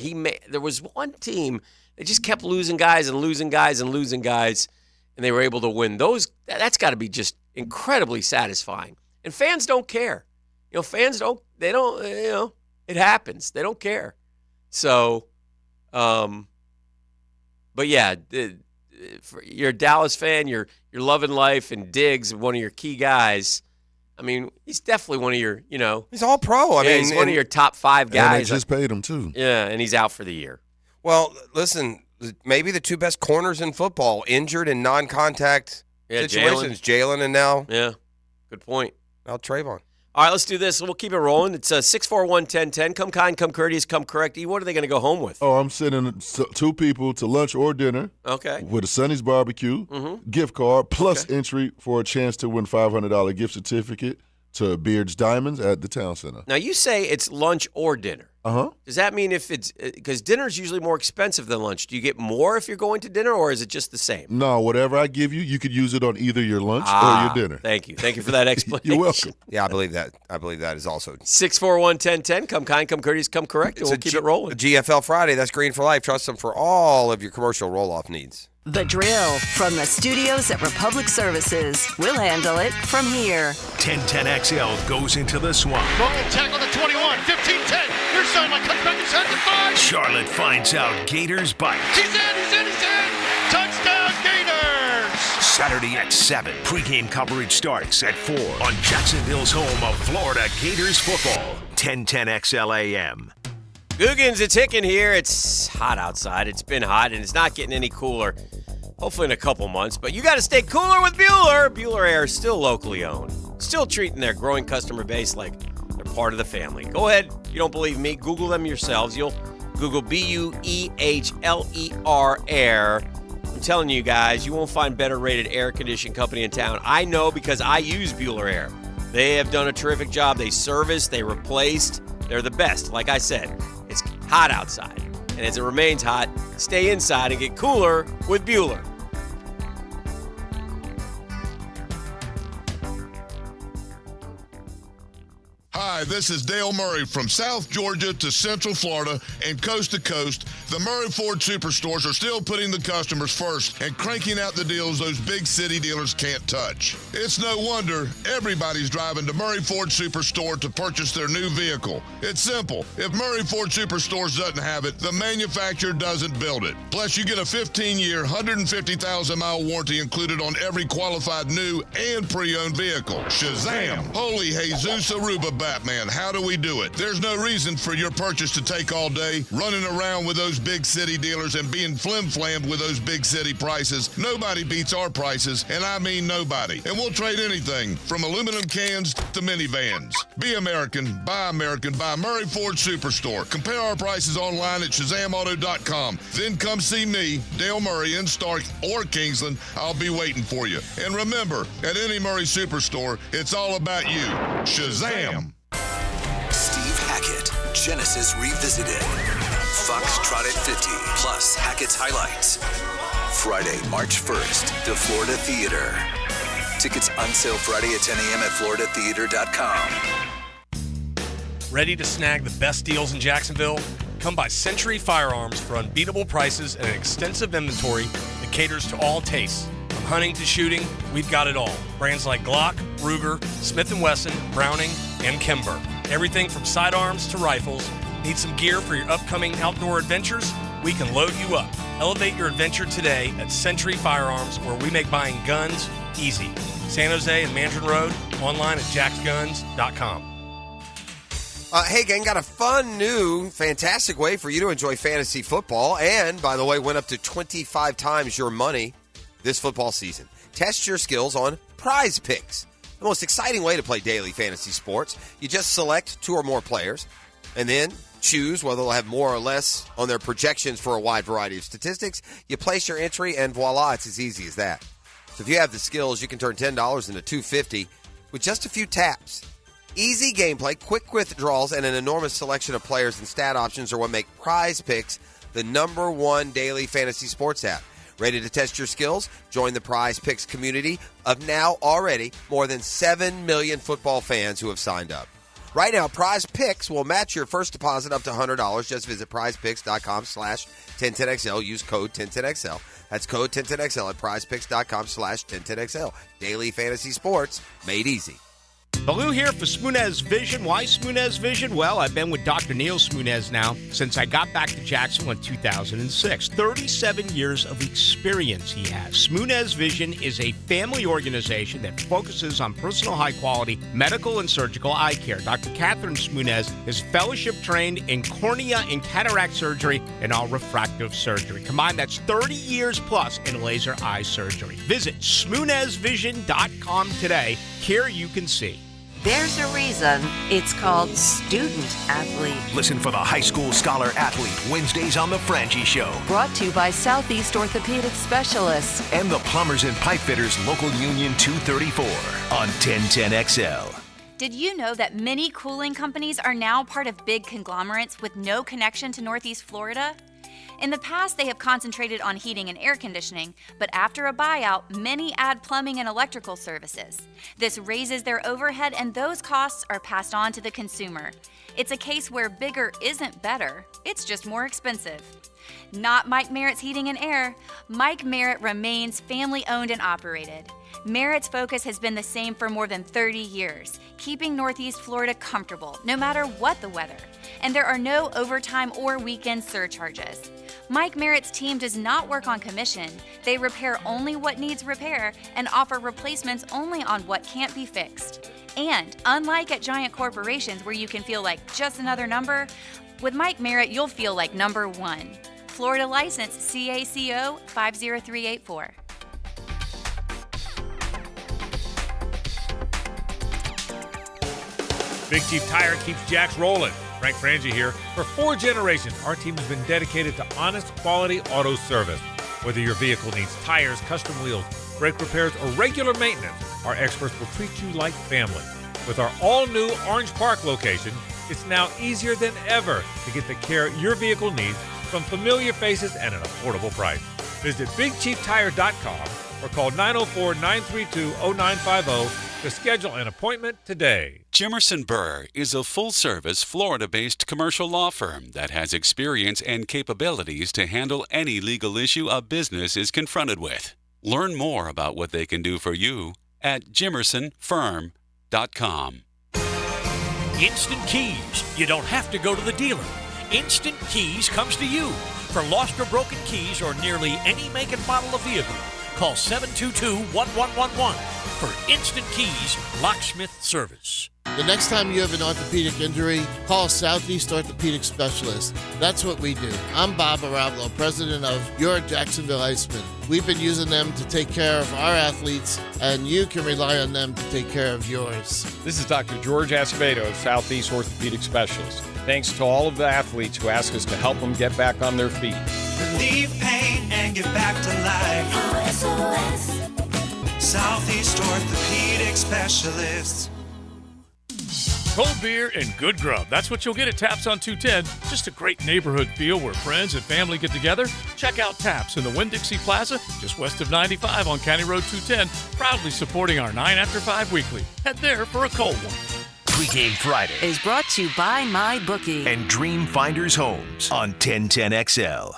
there was one team that just kept losing guys and losing guys and losing guys, and they were able to win. That's got to be just incredibly satisfying. And fans don't care. Fans don't. They don't. It happens. They don't care. So, but yeah. You're a Dallas fan, you're loving life, and Diggs, one of your key guys. He's definitely one of your, He's all pro. He's one of your top 5 guys. And they just paid him, too. Yeah, and he's out for the year. Well, listen, maybe the 2 best corners in football, injured in non-contact situations. Jalen and now. Yeah, good point. Now Trayvon. All right, let's do this. We'll keep it rolling. It's 641-1010. Come kind, come courteous, come correct. What are they going to go home with? Oh, I'm sending 2 people to lunch or dinner. Okay. With a Sonny's Barbecue gift card plus entry for a chance to win $500 gift certificate to Beard's Diamonds at the Town Center. Now, you say it's lunch or dinner. Uh-huh. Does that mean because dinner's usually more expensive than lunch, do you get more if you're going to dinner, or is it just the same? No, whatever I give you, you could use it on either your lunch or your dinner. Thank you. Thank you for that explanation. You're welcome. Yeah, I believe that. I believe that is also 641-1010. Come kind, come courteous, come correct, and we'll keep it rolling. GFL Friday. That's Green for Life. Trust them for all of your commercial roll-off needs. The Drill from the studios at Republic Services. We'll handle it from here. 1010XL goes into the swamp. Roll tackle to 21, 15-10. Near sideline, cuts back inside the 5. Charlotte finds out Gators bite. He's in. Touchdown, Gators! Saturday at 7. Pre-game coverage starts at 4 on Jacksonville's home of Florida Gators football. 1010XL AM. Googans, it's Hicken here. It's hot outside. It's been hot, and it's not getting any cooler. Hopefully in a couple months. But you got to stay cooler with Bueller. Bueller Air is still locally owned. Still treating their growing customer base like they're part of the family. Go ahead. If you don't believe me, Google them yourselves. You'll Google Buehler Air. I'm telling you guys, you won't find better rated air conditioning company in town. I know because I use Bueller Air. They have done a terrific job. They serviced, they replaced. They're the best. Like I said, it's hot outside. And as it remains hot, stay inside and get cooler with Bueller. Hi, this is Dale Murray from South Georgia to Central Florida and coast to coast. the Murray Ford Superstores are still putting the customers first and cranking out the deals those big city dealers can't touch. It's no wonder everybody's driving to Murray Ford Superstore to purchase their new vehicle. It's simple. If Murray Ford Superstores doesn't have it, the manufacturer doesn't build it. Plus, you get a 15-year, 150,000-mile warranty included on every qualified new and pre-owned vehicle. Shazam! Holy Jesus Aruba Batman, how do we do it? There's no reason for your purchase to take all day, running around with those big city dealers and being flim-flammed with those big city prices. Nobody beats our prices, and I mean nobody. And we'll trade anything from aluminum cans to minivans. Be American, buy Murray Ford Superstore. Compare our prices online at ShazamAuto.com. Then come see me, Dale Murray, in Stark or Kingsland. I'll be waiting for you. And remember, at any Murray Superstore, it's all about you. Shazam! Steve Hackett, Genesis Revisited. Foxtrot at 50, plus Hackett's Highlights. Friday, March 1st, the Florida Theater. Tickets on sale Friday at 10 a.m. at floridatheater.com. Ready to snag the best deals in Jacksonville? Come by Century Firearms for unbeatable prices and an extensive inventory that caters to all tastes. From hunting to shooting, we've got it all. Brands like Glock, Ruger, Smith & Wesson, Browning, and Kimber. Everything from sidearms to rifles. Need some gear for your upcoming outdoor adventures? We can load you up. Elevate your adventure today at Century Firearms, where we make buying guns easy. San Jose and Mandarin Road, online at jacksguns.com. Hey, gang, got a fun, new, fantastic way for you to enjoy fantasy football. And, by the way, went up to 25 times your money this football season. Test your skills on Prize Picks, the most exciting way to play daily fantasy sports. You just select 2 or more players and then choose whether they'll have more or less on their projections for a wide variety of statistics. You place your entry, and voila, it's as easy as that. So if you have the skills, you can turn $10 into $250 with just a few taps. Easy gameplay, quick withdrawals, and an enormous selection of players and stat options are what make Prize Picks the #1 daily fantasy sports app. Ready to test your skills? Join the Prize Picks community of now already more than 7 million football fans who have signed up. Right now, Prize Picks will match your first deposit up to $100. Just visit prizepicks.com/1010XL. Use code 1010XL. That's code 1010XL at prizepicks.com/1010XL. Daily fantasy sports made easy. Baloo here for Smunez Vision. Why Smunez Vision? Well, I've been with Dr. Neil Smunez now since I got back to Jacksonville in 2006. 37 years of experience he has. Smunez Vision is a family organization that focuses on personal high-quality medical and surgical eye care. Dr. Catherine Smunez is fellowship-trained in cornea and cataract surgery and all refractive surgery. Combined, that's 30 years plus in laser eye surgery. Visit SmunezVision.com today. Care you can see. There's a reason it's called Student Athlete. Listen for the High School Scholar Athlete Wednesdays on The Frangie Show. Brought to you by Southeast Orthopedic Specialists. And the Plumbers and Pipe Fitters Local Union 234 on 1010XL. Did you know that many cooling companies are now part of big conglomerates with no connection to Northeast Florida? In the past, they have concentrated on heating and air conditioning, but after a buyout, many add plumbing and electrical services. This raises their overhead, and those costs are passed on to the consumer. It's a case where bigger isn't better, it's just more expensive. Not Mike Merritt's Heating and Air. Mike Merritt remains family-owned and operated. Merritt's focus has been the same for more than 30 years, keeping Northeast Florida comfortable, no matter what the weather. And there are no overtime or weekend surcharges. Mike Merritt's team does not work on commission. They repair only what needs repair and offer replacements only on what can't be fixed. And unlike at giant corporations where you can feel like just another number, with Mike Merritt, you'll feel like #1. Florida license CACO 50384. Big Chief Tire keeps Jacks rolling. Frank Frangie here. For 4 generations, our team has been dedicated to honest, quality auto service. Whether your vehicle needs tires, custom wheels, brake repairs, or regular maintenance, our experts will treat you like family. With our all-new Orange Park location, it's now easier than ever to get the care your vehicle needs from familiar faces at an affordable price. Visit BigChiefTire.com or call 904-932-0950 To schedule an appointment today. Jimerson Burr is a full-service, Florida-based commercial law firm that has experience and capabilities to handle any legal issue a business is confronted with. Learn more about what they can do for you at jimersonfirm.com. Instant Keys. You don't have to go to the dealer. Instant Keys comes to you. For lost or broken keys or nearly any make and model of vehicle, call 722-1111 for Instant Keys locksmith service. The next time you have an orthopedic injury, call Southeast Orthopedic Specialists. That's what we do. I'm Bob Arablo, president of Your Jacksonville Icemen. We've been using them to take care of our athletes, and you can rely on them to take care of yours. This is Dr. George Acevedo of Southeast Orthopedic Specialists. Thanks to all of the athletes who ask us to help them get back on their feet. Relieve pain and get back to life. SOS. Southeast Orthopedic Specialists. Cold beer and good grub. That's what you'll get at Taps on 210. Just a great neighborhood feel where friends and family get together. Check out Taps in the Winn-Dixie Plaza, just west of 95 on County Road 210, proudly supporting our 9 After 5 weekly. Head there for a cold one. Pre-Game Friday is brought to you by MyBookie and Dream Finders Homes on 1010XL.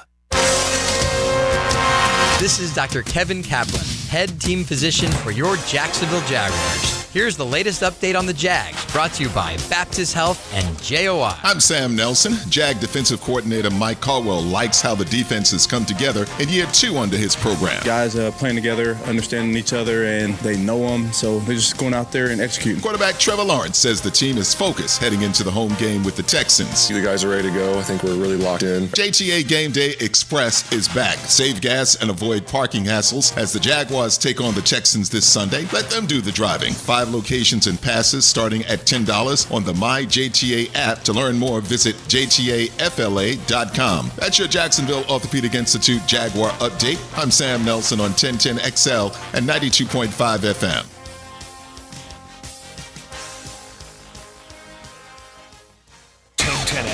This is Dr. Kevin Kaplan, head team physician for your Jacksonville Jaguars. Here's the latest update on the Jags, brought to you by Baptist Health and JOI. I'm Sam Nelson. Jag defensive coordinator Mike Caldwell likes how the defenses come together in year 2 under his program. Guys playing together, understanding each other, and they know them, so they're just going out there and executing. Quarterback Trevor Lawrence says the team is focused heading into the home game with the Texans. The guys are ready to go. I think we're really locked in. JTA Game Day Express is back. Save gas and avoid parking hassles as the Jaguars take on the Texans this Sunday. Let them do the driving. 5 locations and passes starting at $10 on the MyJTA app. To learn more, visit jtafla.com. That's your Jacksonville Orthopedic Institute Jaguar update. I'm Sam Nelson on 1010XL and 92.5 FM.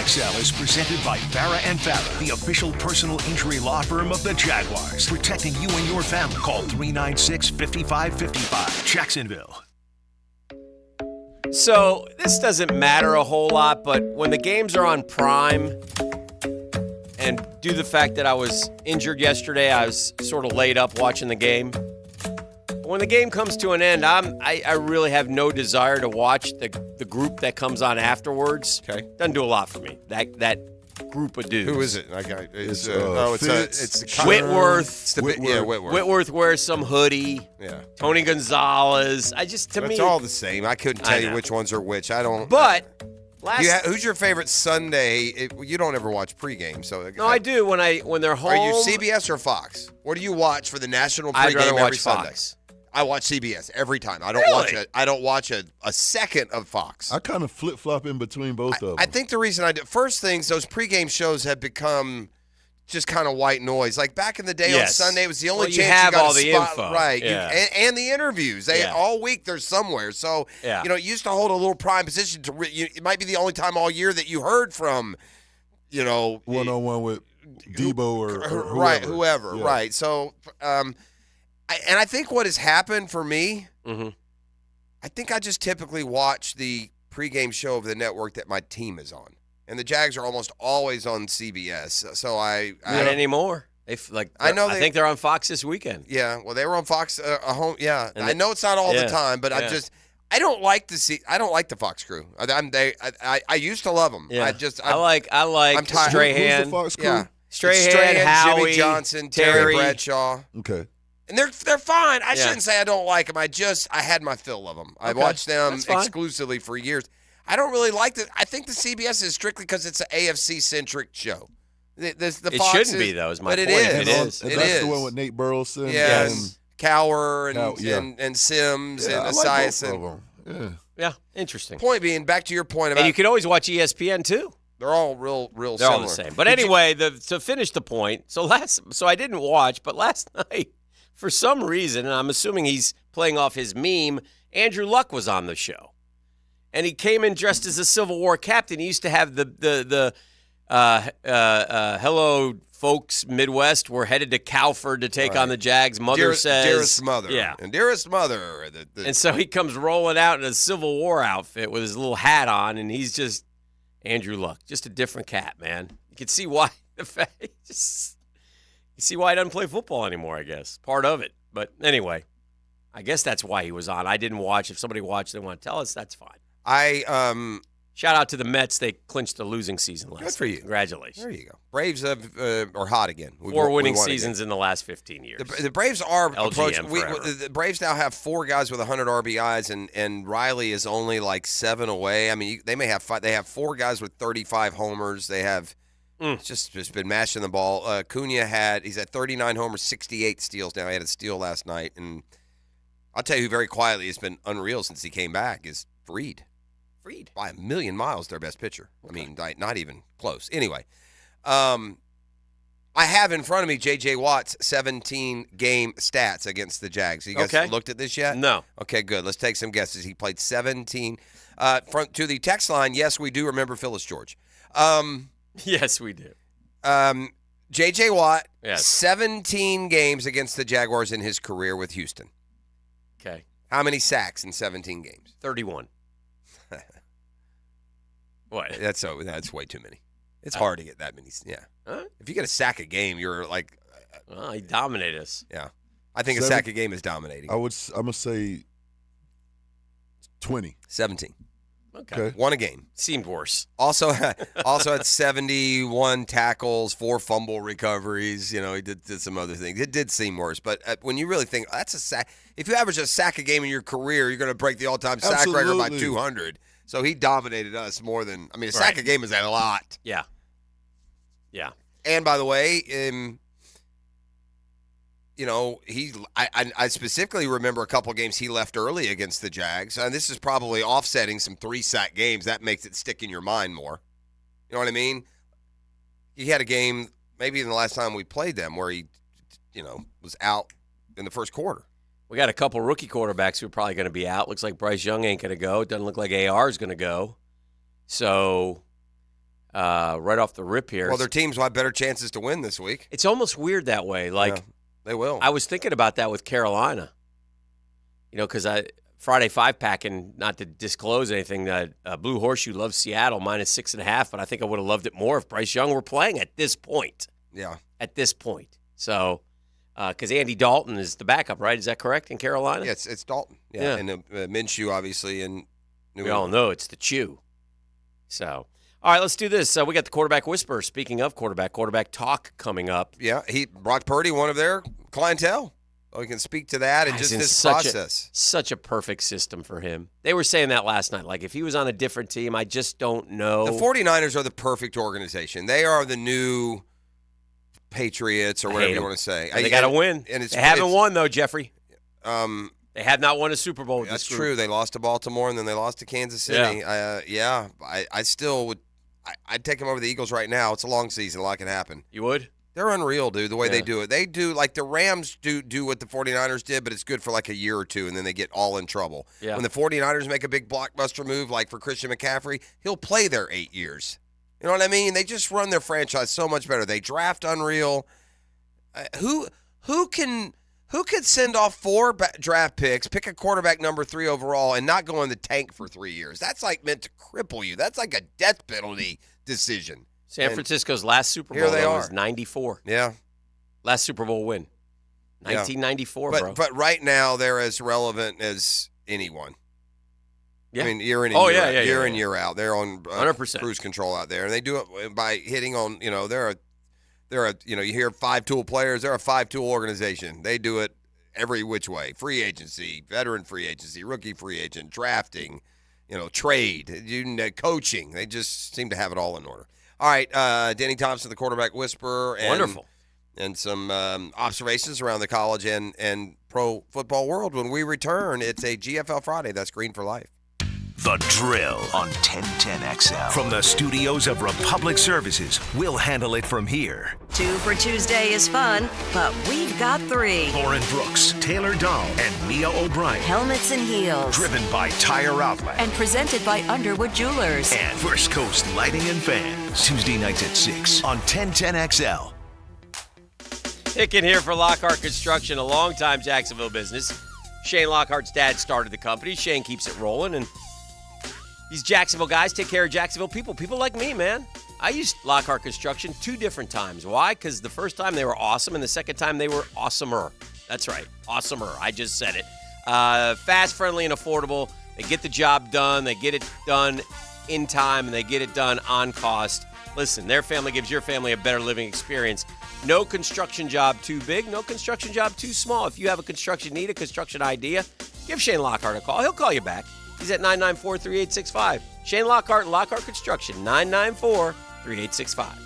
XL is presented by Farah & Farah, the official personal injury law firm of the Jaguars, protecting you and your family. Call 396-5555, Jacksonville. So this doesn't matter a whole lot, but when the games are on Prime, and due to the fact that I was injured yesterday, I was sort of laid up watching the game. When the game comes to an end, I really have no desire to watch the group that comes on afterwards. Okay, doesn't do a lot for me. That group of dudes. Who is it? It's Whitworth. Whitworth. Whitworth wears some hoodie. Yeah. Tony Gonzalez. It's all the same. I couldn't tell you which ones are which. I don't. But who's your favorite Sunday? You don't ever watch pregame, so no, I do when they're home. Are you CBS or Fox? What do you watch for the national pregame I'd rather every watch Sunday? Fox. I watch CBS every time. I don't watch a second of Fox. I kind of flip-flop in between both of them. I think the reason I do first things, those pregame shows have become just kind of white noise. Like back in the day on Sunday, it was the only chance you got all a the spot, info. right? Yeah. And the interviews. All week they're somewhere. So it used to hold a little prime position. It might be the only time all year that you heard from, one-on-one with Debo or whoever. Yeah. Right. So. I think what has happened for me, I think I just typically watch the pregame show of the network that my team is on, and the Jags are almost always on CBS. So I not anymore. I think they're on Fox this weekend. Yeah, well, they were on Fox home. Yeah, and I know it's not all the time, but I don't like the Fox crew. I used to love them. Yeah. I like Strahan. Who's the Fox crew? Yeah, Strahan, Howie, Jimmy Johnson, Terry Bradshaw. Okay. And they're fine. I shouldn't say I don't like them. I had my fill of them. I watched them exclusively for years. I don't really like it. I think the CBS is strictly because it's an AFC-centric show. It shouldn't be, though, is my point. It is. That's the one with Nate Burleson. Yes. Cower and Sims and Esiason. Yeah, interesting. Point being, back to your point about... And you can always watch ESPN, too. They're all real They're similar. all the same. But anyway, to finish the point, so I didn't watch, but last night... For some reason, and I'm assuming he's playing off his meme, Andrew Luck was on the show. And he came in dressed as a Civil War captain. He used to have the Hello, folks, Midwest. We're headed to Calford to take on the Jags. Mother says. Dearest mother. Yeah. And dearest mother. And so he comes rolling out in a Civil War outfit with his little hat on, and he's just Andrew Luck. Just a different cat, man. You can see why. You see why he doesn't play football anymore, I guess. Part of it. But anyway, I guess that's why he was on. I didn't watch. If somebody watched, they want to tell us, that's fine. Shout out to the Mets. They clinched the losing season last Good for you. Congratulations. There you go. Braves are hot again. 4 winning seasons in the last 15 years. The Braves are approaching. forever. The Braves now have 4 guys with 100 RBIs, and Riley is only like 7 away. I mean, they may have 5. They have 4 guys with 35 homers. They have just been mashing the ball. Cunha he's at 39 homers, 68 steals now. He had a steal last night, and I'll tell you who very quietly has been unreal since he came back is Fried. By a million miles, their best pitcher. Okay. I mean, not even close. Anyway, I have in front of me J.J. Watt's 17-game stats against the Jags. You guys looked at this yet? No. Okay, good. Let's take some guesses. He played 17. To the text line, yes, we do remember Phyllis George. Yes, we do. J.J. Watt, yes. 17 games against the Jaguars in his career with Houston. Okay. How many sacks in 17 games? 31. What? That's way too many. It's hard to get that many. Yeah. Huh? If you get a sack a game, you're like. Well, he dominated us. Yeah. I think a sack a game is dominating. I'm gonna say 20. 17. Okay. Won a game. Seemed worse. Also had 71 tackles, 4 fumble recoveries. You know, he did some other things. It did seem worse, but when you really think that's a sack, if you average a sack a game in your career, you're going to break the all-time sack record by 200. So he dominated us more than. I mean, a sack a game is a lot. Yeah. Yeah. And by the way, you know, I specifically remember a couple games he left early against the Jags, and this is probably offsetting some 3-sack games. That makes it stick in your mind more. You know what I mean? He had a game, maybe in the last time we played them, where he, was out in the first quarter. We got a couple rookie quarterbacks who are probably going to be out. Looks like Bryce Young ain't going to go. It doesn't look like AR is going to go. So, right off the rip here. Well, their teams will have better chances to win this week. It's almost weird that way. Like, yeah, they will. I was thinking about that with Carolina. Because Friday 5-pack, and not to disclose anything, Blue Horseshoe loves Seattle -6.5, but I think I would have loved it more if Bryce Young were playing at this point. Yeah. At this point. So, because Andy Dalton is the backup, right? Is that correct in Carolina? Yeah, it's Dalton. Yeah. And Minshew, obviously, in New England. We all know it's the Chew. So, all right, let's do this. We got the quarterback whisperer. Speaking of quarterback talk coming up. Yeah, Brock Purdy, one of their clientele. Oh, we can speak to that and just this process. Such a perfect system for him. They were saying that last night. Like, if he was on a different team, I just don't know. The 49ers are the perfect organization. They are the new Patriots or whatever you want to say. They got to win. And they haven't won, though, Jeffrey. They have not won a Super Bowl. That's true. They lost to Baltimore, and then they lost to Kansas City. Yeah. I still would. I'd take them over the Eagles right now. It's a long season. A lot can happen. You would? They're unreal, dude, the way they do it. They do, like the Rams do what the 49ers did, but it's good for like a year or two, and then they get all in trouble. Yeah. When the 49ers make a big blockbuster move, like for Christian McCaffrey, he'll play there 8 years. You know what I mean? They just run their franchise so much better. They draft unreal. Who could send off 4 draft picks, pick a quarterback number 3 overall, and not go in the tank for 3 years? That's like meant to cripple you. That's like a death penalty decision. San Francisco's last Super Bowl was 94. Yeah. Last Super Bowl win. 1994, bro. But right now, they're as relevant as anyone. Yeah. I mean, year in and year out. They're on 100%. Cruise control out there. And they do it by hitting on, you hear 5-tool players. They're a 5-tool organization. They do it every which way. Free agency, veteran free agency, rookie free agent, drafting, trade, coaching. They just seem to have it all in order. All right, Danny Thompson, the quarterback whisperer. Wonderful. And some observations around the college and pro football world. When we return, it's a GFL Friday. That's Green for Life. The Drill on 1010XL. From the studios of Republic Services, we'll handle it from here. 2 for Tuesday is fun, but we've got 3. Lauren Brooks, Taylor Dahl, and Mia O'Brien. Helmets and Heels. Driven by Tire Outlet. And presented by Underwood Jewelers. And First Coast Lighting and Fans. Tuesday nights at 6 on 1010XL. Hicken here for Lockhart Construction, a longtime Jacksonville business. Shane Lockhart's dad started the company. Shane keeps it rolling, and these Jacksonville guys take care of Jacksonville people like me, man. I used Lockhart Construction 2 different times. Why? Because the first time they were awesome, and the second time they were awesomer. That's right, awesomer. I just said it. Fast, friendly, and affordable. They get the job done. They get it done in time, and they get it done on cost. Listen, their family gives your family a better living experience. No construction job too big, no construction job too small. If you have a construction need, a construction idea, give Shane Lockhart a call. He'll call you back. He's at 994-3865. Shane Lockhart and Lockhart Construction, 994-3865.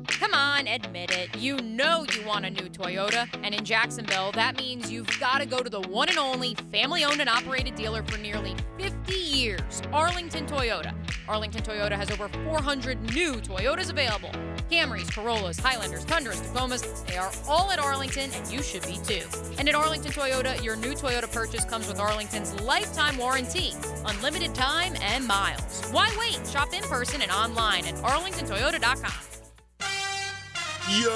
Come on, admit it. You know you want a new Toyota, and in Jacksonville, that means you've got to go to the one and only family-owned and operated dealer for nearly 50 years, Arlington Toyota. Arlington Toyota has over 400 new Toyotas available. Camrys, Corollas, Highlanders, Tundras, Tacomas, they are all at Arlington, and you should be too. And at Arlington Toyota, your new Toyota purchase comes with Arlington's lifetime warranty, unlimited time, and miles. Why wait? Shop in person and online at arlingtontoyota.com. Yo,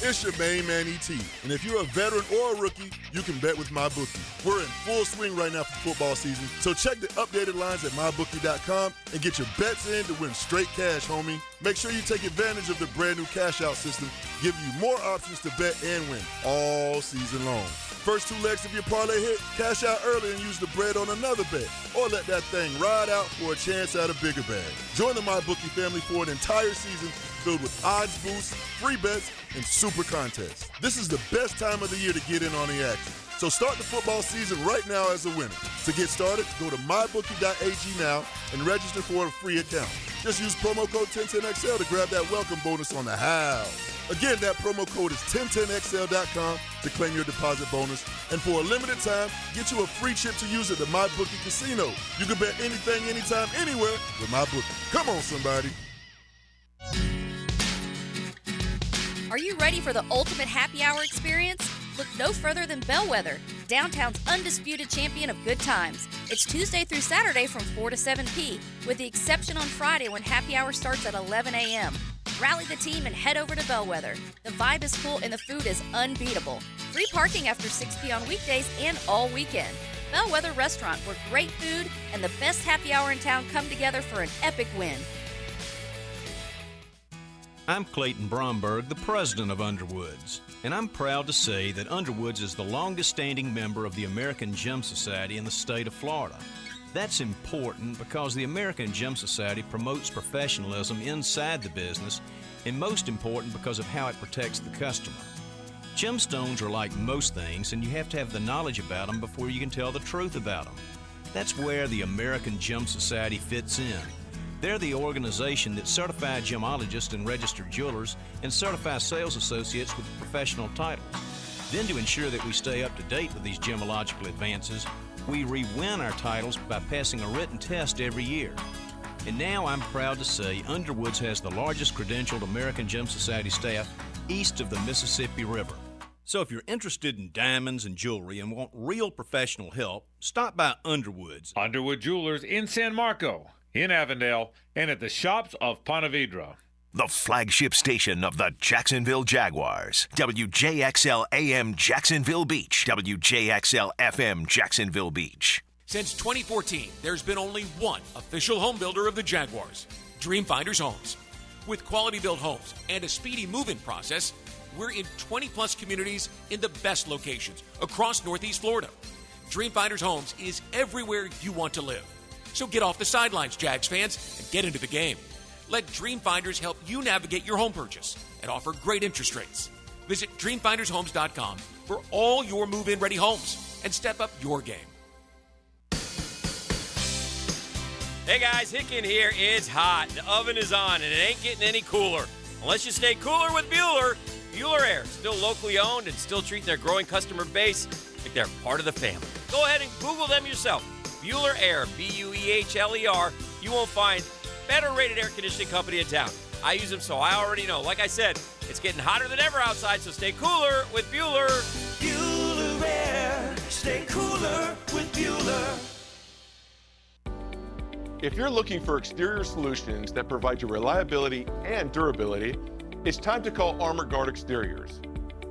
it's your main man, E.T. And if you're a veteran or a rookie, you can bet with MyBookie. We're in full swing right now for football season, so check the updated lines at MyBookie.com and get your bets in to win straight cash, homie. Make sure you take advantage of the brand new cash-out system, give you more options to bet and win all season long. First 2 legs of your parlay hit, cash out early and use the bread on another bet. Or let that thing ride out for a chance at a bigger bag. Join the MyBookie family for an entire season filled with odds boosts, free bets, and super contests. This is the best time of the year to get in on the action. So start the football season right now as a winner. To get started, go to mybookie.ag now and register for a free account. Just use promo code 1010XL to grab that welcome bonus on the house. Again, that promo code is 1010XL.com to claim your deposit bonus. And for a limited time, get you a free chip to use at the MyBookie Casino. You can bet anything, anytime, anywhere with MyBookie. Come on, somebody. Are you ready for the ultimate happy hour experience? Look no further than Bellwether, downtown's undisputed champion of good times. It's Tuesday through Saturday from 4 to 7 p, with the exception on Friday when happy hour starts at 11 a.m. Rally the team and head over to Bellwether. The vibe is cool and the food is unbeatable. Free parking after 6 p on weekdays and all weekend. Bellwether Restaurant, where great food and the best happy hour in town come together for an epic win. I'm Clayton Bromberg, the president of Underwoods, and I'm proud to say that Underwoods is the longest-standing member of the American Gym Society in the state of Florida. That's important because the American Gym Society promotes professionalism inside the business, and most important because of how it protects the customer. Gemstones are like most things, and you have to have the knowledge about them before you can tell the truth about them. That's where the American Gym Society fits in. They're the organization that certifies gemologists and registered jewelers and certifies sales associates with professional titles. Then to ensure that we stay up to date with these gemological advances, we re-win our titles by passing a written test every year. And now I'm proud to say Underwoods has the largest credentialed American Gem Society staff east of the Mississippi River. So if you're interested in diamonds and jewelry and want real professional help, stop by Underwoods. Underwood Jewelers in San Marco, in Avondale, and at the shops of Ponte Vedra. The flagship station of the Jacksonville Jaguars. WJXL AM Jacksonville Beach. WJXL FM Jacksonville Beach. Since 2014, there's been only one official home builder of the Jaguars, Dreamfinders Homes. With quality-built homes and a speedy move-in process, we're in 20-plus communities in the best locations across Northeast Florida. Dreamfinders Homes is everywhere you want to live. So get off the sidelines, Jags fans, and get into the game. Let Dreamfinders help you navigate your home purchase and offer great interest rates. Visit DreamfindersHomes.com for all your move-in ready homes and step up your game. Hey guys, Hicken here. It's hot. The oven is on and it ain't getting any cooler. Unless you stay cooler with Bueller. Bueller Air, still locally owned and still treating their growing customer base like they're part of the family. Go ahead and Google them yourself. Bueller Air, Buehler. You won't find better rated air conditioning company in town. I use them, so I already know. Like I said, it's getting hotter than ever outside, so stay cooler with Bueller. Bueller Air. Stay cooler with Bueller. If you're looking for exterior solutions that provide you reliability and durability, it's time to call Armor Guard Exteriors.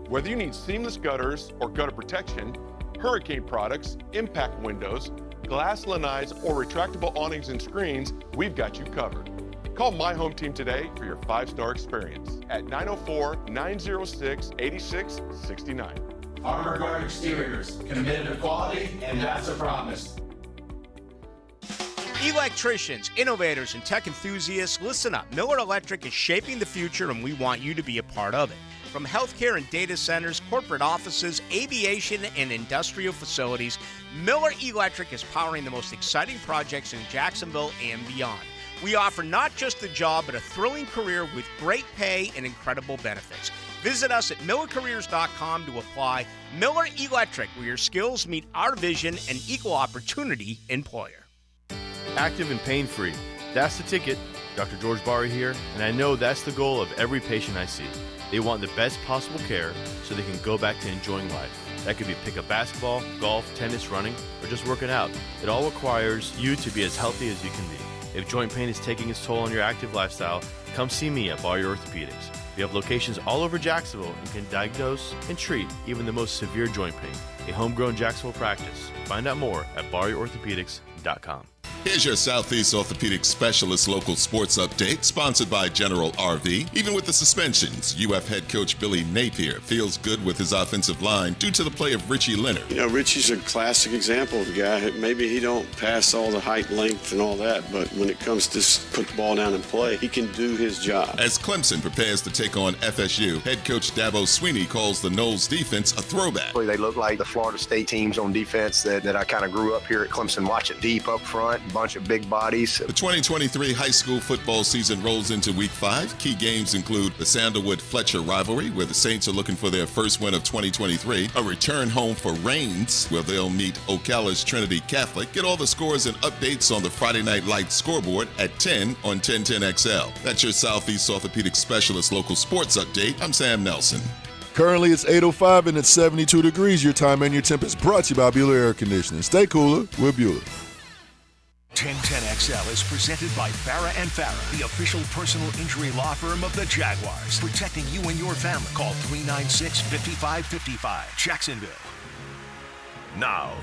Whether you need seamless gutters or gutter protection, hurricane products, impact windows, glass lanais, or retractable awnings and screens, we've got you covered. Call My Home Team today for your 5-star experience at 904-906-8669. Armor Guard Exteriors, committed to quality, and that's a promise. Electricians, innovators, and tech enthusiasts, listen up. Miller Electric is shaping the future, and we want you to be a part of it. From healthcare and data centers, corporate offices, aviation, and industrial facilities, Miller Electric is powering the most exciting projects in Jacksonville and beyond. We offer not just a job, but a thrilling career with great pay and incredible benefits. Visit us at millercareers.com to apply. Miller Electric, where your skills meet our vision, and equal opportunity employer. Active and pain-free. That's the ticket. Dr. George Barry here, and I know that's the goal of every patient I see. They want the best possible care so they can go back to enjoying life. That could be pickup basketball, golf, tennis, running, or just working out. It all requires you to be as healthy as you can be. If joint pain is taking its toll on your active lifestyle, come see me at Barry Orthopedics. We have locations all over Jacksonville and can diagnose and treat even the most severe joint pain. A homegrown Jacksonville practice. Find out more at BarryOrthopedics.com. Here's your Southeast Orthopedic Specialist local sports update, sponsored by General RV. Even with the suspensions, UF head coach Billy Napier feels good with his offensive line due to the play of Richie Leonard. You know, Richie's a classic example of a guy who maybe he don't pass all the height, length, and all that, but when it comes to put the ball down and play, he can do his job. As Clemson prepares to take on FSU, head coach Dabo Swinney calls the Noles defense a throwback. They look like the Florida State teams on defense that I kind of grew up here at Clemson watching. Deep up front, bunch of big bodies. The 2023 high school football season rolls into Week 5. Key games include the Sandalwood-Fletcher rivalry, where the Saints are looking for their first win of 2023, a return home for Rains, where they'll meet Ocala's Trinity Catholic. Get all the scores and updates on the Friday Night Lights scoreboard at 10 on 1010XL. That's your Southeast Orthopedic Specialist local sports update. I'm Sam Nelson. Currently, it's 8:05 and it's 72 degrees. Your time and your temp is brought to you by Bueller Air Conditioning. Stay cooler with Bueller. 1010XL is presented by Farah and Farah, the official personal injury law firm of the Jaguars, protecting you and your family. Call 396-5555, Jacksonville. Now,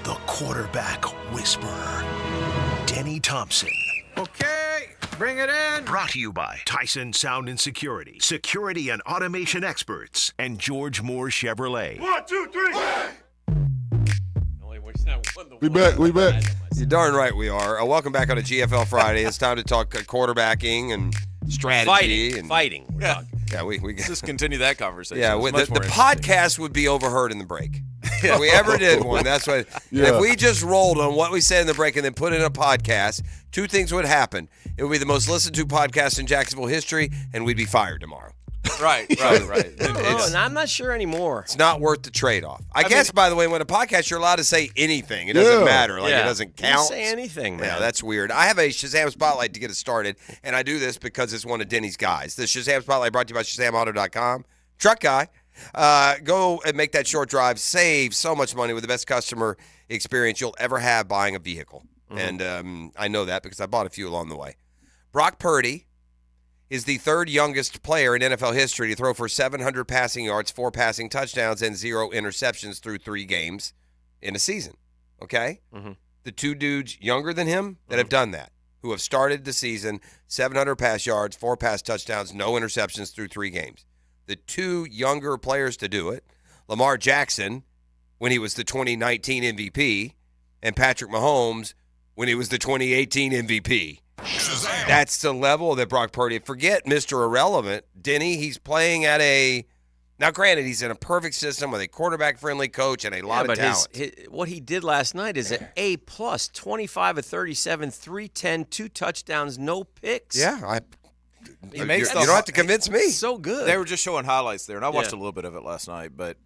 the quarterback whisperer, Denny Thompson. Okay, bring it in. Brought to you by Tyson Sound and Security, security and automation experts, and George Moore Chevrolet. 1, 2, 3. We back. You're darn right we are. Welcome back on a GFL Friday. It's time to talk quarterbacking and strategy. Fighting. Yeah, we Let's just continue that conversation. Yeah, the podcast would be overheard in the break. If we ever did one, that's what. Yeah. If we just rolled on what we said in the break and then put in a podcast, two things would happen. It would be the most listened to podcast in Jacksonville history, and we'd be fired tomorrow. Right. And I'm not sure anymore. It's not worth the trade-off. I guess, by the way, when a podcast, you're allowed to say anything. It doesn't matter. It doesn't count. You say anything, man. Yeah, that's weird. I have a Shazam Spotlight to get us started, and I do this because it's one of Denny's guys. The Shazam Spotlight brought to you by ShazamAuto.com. Truck guy. Go and make that short drive. Save so much money with the best customer experience you'll ever have buying a vehicle. Mm-hmm. And I know that because I bought a few along the way. Brock Purdy is the third youngest player in NFL history to throw for 700 passing yards, 4 passing touchdowns, and 0 interceptions through 3 games in a season. Okay? Mm-hmm. The two dudes younger than him that have done that, who have started the season, 700 pass yards, 4 pass touchdowns, no interceptions through 3 games. The two younger players to do it, Lamar Jackson, when he was the 2019 MVP, and Patrick Mahomes, when he was the 2018 MVP. Shazam. That's the level that Brock Purdy. Forget Mr. Irrelevant. Denny, he's playing at a. Now, granted, he's in a perfect system with a quarterback-friendly coach and a lot of talent. What he did last night is an A+, 25 of 37, 310, 2 touchdowns, no picks. Yeah, You don't have to convince me. So good. They were just showing highlights there, and I watched Yeah. a little bit of it last night, but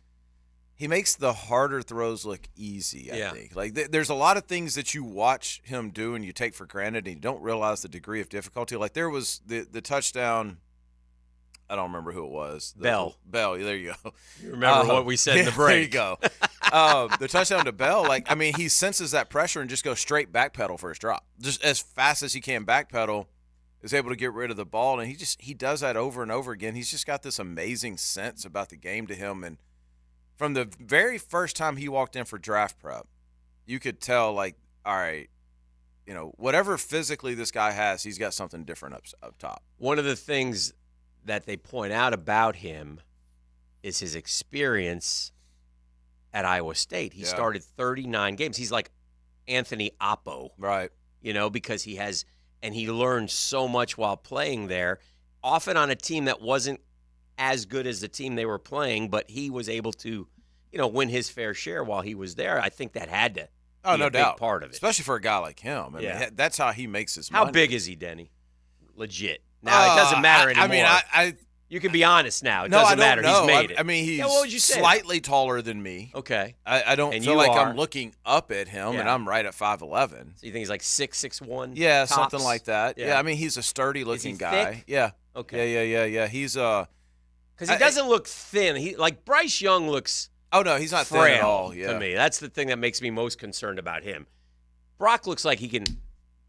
he makes the harder throws look easy, I think. Like, there's a lot of things that you watch him do and you take for granted, and you don't realize the degree of difficulty. Like, there was the touchdown. I don't remember who it was. Bell. Bell, there you go. You remember what we said in the break. There you go. The touchdown to Bell, like, I mean, he senses that pressure and just goes straight backpedal for his drop. Just as fast as he can backpedal, is able to get rid of the ball, and he does that over and over again. He's just got this amazing sense about the game to him, and from the very first time he walked in for draft prep, you could tell, like, all right, whatever physically this guy has, he's got something different up top. One of the things that they point out about him is his experience at Iowa State. He started 39 games. He's like Anthony Oppo. Right. Because he learned so much while playing there, often on a team that wasn't as good as the team they were playing, but he was able to, win his fair share while he was there. I think that had to be no a big doubt. part of it. Especially for a guy like him. I mean, that's how he makes his How money. big is he, Denny? Legit. Now, it doesn't matter anymore. I mean, you can be honest now. It no, doesn't I don't matter. know. He's made it. I mean, he's what would you say? Slightly taller than me. Okay. I don't And feel you like are. I'm looking up at him, and I'm right at 5'11". So you think he's like 6'1"? Yeah, tops? something like that. Yeah, I mean, he's a sturdy-looking guy. Thick? Yeah. Okay. Yeah. He's because he doesn't look thin. He like Bryce Young looks. Oh no, he's not thin frail at all. Yeah. to me. That's the thing that makes me most concerned about him. Brock looks like he can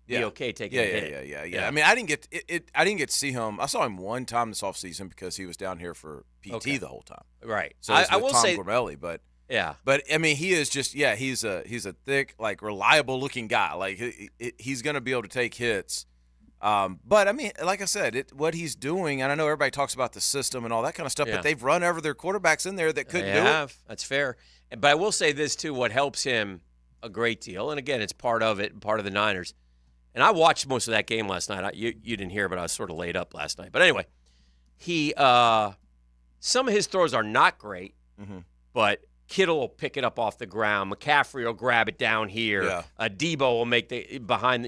be okay taking a hit. Yeah. I mean, I didn't get I didn't get to see him. I saw him one time this offseason because he was down here for PT the whole time. Right. So I will Tom say, Gormelli, but yeah. But I mean, he is just he's a thick, like, reliable looking guy. Like he's going to be able to take hits. But I mean, like I said, what he's doing, and I know everybody talks about the system and all that kind of stuff, but they've run over their quarterbacks in there that couldn't do it. That's fair. But I will say this too: what helps him a great deal, and again, it's part of it, part of the Niners. And I watched most of that game last night. You didn't hear, but I was sort of laid up last night. But anyway, he some of his throws are not great, but Kittle will pick it up off the ground. McCaffrey will grab it down here. Yeah. Debo will make the behind.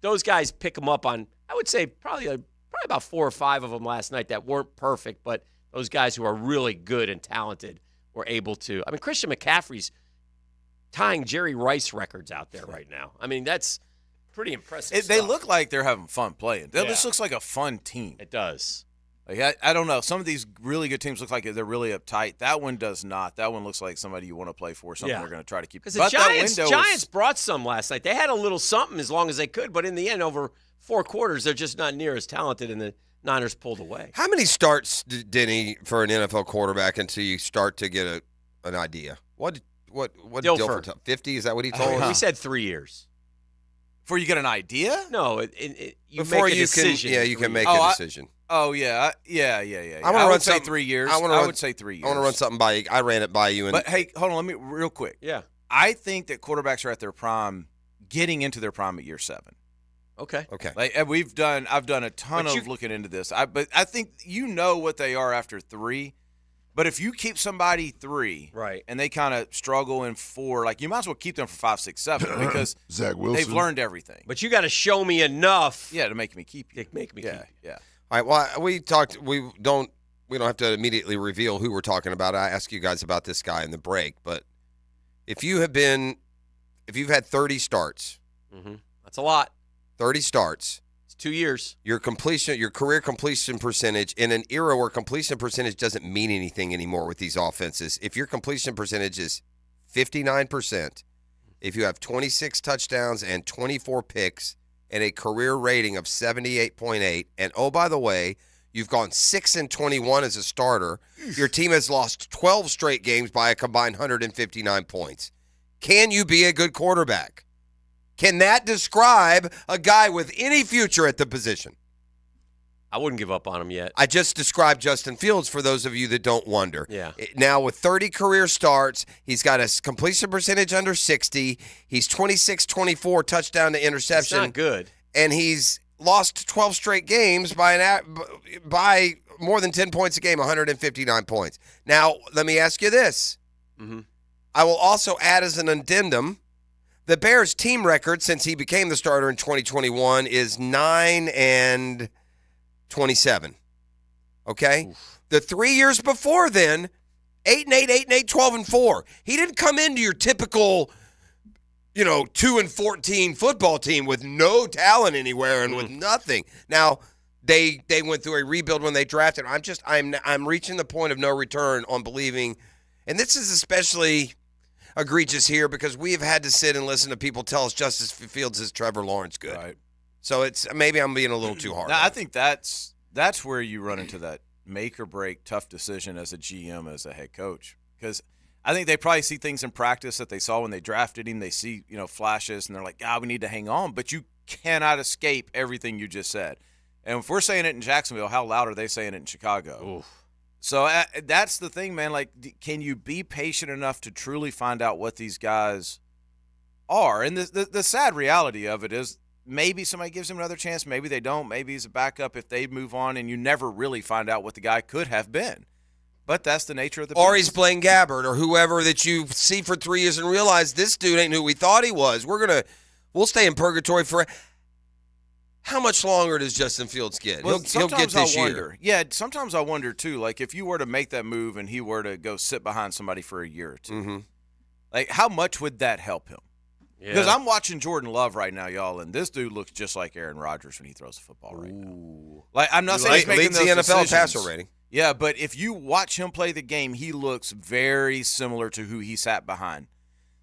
Those guys pick him up on. I would say probably about 4 or 5 of them last night that weren't perfect, but those guys who are really good and talented were able to. I mean, Christian McCaffrey's tying Jerry Rice records out there right now. I mean, that's pretty impressive. They look like they're having fun playing. This looks like a fun team. It does. Like, I don't know. Some of these really good teams look like they're really uptight. That one does not. That one looks like somebody you want to play for, something they're going to try to keep. Because the Giants brought some last night. They had a little something as long as they could, but in the end, over 4 quarters, they're just not near as talented, and the Niners pulled away. How many starts, Denny, for an NFL quarterback until you start to get an idea? What Dilfer. Dilfer 50? Is that what he told us? We said 3 years. Before you get an idea? No, you Before make a you decision. can, you can make a decision. Yeah. I would say 3 years. I would say 3 years. I want to run something by you. I ran it by you. But hey, hold on, let me real quick. Yeah. I think that quarterbacks are at their prime, getting into their prime at year 7. Okay. Like I've done a ton of looking into this. But I think what they are after 3. But if you keep somebody 3, right, and they kind of struggle in 4, like, you might as well keep them for 5, 6, 7 because Zach Wilson. they've learned everything. But you got to show me enough. Yeah, to make me keep you. Keep you. Yeah. All right. Well, we talked. We don't have to immediately reveal who we're talking about. I asked you guys about this guy in the break, but if you've had 30 starts, that's a lot. 30 starts. 2 years. Your career completion percentage in an era where completion percentage doesn't mean anything anymore with these offenses. If your completion percentage is 59%, if you have 26 touchdowns and 24 picks and a career rating of 78.8, and oh, by the way, you've gone 6-21 as a starter, your team has lost 12 straight games by a combined 159 points. Can you be a good quarterback? Can that describe a guy with any future at the position? I wouldn't give up on him yet. I just described Justin Fields for those of you that don't wonder. Yeah. Now with 30 career starts, he's got a completion percentage under 60. He's 26-24 touchdown to interception. That's not good. And he's lost 12 straight games by more than 10 points a game, 159 points. Now, let me ask you this. I will also add as an addendum, the Bears' team record since he became the starter in 2021 is 9-12. 27. Okay? Oof. The 3 years before then, 8-8, 8-8, 12-4. He didn't come into your typical, 2-14 football team with no talent anywhere and with nothing. Now, they went through a rebuild when they drafted. I'm reaching the point of no return on believing, and this is especially egregious here because we have had to sit and listen to people tell us Justin Fields is Trevor Lawrence good. Right. So it's maybe I'm being a little too hard. Now, I think that's where you run into that make or break tough decision as a GM, as a head coach, because I think they probably see things in practice that they saw when they drafted him. They see, flashes, and they're like, we need to hang on. But you cannot escape everything you just said. And if we're saying it in Jacksonville, how loud are they saying it in Chicago? Oof. So that's the thing, man. Like, can you be patient enough to truly find out what these guys are? And the sad reality of it is maybe somebody gives him another chance. Maybe they don't. Maybe he's a backup if they move on, and you never really find out what the guy could have been. But that's the nature of the Or he's Blaine Gabbert or whoever that you see for 3 years and realize this dude ain't who we thought he was. We'll stay in purgatory for – how much longer does Justin Fields get? Well, he'll get this year. year. Yeah, sometimes I wonder, too, like if you were to make that move and he were to go sit behind somebody for a year or two, like how much would that help him? Because I'm watching Jordan Love right now, y'all, and this dude looks just like Aaron Rodgers when he throws the football right now. Like, I'm not saying he's making those leads the NFL decisions. passer rating. Yeah, but if you watch him play the game, he looks very similar to who he sat behind.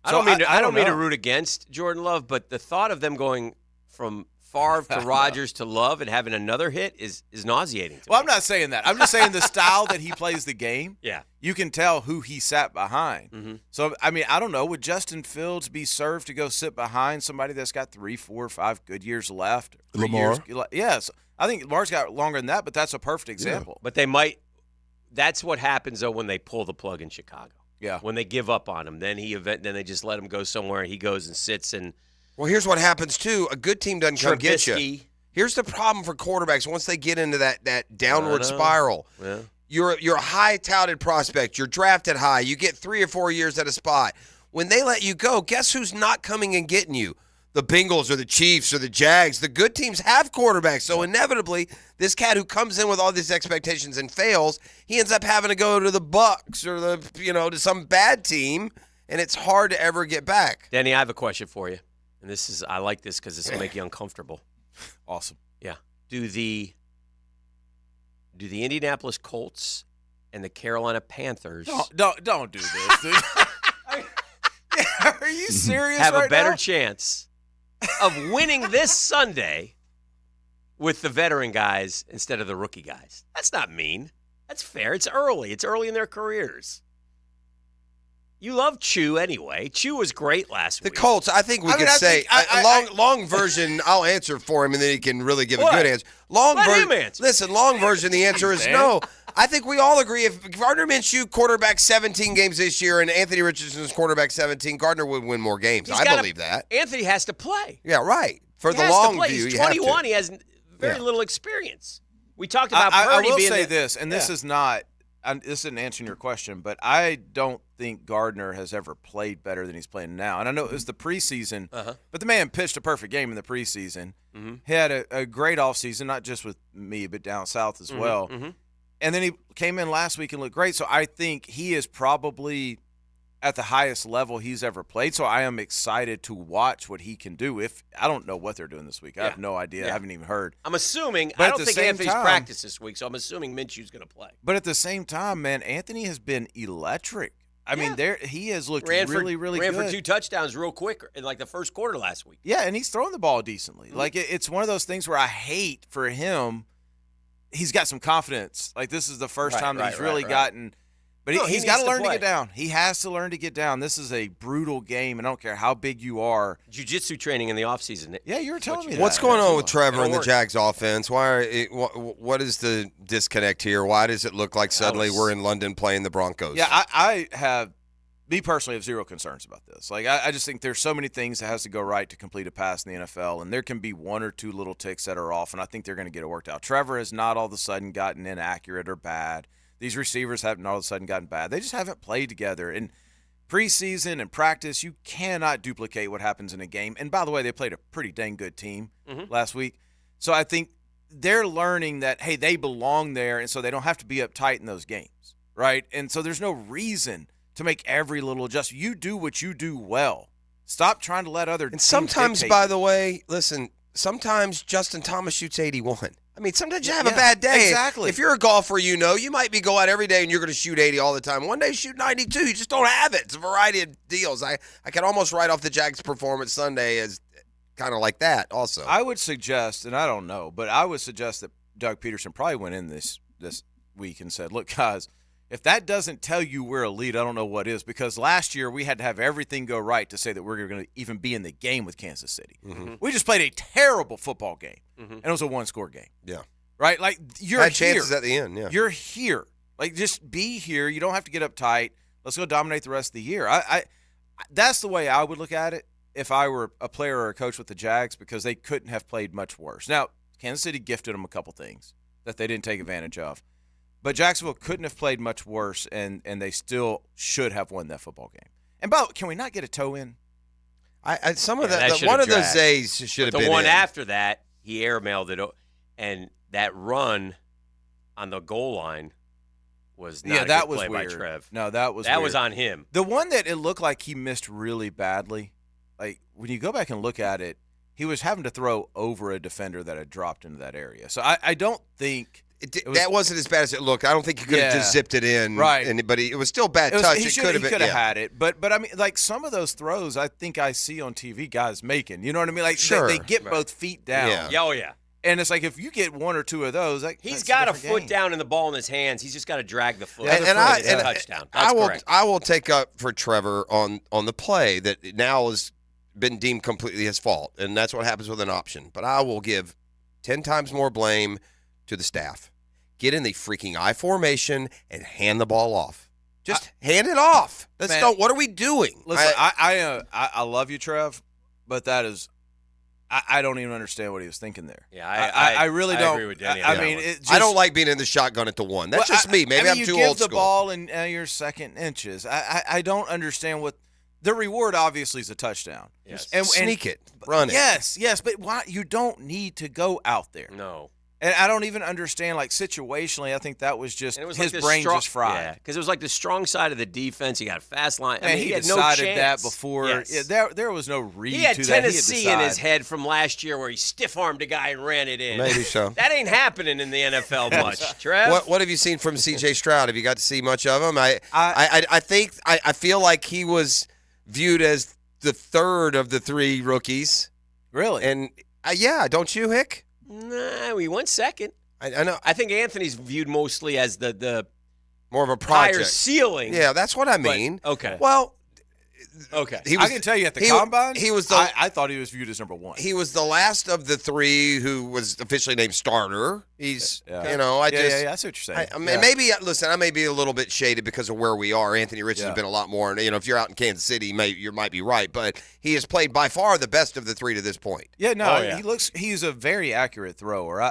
I don't mean to root against Jordan Love, but the thought of them going from Favre to Rodgers to Love and having another hit is nauseating to me. I'm not saying that. I'm just saying the style that he plays the game. Yeah. You can tell who he sat behind. So, I mean, I don't know. Would Justin Fields be served to go sit behind somebody that's got 3, 4, 5 good years left? Lamar? Yes. I think Lamar's got longer than that, but that's a perfect example. But they might – that's what happens, though, when they pull the plug in Chicago. Yeah. When they give up on him. Then they just let him go somewhere, and he goes and sits and – well, here's what happens, too. A good team doesn't come get you. Here's the problem for quarterbacks once they get into that downward spiral. Yeah. You're a high-touted prospect. You're drafted high. You get 3 or 4 years at a spot. When they let you go, guess who's not coming and getting you? The Bengals or the Chiefs or the Jags. The good teams have quarterbacks. So inevitably, this cat who comes in with all these expectations and fails, he ends up having to go to the Bucs or to some bad team, and it's hard to ever get back. Danny, I have a question for you. And I like this because this will make you uncomfortable. Awesome. Yeah. Do the Indianapolis Colts and the Carolina Panthers don't do this, dude. Are you serious? Have right a better now? chance of winning this Sunday with the veteran guys instead of the rookie guys? That's not mean. That's fair. It's early. It's early in their careers. You love Chew anyway. Chew was great last week. The Colts, I think we could say long version. I'll answer for him, and then he can really give a good answer. Long version. Listen, long version. The answer is no. I think we all agree if Gardner Minshew quarterback 17 games this year and Anthony Richardson's quarterback 17, Gardner would win more games. I believe that. Anthony has to play. Yeah, right. For he the has long to play. view, He's you have 21. to. He has very little experience. We talked about Purdy I will being say this, and this is not. This isn't answering your question, but I don't think Gardner has ever played better than he's playing now. And I know it was the preseason, but the man pitched a perfect game in the preseason. He had a great offseason, not just with me, but down south as well. And then he came in last week and looked great. So I think he is probably at the highest level he's ever played. So I am excited to watch what he can do. I don't know what they're doing this week. I have no idea. I haven't even heard. I'm assuming. But I don't think Anthony's practiced this week, so I'm assuming Minshew's going to play. But at the same time, man, Anthony has been electric. I mean, he has looked really good. Ran for 2 touchdowns real quick in like the first quarter last week. Yeah, and he's throwing the ball decently. Like, it's one of those things where I hate for him. He's got some confidence. Like, this is the first time that he's really gotten – but he's got to learn to get down. He has to learn to get down. This is a brutal game, and I don't care how big you are. Jiu-jitsu training in the offseason. Yeah, you were telling me that. What's going on with Trevor and the Jags offense? What is the disconnect here? Why does it look like suddenly we're in London playing the Broncos? Yeah, I personally have zero concerns about this. Like, I just think there's so many things that has to go right to complete a pass in the NFL, and there can be 1 or 2 little ticks that are off, and I think they're going to get it worked out. Trevor has not all of a sudden gotten inaccurate or bad. These receivers haven't all of a sudden gotten bad. They just haven't played together. In preseason and practice, you cannot duplicate what happens in a game. And by the way, they played a pretty dang good team last week. So I think they're learning that, hey, they belong there, and so they don't have to be uptight in those games, right? And so there's no reason to make every little adjustment. You do what you do well. Stop trying to let other And teams sometimes, dictate by you. the way, listen, sometimes Justin Thomas shoots 81. I mean, sometimes you have a bad day. Exactly. If you're a golfer, you might be go out every day and you're going to shoot 80 all the time. One day shoot 92. You just don't have it. It's a variety of deals. I can almost write off the Jags' performance Sunday as kind of like that also. I would suggest, and I don't know, but I would suggest that Doug Peterson probably went in this week and said, look, guys, if that doesn't tell you we're elite, I don't know what is, because last year we had to have everything go right to say that we're going to even be in the game with Kansas City. Mm-hmm. We just played a terrible football game, and it was a one-score game. Yeah. Right? Like, you're Had here. chances at the end, yeah. You're here. Like, just be here. You don't have to get uptight. Let's go dominate the rest of the year. I that's the way I would look at it if I were a player or a coach with the Jags, because they couldn't have played much worse. Now, Kansas City gifted them a couple things that they didn't take advantage of. But Jacksonville couldn't have played much worse, and they still should have won that football game. And, Bo, can we not get a toe in? Some of that one of those dragged. days should have But been the one in. after that, he airmailed it, and that run on the goal line was not a that good was play weird. by Trev. No, that was that weird. was on him. The one that it looked like he missed really badly, like when you go back and look at it, he was having to throw over a defender that had dropped into that area. So I don't think that wasn't as bad as it looked. I don't think he could have just zipped it in. Right. But it was still a bad touch. He It could could have have been. had it. But I mean, like some of those throws I think I see on TV guys making. You know what I mean? Like Sure. they get both feet down. Yeah. Oh, yeah. And it's like if you get one or two of those, like, He's that's got a different foot game. down and the ball in his hands. He's just got to drag the foot. And touchdown. That's correct. I will take up for Trevor on the play that now has been deemed completely his fault, and that's what happens with an option. But I will give 10 times more blame to the staff. Get in the freaking I formation and hand the ball off. Just hand it off. Let's Man, don't. What are we doing? Listen, I love you, Trev, but that is. I don't even understand what he was thinking there. Yeah, I really don't. agree with Danny. I mean, it just, I don't like being in the shotgun at the one. That's just me. Maybe I'm you too give old the school. ball in your second inches. I don't understand what the reward. Obviously, is a touchdown. Yes. And Sneak it, run it. Yes, but why you don't need to go out there? No. And I don't even understand, like, situationally, I think that was just And it was his like the brain strong, just fried. Yeah, because it was like the strong side of the defense. He got a fast line. I Man, mean, he had decided no that chance. before. Yes. Yeah, there was no read He had to that. Tennessee in his decided. head from last year where he stiff-armed a guy and ran it in. Maybe so. That ain't happening in the NFL much, Trev. What have you seen from C.J. Stroud? Have you got to see much of him? I feel like he was viewed as the third of the three rookies. Really? And yeah, don't you, Hick? Nah, we went second. I know. I think Anthony's viewed mostly as the more of a higher project. ceiling. Yeah, that's what I But- mean. okay. Well, Okay. I can tell you at the combine, he was the. I thought he was viewed as number one. He was the last of the three who was officially named starter. He's, Yeah. you know, I Yeah, just. I see what you're saying. I mean, Yeah. maybe listen. I may be a little bit shaded because of where we are. Anthony Richardson Yeah. has been a lot more. You know, if you're out in Kansas City, you might be right, but he has played by far the best of the three to this point. Yeah, no, Oh, yeah. he's a very accurate thrower.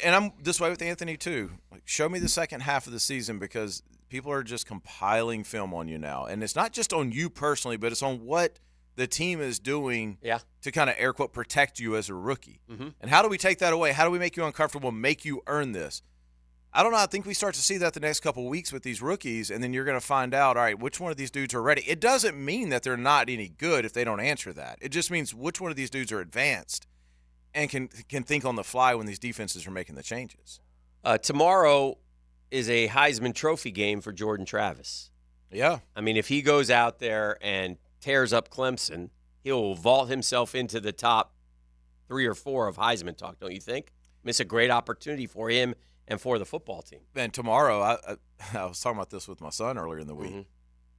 And I'm this way with Anthony too. Like, show me the second half of the season, because people are just compiling film on you now. And it's not just on you personally, but it's on what the team is doing to kind of air quote protect you as a rookie. Mm-hmm. And how do we take that away? How do we make you uncomfortable, make you earn this? I don't know. I think we start to see that the next couple of weeks with these rookies, and then you're going to find out, all right, which one of these dudes are ready. It doesn't mean that they're not any good if they don't answer that. It just means which one of these dudes are advanced and can think on the fly when these defenses are making the changes. Tomorrow is a Heisman Trophy game for Jordan Travis. Yeah. I mean, if he goes out there and tears up Clemson, he'll vault himself into the top 3 or 4 of Heisman talk, don't you think? I mean, it's a great opportunity for him and for the football team. And tomorrow, I was talking about this with my son earlier in the week. Mm-hmm.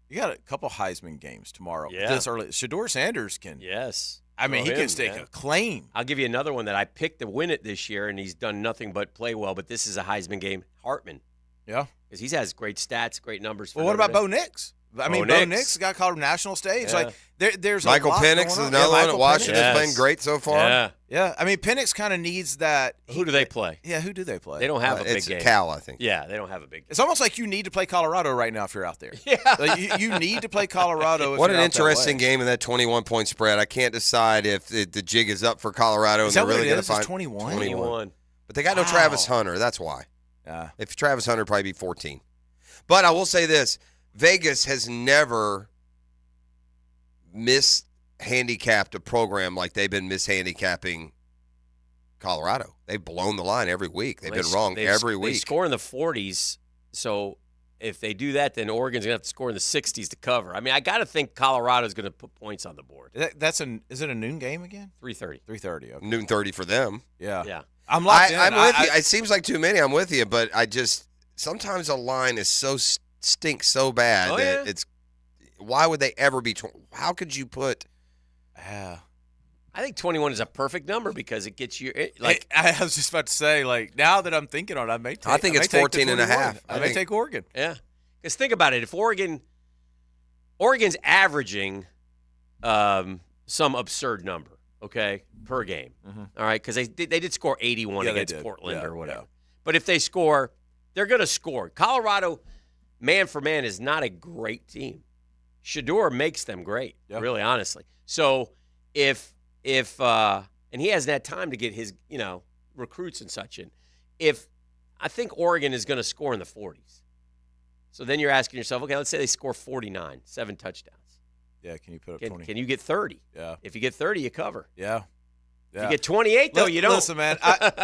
You got a couple Heisman games tomorrow. Yeah. This early. Shador Sanders can. Yes. I mean, Throw he can him, stake yeah. a claim. I'll give you another one that I picked to win it this year, and he's done nothing but play well, but this is a Heisman game. Hartman. Yeah. Because he has great stats, great numbers. For Well, what Notre about Dame. Bo Nix? I mean, Bo Nix got called national stage. Yeah. Like there's Michael a lot Penix is going on. another one at Michael Washington Penix. has been great so far. Yeah. I mean, Penix kind of needs that. Who do they play? Yeah, who do they play? They don't have a big It's game. Cal, I think. Yeah, they don't have a big game. It's almost like you need to play Colorado right now if you're out there. Yeah. Like you need to play Colorado. If What you're an out that interesting way. game in that 21-point spread. I can't decide if the jig is up for Colorado. Is and that they're what really it going is? to It's find 21? 21. But they got no Travis Hunter. That's why. Yeah. If Travis Hunter, probably be 14. But I will say this. Vegas has never mishandicapped a program like they've been mishandicapping Colorado. They've blown the line every week. They've been wrong every week. They score in the 40s, so if they do that, then Oregon's going to have to score in the 60s to cover. I mean, I got to think Colorado's going to put points on the board. Is it a noon game again? 3:30. 3:30. Okay. Noon 30 for them. Yeah. Yeah. I'm locked in. I'm with you. It seems like too many. I'm with you, but I just sometimes a line is so stinks so bad that it's. Why would they ever be? How could you put? I think 21 is a perfect number because it gets you I was just about to say, like, now that I'm thinking on it, I think it's 14 and a half. I may take Oregon. Yeah. Because think about it. If Oregon's averaging some absurd number, okay, per game, all right, because they did score 81 against Portland or whatever. But if they score, they're going to score. Colorado, man for man, is not a great team. Shedeur makes them great, really, honestly. So if and he hasn't had time to get his, recruits and such in. I think Oregon is going to score in the 40s. So then you're asking yourself, okay, let's say they score 49, 7 touchdowns. Yeah, can you put up 20? Can you get 30? Yeah. If you get 30, you cover. Yeah. If you get 28, though, you don't. Listen, man,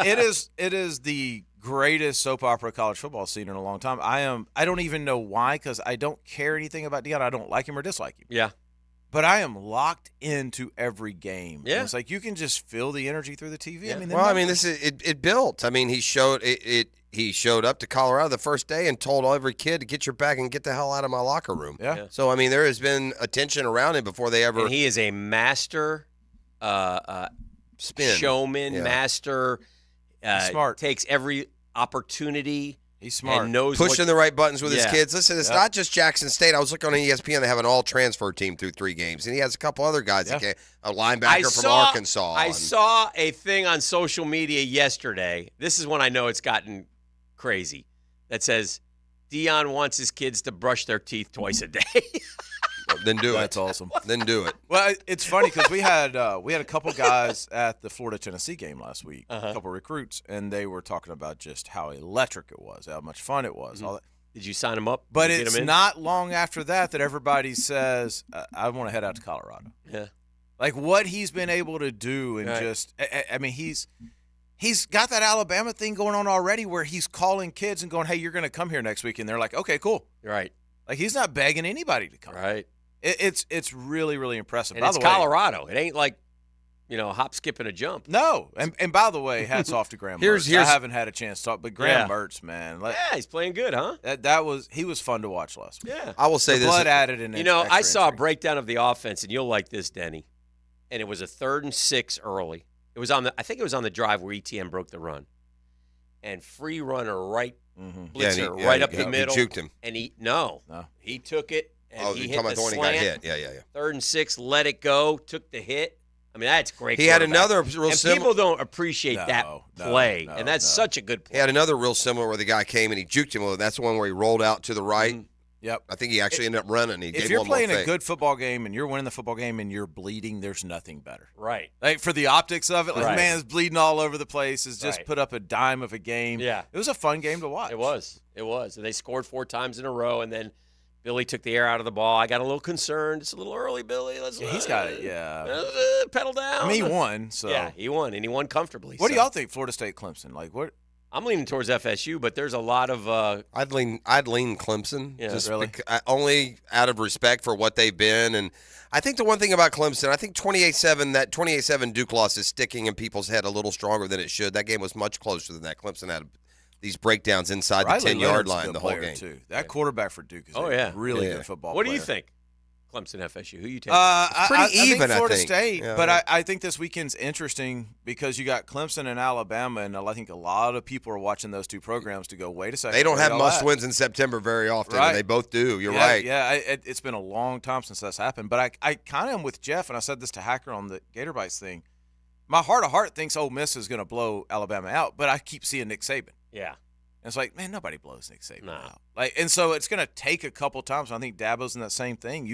it is the greatest soap opera college football scene in a long time. I don't even know why, because I don't care anything about Deion. I don't like him or dislike him. Yeah. But I am locked into every game. Yeah. And it's like you can just feel the energy through the TV. Yeah. I mean, this is it built. I mean, he showed it. He showed up to Colorado the first day and told every kid to get your bag and get the hell out of my locker room. Yeah. So I mean, there has been attention around him before they ever. And he is a master spin showman, master. Smart. Takes every opportunity. He's smart. And knows pushing the right buttons with his kids. Listen, it's Yeah. not just Jackson State. I was looking on ESPN. They have an all-transfer team through 3 games, and he has a couple other guys. Yeah. A linebacker from Arkansas. I and- saw a thing on social media yesterday. This is when I know it's gotten crazy. That says Deion wants his kids to brush their teeth twice a day. Then do it. That's awesome. Then do it. Well, it's funny because we had a couple guys at the Florida-Tennessee game last week, Uh-huh. a couple recruits, and they were talking about just how electric it was, how much fun it was. All that. Did you sign them up? But Get it's 'em in? not long after that everybody says, I want to head out to Colorado. Yeah. Like what he's been able to do and Right. just – I mean, he's got that Alabama thing going on already where he's calling kids and going, hey, you're going to come here next week. And they're like, okay, cool. Right. Like he's not begging anybody to come. Right. It's really, really impressive. And By it's the way, Colorado. It ain't like, hop, skip, and a jump. No. And by the way, hats off to Graham Here's- Mertz. I haven't had a chance to talk, but Graham Yeah. Mertz, man. Yeah, he's playing good, huh? He was fun to watch last week. Yeah. I will say The this. blood added in I saw a breakdown of the offense, and you'll like this, Denny. And it was a 3rd and 6 early. It was I think it was on the drive where ETN broke the run. And free runner right, blitzer right up the middle. He juked him. And he took it. And he you're hit talking the about the one he got slant. hit. Yeah. 3rd and 6, let it go, took the hit. I mean, that's great. He had quarterback. another real and similar- people don't appreciate that play, and that's such a good play. He had another real similar where the guy came and he juked him. That's the one where he rolled out to the right. Yep. I think he actually ended up running. He If gave you're one more playing a fake. good football game and you're winning the football game and you're bleeding, there's nothing better. Right. Like for the optics of it, like Right. man is bleeding all over the place. Has just Right. put up a dime of a game. Yeah. It was a fun game to watch. It was. And they scored 4 times in a row, and then Billy took the air out of the ball. I got a little concerned. It's a little early, Billy. Let's Yeah, he's got it. Yeah. pedal down. I mean, he won. So Yeah, he won, and he won comfortably. What do so. y'all think? Florida State, Clemson. Like what? I'm leaning towards FSU, but there's a lot of. I'd lean Clemson. Yeah, just really? only out of respect for what they've been, and I think the one thing about Clemson, I think 28-7 Duke loss is sticking in people's head a little stronger than it should. That game was much closer than that. Clemson had these breakdowns inside Riley the 10-yard Leonard's a line good the whole player, game. Too. That quarterback for Duke is Oh, a yeah. really Yeah. good football What do player. you think? Clemson, FSU. Who you taking? pretty even, I think Florida I think. State, Yeah. but I think this weekend's interesting because you got Clemson and Alabama, and I think a lot of people are watching those two programs to go, wait a second. They don't where have y'all must at? wins in September very often, Right. and they both do. You're Yeah, right. Yeah, it's been a long time since that's happened. But I kind of am with Jeff, and I said this to Hacker on the Gator Bites thing. My heart of heart thinks Ole Miss is going to blow Alabama out, but I keep seeing Nick Saban. Yeah. And it's like, man, nobody blows Nick Saban out. And so it's going to take a couple times. I think Dabo's in that same thing.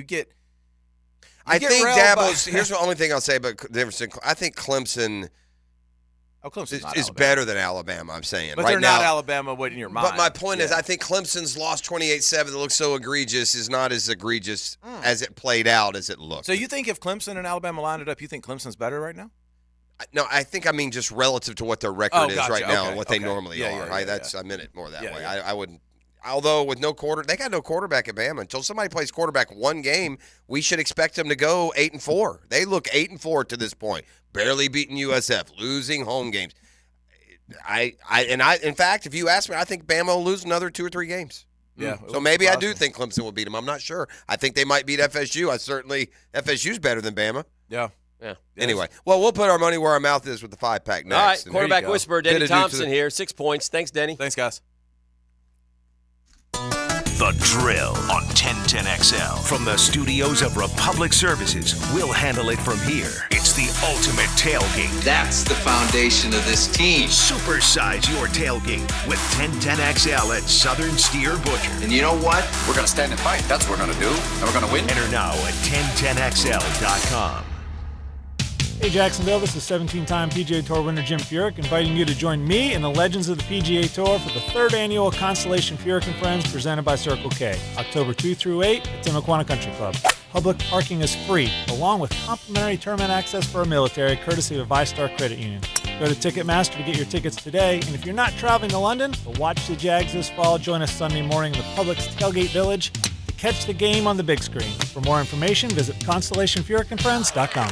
I think railed Dabo's. by- Here's the only thing I'll say about the difference. I think Clemson. Clemson's not is Alabama. better than Alabama. I'm saying, But right they're now, not Alabama. What in your mind? But my point is, Yeah. I think Clemson's loss 28-7 that looks so egregious is not as egregious as it played out as it looked. So you think if Clemson and Alabama lined it up, you think Clemson's better right now? No, I think I mean just relative to what their record is gotcha. right now Okay, and what they okay. normally Yeah, are. yeah, right? yeah, That's yeah. I meant it more that Yeah, way. yeah. I wouldn't. Although with no they got no quarterback at Bama. Until somebody plays quarterback one game, we should expect them to go 8-4. They look 8-4 to this point, barely beating USF, losing home games. In fact, if you ask me, I think Bama will lose another 2 or 3 games. Yeah. So maybe I do think Clemson will beat them. I'm not sure. I think they might beat FSU. FSU's better than Bama. Yeah. Yeah. Anyway, well, we'll put our money where our mouth is with the 5-pack next. All right, And quarterback whisperer, Denny Did it due to Thompson here. 6 points. Thanks, Denny. Thanks, guys. The Drill on 1010XL. From the studios of Republic Services, we'll handle it from here. It's the ultimate tailgate. That's the foundation of this team. Supersize your tailgate with 1010XL at Southern Steer Butcher. And you know what? We're going to stand and fight. That's what we're going to do. And we're going to win. Enter now at 1010XL.com. Hey Jacksonville, this is 17-time PGA Tour winner Jim Furyk inviting you to join me and the legends of the PGA Tour for the 3rd annual Constellation Furyk and Friends presented by Circle K, October 2 through 8 at Timuquana Country Club. Public parking is free, along with complimentary tournament access for our military, courtesy of ViStar Credit Union. Go to Ticketmaster to get your tickets today, and if you're not traveling to London to watch the Jags this fall, join us Sunday morning in the Publix Tailgate Village to catch the game on the big screen. For more information, visit ConstellationFurykandFriends.com.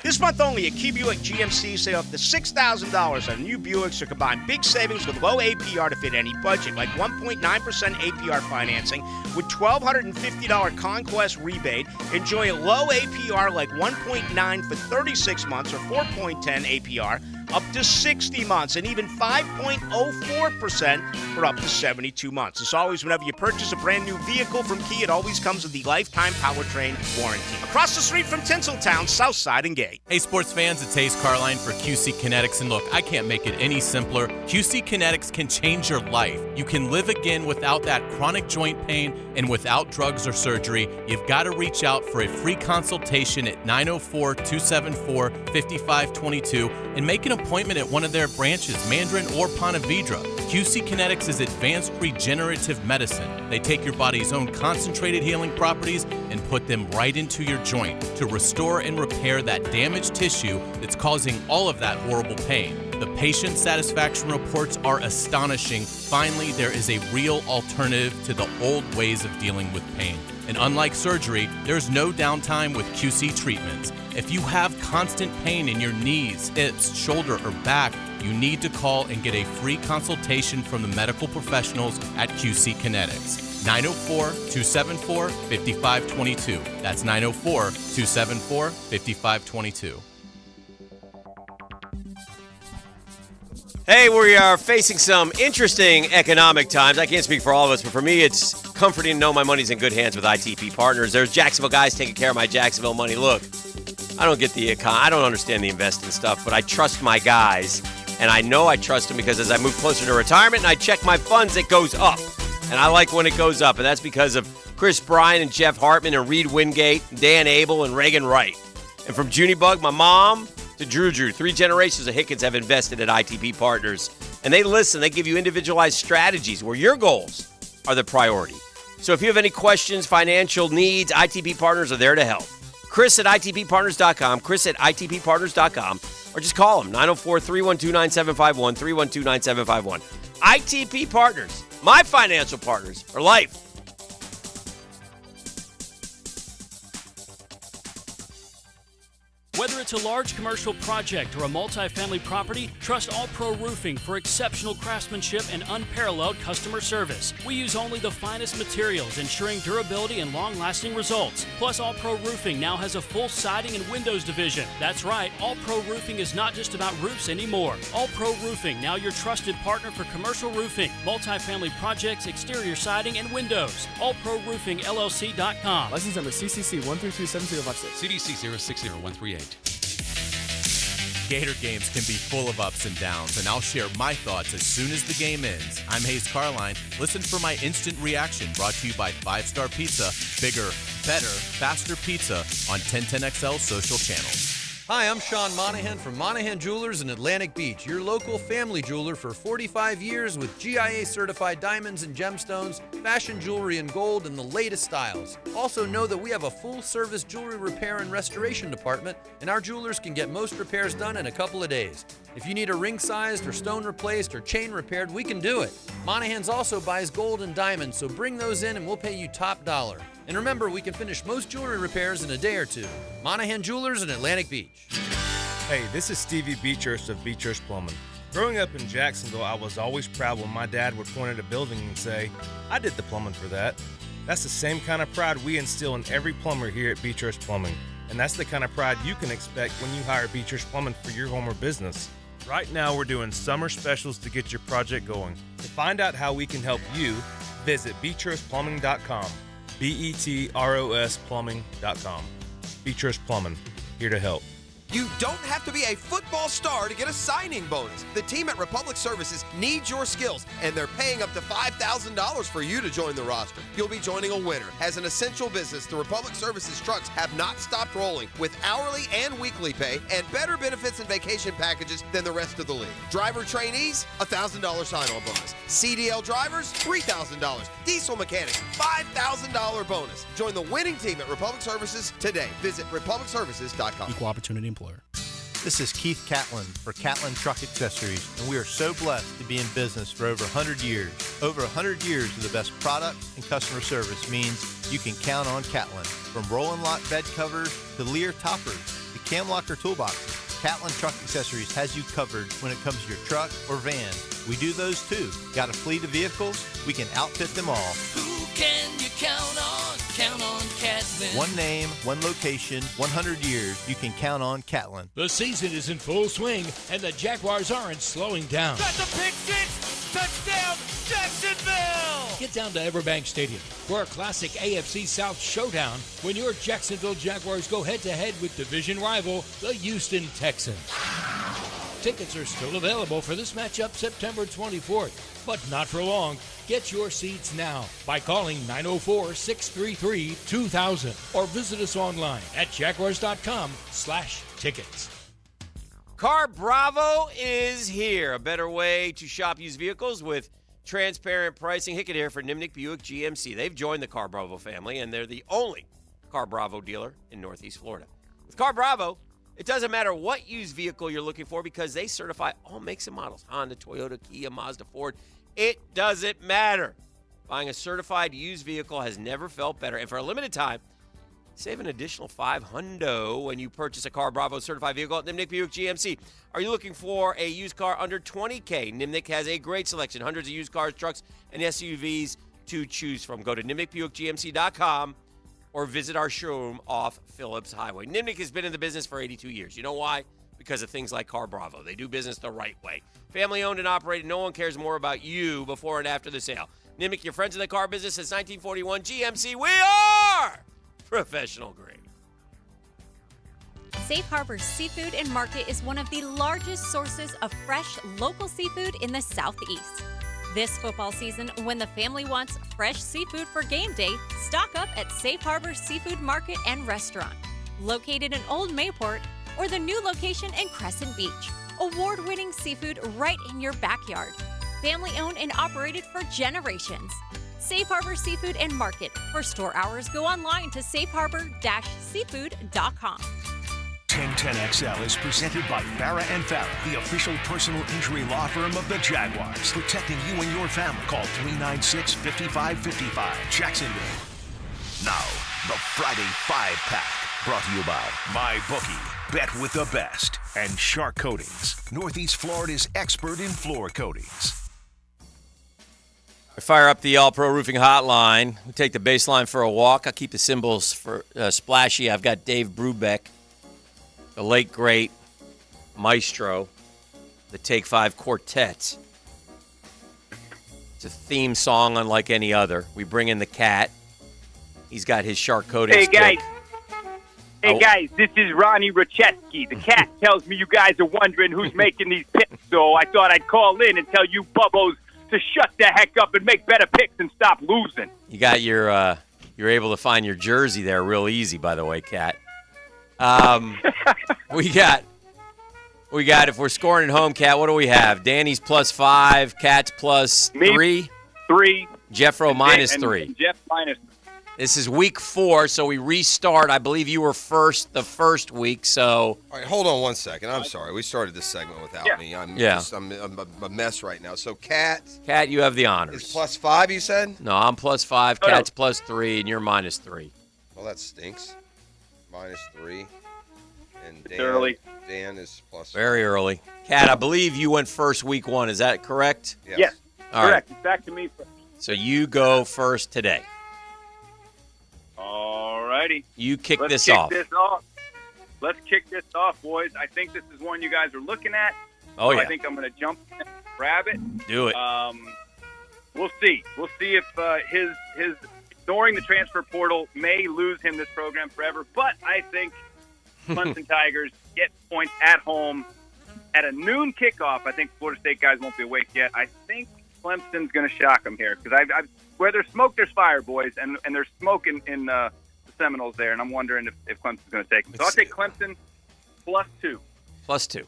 This month only at Key Buick GMC, save up to $6,000 on new Buicks or combine big savings with low APR to fit any budget, like 1.9% APR financing with $1,250 Conquest rebate. Enjoy a low APR like 1.9 for 36 months or 4.10 APR up to 60 months, and even 5.04% for up to 72 months. As always, whenever you purchase a brand new vehicle from Key, it always comes with the lifetime powertrain warranty. Across the street from Tinseltown, Southside and Gay. Hey sports fans, it's Ace Carline for QC Kinetics, and look, I can't make it any simpler. QC Kinetics can change your life. You can live again without that chronic joint pain and without drugs or surgery. You've got to reach out for a free consultation at 904-274-5522 and make an appointment at one of their branches, Mandarin or Ponte Vedra. QC Kinetics is advanced regenerative medicine. They take your body's own concentrated healing properties and put them right into your joint to restore and repair that damaged tissue that's causing all of that horrible pain. The patient satisfaction reports are astonishing. Finally, there is a real alternative to the old ways of dealing with pain. And unlike surgery, there's no downtime with QC treatments. If you have constant pain in your knees, hips, shoulder, or back, you need to call and get a free consultation from the medical professionals at QC Kinetics. 904-274-5522. That's 904-274-5522. Hey, we are facing some interesting economic times. I can't speak for all of us, but for me, it's comforting to know my money's in good hands with ITP Partners. There's Jacksonville guys taking care of my Jacksonville money. Look, I don't get I don't understand the investing stuff, but I trust my guys, and I know I trust them because as I move closer to retirement and I check my funds, it goes up. And I like when it goes up, and that's because of Chris Bryan and Jeff Hartman and Reed Wingate, Dan Abel and Reagan Wright. And from Junibug, my mom, to Drew, 3 generations of Hickens have invested at ITP Partners. And they listen. They give you individualized strategies where your goals are the priority. So if you have any questions, financial needs, ITP Partners are there to help. Chris at ITPPartners.com, Chris at ITPPartners.com, or just call them, 904-312-9751, 312-9751. ITP Partners, my financial partners for life. Whether it's it's a large commercial project or a multifamily property, trust All Pro Roofing for exceptional craftsmanship and unparalleled customer service. We use only the finest materials, ensuring durability and long-lasting results. Plus, All Pro Roofing now has a full siding and windows division. That's right, All Pro Roofing is not just about roofs anymore. All Pro Roofing, now your trusted partner for commercial roofing, multifamily projects, exterior siding, and windows. AllProRoofingLLC.com. License number CCC 1327056. CDC 060138. Gator games can be full of ups and downs, and I'll share my thoughts as soon as the game ends. I'm Hayes Carline. Listen for my instant reaction, brought to you by 5-Star Pizza. Bigger, better, faster pizza on 1010XL social channels. Hi, I'm Sean Monahan from Monahan Jewelers in Atlantic Beach, your local family jeweler for 45 years with GIA-certified diamonds and gemstones, fashion jewelry in gold, and the latest styles. Also know that we have a full-service jewelry repair and restoration department, and our jewelers can get most repairs done in a couple of days. If you need a ring-sized or stone replaced or chain repaired, we can do it. Monahan's also buys gold and diamonds, so bring those in and we'll pay you top dollar. And remember, we can finish most jewelry repairs in a day or two. Monahan Jewelers in Atlantic Beach. Hey, this is Stevie Beechurst of Beechurst Plumbing. Growing up in Jacksonville, I was always proud when my dad would point at a building and say, I did the plumbing for that. That's the same kind of pride we instill in every plumber here at Beechurst Plumbing. And that's the kind of pride you can expect when you hire Beechurst Plumbing for your home or business. Right now, we're doing summer specials to get your project going. To find out how we can help you, visit BeechurstPlumbing.com. BETROS Plumbing.com. Beechurst Plumbing, here to help. You don't have to be a football star to get a signing bonus. The team at Republic Services needs your skills, and they're paying up to $5,000 for you to join the roster. You'll be joining a winner. As an essential business, the Republic Services trucks have not stopped rolling with hourly and weekly pay and better benefits and vacation packages than the rest of the league. Driver trainees, $1,000 sign-on bonus. CDL drivers, $3,000. Diesel mechanics, $5,000 bonus. Join the winning team at Republic Services today. Visit republicservices.com. Equal opportunity employer. This is Keith Catlin for Catlin Truck Accessories, and we are so blessed to be in business for over 100 years. Over 100 years of the best products and customer service means you can count on Catlin. From Roll-and Lock bed covers to Lear toppers to Cam Locker toolboxes, Catlin Truck Accessories has you covered when it comes to your truck or van. We do those too. Got a fleet of vehicles? We can outfit them all. Who can you count on? Count on Catlin. One name, one location, 100 years. You can count on Catlin. The season is in full swing, and the Jaguars aren't slowing down. That's a pick six! Touchdown, Jacksonville! Get down to Everbank Stadium for a classic AFC South showdown when your Jacksonville Jaguars go head-to-head with division rival, the Houston Texans. Tickets are still available for this matchup September 24th, but not for long. Get your seats now by calling 904-633-2000 or visit us online at jaguars.com/tickets. Car Bravo is here. A better way to shop used vehicles with transparent pricing. Hickett here for Nimnick Buick GMC. They've joined the Car Bravo family, and they're the only Car Bravo dealer in Northeast Florida. With Car Bravo, it doesn't matter what used vehicle you're looking for because they certify all makes and models. Honda, Toyota, Kia, Mazda, Ford. It doesn't matter. Buying a certified used vehicle has never felt better. And for a limited time, save an additional $500 when you purchase a Car Bravo certified vehicle at Nimnick Buick GMC. Are you looking for a used car under $20K? Nimnick has a great selection. Hundreds of used cars, trucks, and SUVs to choose from. Go to NimnickBuickGMC.com or visit our showroom off Phillips Highway. Nimnick has been in the business for 82 years. You know why? Because of things like Car Bravo. They do business the right way. Family owned and operated. No one cares more about you before and after the sale. Nimnick, your friends in the car business since 1941. GMC, we are professional grade. Safe Harbor Seafood and Market is one of the largest sources of fresh local seafood in the Southeast. This football season, when the family wants fresh seafood for game day, stock up at Safe Harbor Seafood Market and Restaurant, located in Old Mayport, or the new location in Crescent Beach. Award-winning seafood right in your backyard. Family-owned and operated for generations. Safe Harbor Seafood and Market. For store hours, go online to safeharbor-seafood.com. 1010XL is presented by Farah & Farah, the official personal injury law firm of the Jaguars. Protecting you and your family. Call 396-5555. Jacksonville. Now, the Friday 5-Pack. Brought to you by MyBookie. Bet with the best. And Shark Coatings, Northeast Florida's expert in floor coatings. I fire up the All Pro Roofing Hotline. We take the baseline for a walk. I keep the cymbals for splashy. I've got Dave Brubeck, the late great maestro, the Take 5 Quartet. It's a theme song unlike any other. We bring in the cat. He's got his Shark Coatings. Hey guys. pick. Hey guys, this is Ronnie Rachetsky. The cat tells me you guys are wondering who's making these picks, so I thought I'd call in and tell you bubbos to shut the heck up and make better picks and stop losing. You got your, you're able to find your jersey there real easy, by the way, Cat. We got, if we're scoring at home, Cat, what do we have? Danny's +5, Cat's +3. 3. Jeffro -3. And Jeff -3. This is week 4, so we restart. I believe you were first the first week, so. All right, hold on one second. I'm sorry. We started this segment without me. I'm a mess right now. So, Cat, you have the honors. Is +5, you said? No, I'm +5. Cat's +3, and you're -3. Well, that stinks. -3. And Dan, early. Dan is +5. Very early. Cat, I believe you went first week 1. Is that correct? Yes. All Correct. right. It's back to me first. So you go first today. All righty. You kick Let's this kick off. this off. Let's kick this off, boys. I think this is one you guys are looking at. Oh, so yeah. I think I'm going to jump in and grab it. Do it. We'll see. We'll see if his ignoring the transfer portal may lose him this program forever. But I think Clemson Tigers get points at home at a noon kickoff. I think Florida State guys won't be awake yet. I think Clemson's going to shock them here because I've where there's smoke, there's fire, boys, and there's smoke in the Seminoles there, and I'm wondering if Clemson's going to take them. So I'll take Clemson +2. +2.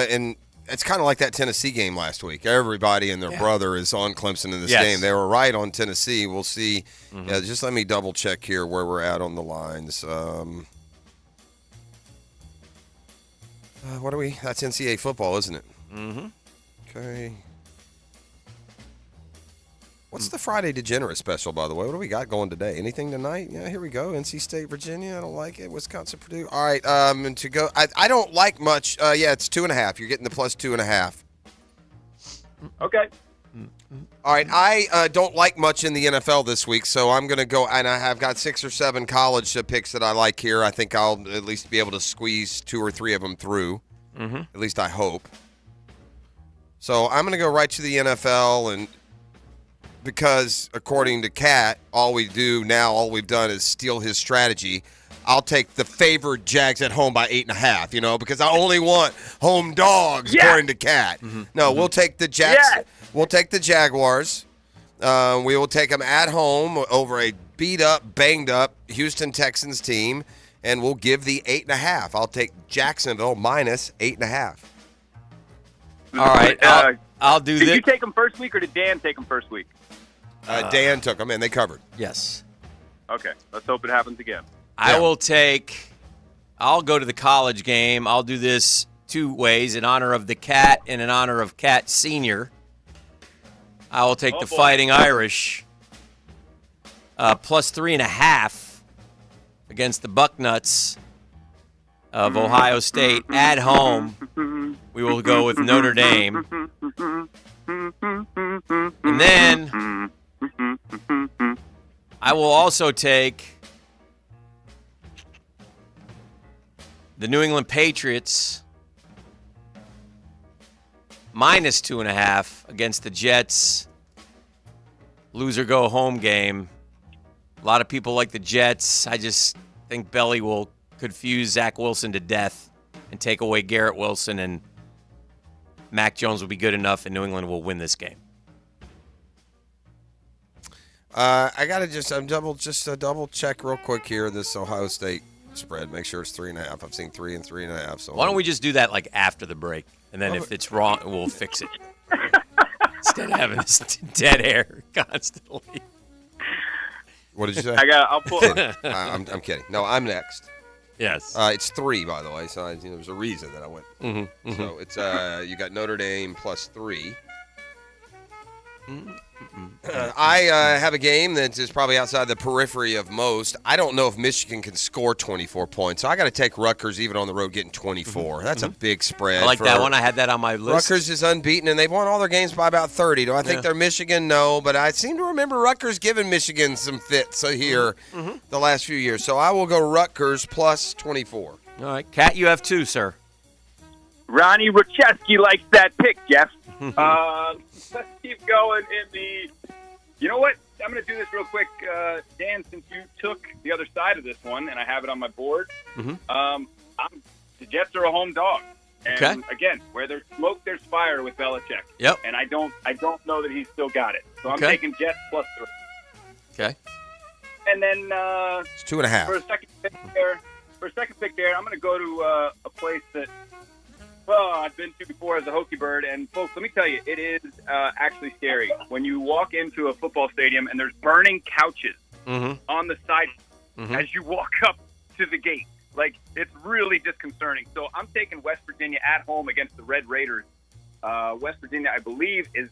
And it's kind of like that Tennessee game last week. Everybody and their brother is on Clemson in this Yes. game. They were right on Tennessee. We'll see. Yeah, just let me double check here where we're at on the lines. What are we? That's NCAA football, isn't it? Mm-hmm. Okay. What's the Friday Degenerate special, by the way? What do we got going today? Anything tonight? Yeah, here we go. NC State, Virginia. I don't like it. Wisconsin, Purdue. All right. And to go, I don't like much. Yeah, it's 2.5. You're getting the +2.5. Okay. All right. I don't like much in the NFL this week, so I'm going to go, and I have got 6 or 7 college picks that I like here. I think I'll at least be able to squeeze 2 or 3 of them through. Mm-hmm. At least I hope. So I'm going to go right to the NFL, and because according to Cat, all we've done is steal his strategy. I'll take the favored Jags at home by 8.5, because I only want home dogs, according to Cat. No, we'll take the Jags. We'll take the Jaguars. We will take them at home over a beat-up, banged-up Houston Texans team, and we'll give the 8.5. I'll take Jacksonville -8.5. All right. I'll do Did this. you take them first week, or did Dan take them first week? Dan took them, and they covered. Yes. Okay. Let's hope it happens again. I'll go to the college game. I'll do this 2 ways, in honor of the Cat and in honor of Cat Sr. I will take the Fighting Irish +3.5 against the Bucknuts of Ohio State at home. We will go with Notre Dame. And then I will also take the New England Patriots -2.5 against the Jets. Loser go home game. A lot of people like the Jets. I just think Belly will confuse Zach Wilson to death and take away Garrett Wilson, and Mac Jones will be good enough, and New England will win this game. I gotta double check real quick here this Ohio State spread. Make sure it's 3.5. I've seen 3 and 3.5. So why don't we just do that like after the break, and then if it's wrong, we'll fix it instead of having this dead air constantly. What did you say? I'll pull it. I'm kidding. No, I'm next. Yes. It's 3, by the way. So there's a reason that I went. Mm-hmm. So it's you got Notre Dame +3. I have a game that is probably outside the periphery of most. I don't know if Michigan can score 24 points, so I got to take Rutgers even on the road getting 24. That's a big spread. I like that one. I had that on my list. Rutgers is unbeaten, and they've won all their games by about 30. Do I think they're Michigan? No, but I seem to remember Rutgers giving Michigan some fits here the last few years. So I will go Rutgers plus 24. All right. Kat, you have 2, sir. Ronnie Rucheski likes that pick, Jeff. Let's keep going in the. You know what? I'm going to do this real quick, Dan. Since you took the other side of this one, and I have it on my board. The Jets are a home dog, and again, where there's smoke, there's fire with Belichick. Yep. And I don't know that he's still got it. So I'm taking Jets plus 3. Okay. And then it's 2.5 for a second pick there. I'm going to go to a place that. Well, I've been to before as a Hokie bird, and folks, let me tell you, it is actually scary when you walk into a football stadium and there's burning couches on the side as you walk up to the gate. Like, it's really disconcerting. So I'm taking West Virginia at home against the Red Raiders. West Virginia, I believe, is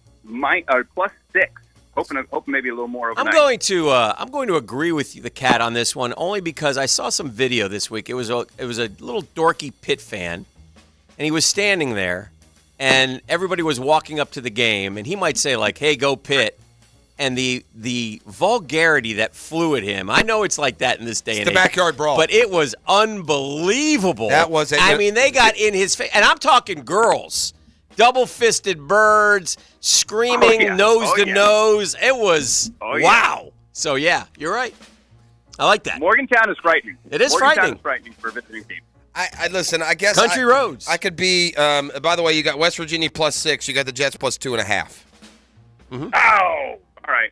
plus 6. Hoping maybe a little more overnight. I'm going to agree with you, the Cat, on this one, only because I saw some video this week. It was a little dorky Pitt fan. And he was standing there, and everybody was walking up to the game, and he might say, like, hey, go Pitt. And the vulgarity that flew at him, I know it's like that in this day and age. The backyard brawl. But it was unbelievable. That was it. I mean, they got in his face. And I'm talking girls. Double-fisted birds, screaming nose to nose. It was, wow. So, yeah, you're right. I like that. Morgantown is frightening. It is Morgantown frightening. Is frightening for a visiting team. I listen. I guess Country roads. I could be. By the way, you got West Virginia plus 6. You got the Jets plus 2.5. Oh, all right.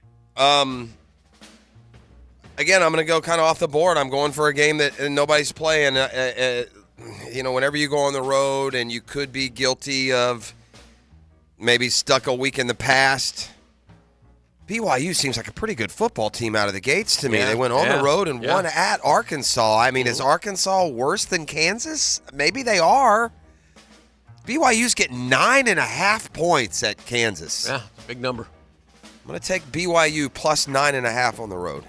Again, I'm going to go kind of off the board. I'm going for a game that nobody's playing. Whenever you go on the road and you could be guilty of maybe stuck a week in the past. BYU seems like a pretty good football team out of the gates to me. They went on the road and won at Arkansas. I mean, is Arkansas worse than Kansas? Maybe they are. BYU's getting 9.5 points at Kansas. Yeah, big number. I'm going to take BYU plus 9.5 on the road.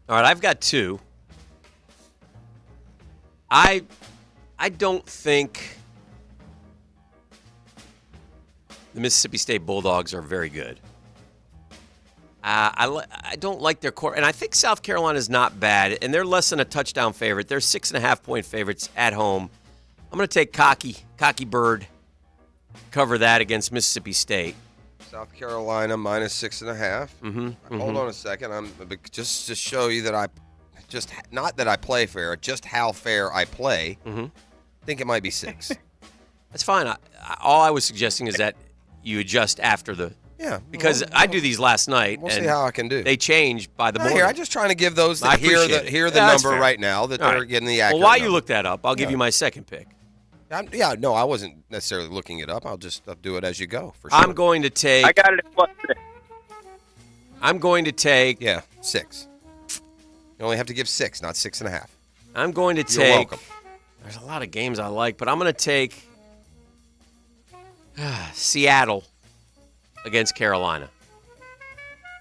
All right, I've got 2. I don't think the Mississippi State Bulldogs are very good. I don't like their core, and I think South Carolina's not bad, and they're less than a touchdown favorite. They're 6.5-point favorites at home. I'm going to take Cocky Bird, cover that against Mississippi State. South Carolina minus 6.5. Hold on a second. I'm just to show you that not that I play fair, just how fair I play. I think it might be 6. That's fine. All I was suggesting is that you adjust after the. Yeah. Because I do these last night. We'll see how I can do. They change by the morning. I'm just trying to give those that hear the number right now that they're getting the accurate. Well, while number. you look that up, I'll give you my second pick. No, I wasn't necessarily looking it up. I'll do it as you go. For sure. I'm going to take. I got it at plus 6. I'm going to take. 6. You only have to give 6, not 6.5. I'm going to take. You're welcome. There's a lot of games I like, but I'm going to take Seattle against Carolina,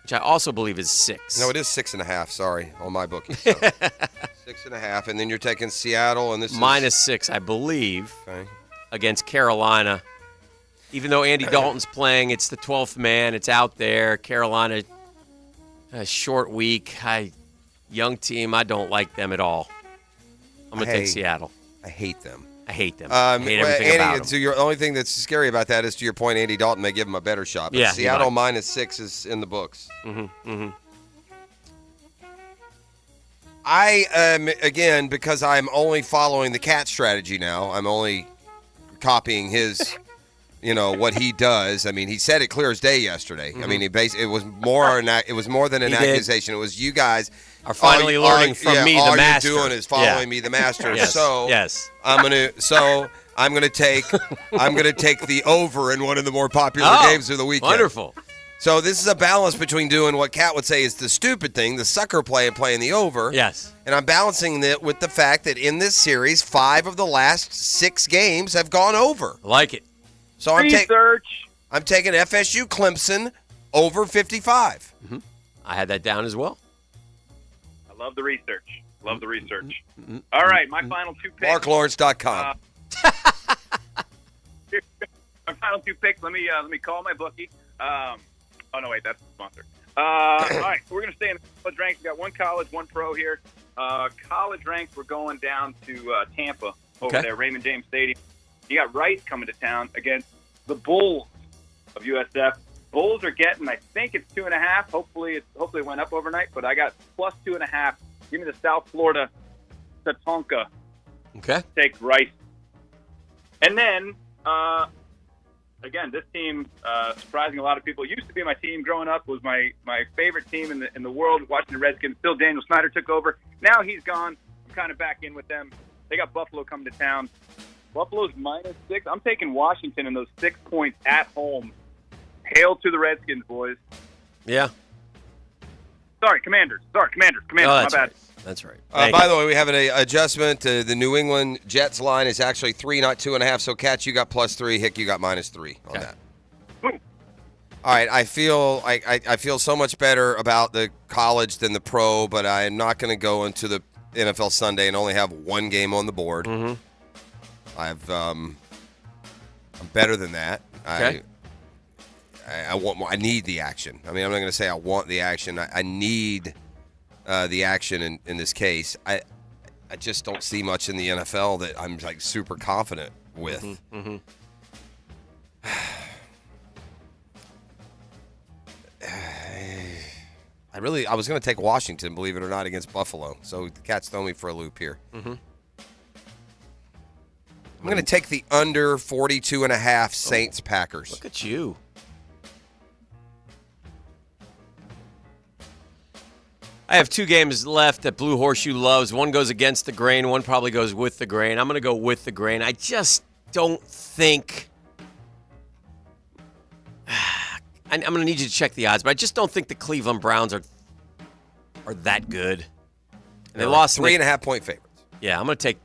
which I also believe is 6. No, it is 6.5. Sorry, on my bookie. So 6.5, and then you're taking Seattle, and this minus 6, I believe, against Carolina. Even though Andy Dalton's playing, it's the 12th man. It's out there. Carolina, a short week. Young team. I don't like them at all. I'm going to take Seattle. I hate them. I hate them. I hate everything about them. So the only thing that's scary about that is, to your point, Andy Dalton may give him a better shot. But Seattle minus 6 is in the books. I am, again, because I'm only following the Cat strategy now, I'm only copying his, what he does. I mean, he said it clear as day yesterday. I mean, it was more than an accusation. It was you guys are finally learning from me, the master. All you're doing is following me, the master. Yes. So yes. I'm gonna take the over in one of the more popular games of the weekend. Wonderful. So this is a balance between doing what Kat would say is the stupid thing, the sucker play and playing the over. Yes. And I'm balancing it with the fact that in this series, 5 of the last 6 games have gone over. I like it. So I'm Research. I'm taking FSU Clemson over 55. Mm-hmm. I had that down as well. I love the research. Love the research. All right, my final 2 picks. MarkLawrence.com. My final 2 picks. Let me call my bookie. Oh no, wait, that's the sponsor. All right, we're gonna stay in the college ranks. We got 1 college, 1 pro here. College ranks. We're going down to Tampa over there, Raymond James Stadium. You got Rice coming to town against the Bulls of USF. Bulls are getting, I think it's 2.5. Hopefully it went up overnight, but I got plus 2.5. Give me the South Florida Tatanka. Okay. Take Rice. And then, again, this team, surprising a lot of people, used to be my team growing up, was my favorite team in the world, Washington Redskins. Still, Daniel Snyder took over. Now he's gone. I'm kind of back in with them. They got Buffalo coming to town. Buffalo's -6. I'm taking Washington in those 6 points at home. Hail to the Redskins, boys. Yeah. Sorry, Commanders. Oh, My bad. right. That's right. By the way, we have an adjustment. The New England Jets line is actually 3, not 2.5. So, Kat, you got +3. Hick, you got -3 on that. All right, I feel I feel so much better about the college than the pro, but I am not going to go into the NFL Sunday and only have 1 game on the board. Mm-hmm. I'm better than that. Okay. I want more. I need the action. I mean, I'm not going to say I want the action. I need the action in this case. I just don't see much in the NFL that I'm like super confident with. Mm-hmm. I was going to take Washington, believe it or not, against Buffalo. So the Cats throw me for a loop here. Mm-hmm. I'm going to take the under 42.5 Saints Packers. Look at you. I have 2 games left that Blue Horseshoe loves. One goes against the grain. One probably goes with the grain. I'm going to go with the grain. I just don't think I'm going to need you to check the odds, but I just don't think the Cleveland Browns are that good. And they lost 3.5 point favorites. Yeah, I'm going to take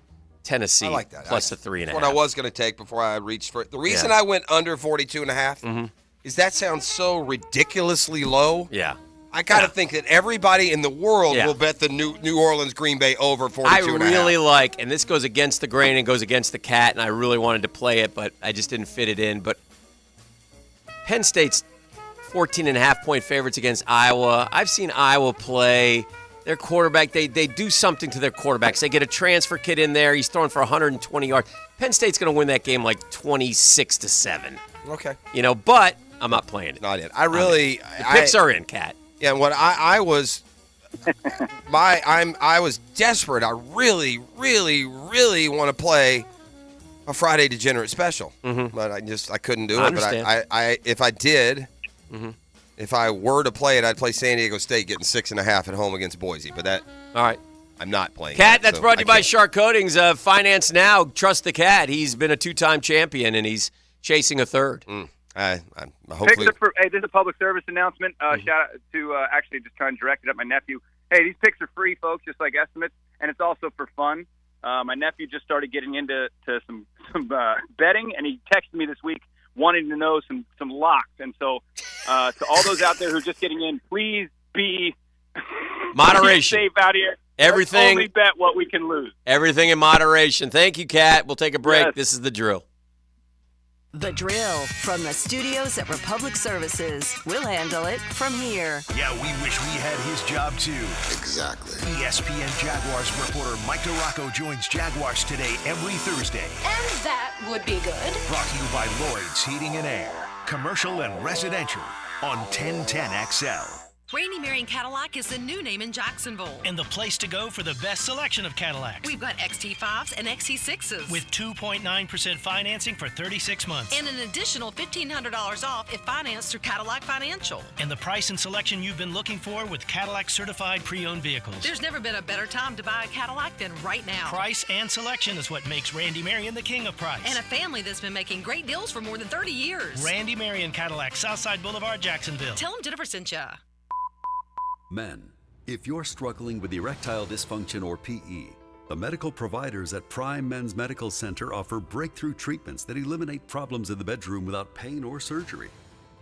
Tennessee. I like that. Plus the 3.5. That's what I was going to take before I reached for it. The reason I went under 42.5 is that sounds so ridiculously low. Yeah. I got to think that everybody in the world will bet the New Orleans Green Bay over 42.5. I really like, and this goes against the grain and goes against the cat, and I really wanted to play it, but I just didn't fit it in. But Penn State's 14.5 point favorites against Iowa. I've seen Iowa play. Their quarterback, they do something to their quarterbacks. They get a transfer kid in there. He's throwing for 120 yards. Penn State's going to win that game like 26-7. Okay. But I'm not playing it. Not yet. The picks are in, Cat. Yeah, and what I was I was desperate. I really, really, really want to play a Friday Degenerate special, but I couldn't do it. But I if I did, if I were to play it, I'd play San Diego State getting 6.5 at home against Boise. But all right, I'm not playing. Cat, that's brought to you by Shark Coatings. Finance Now. Trust the Cat. He's been a 2-time champion, and he's chasing a third. Hopefully. Hey, this is a public service announcement. Shout out to actually just trying to direct it at my nephew. Hey, these picks are free, folks, just like estimates, and it's also for fun. My nephew just started getting into some betting, and he texted me this week wanting to know some locks. And so to all those out there who are just getting in, please be moderation. Safe out here. Everything. Let's only bet what we can lose. Everything in moderation. Thank you, Cat. We'll take a break. Yes. This is The Drill. The Drill from the studios at Republic Services. We'll handle it from here. Yeah, we wish we had his job too. Exactly. ESPN Jaguars reporter Mike DeRocco joins Jaguars Today every Thursday. And that would be good. Brought to you by Lloyd's Heating and Air. Commercial and residential on 1010XL. Randy Marion Cadillac is the new name in Jacksonville. And the place to go for the best selection of Cadillacs. We've got XT5s and XT6s. With 2.9% financing for 36 months. And an additional $1,500 off if financed through Cadillac Financial. And the price and selection you've been looking for with Cadillac certified pre-owned vehicles. There's never been a better time to buy a Cadillac than right now. Price and selection is what makes Randy Marion the king of price. And a family that's been making great deals for more than 30 years. Randy Marion Cadillac, Southside Boulevard, Jacksonville. Tell them Jennifer sent ya. Men, if you're struggling with erectile dysfunction or PE, the medical providers at Prime Men's Medical Center offer breakthrough treatments that eliminate problems in the bedroom without pain or surgery.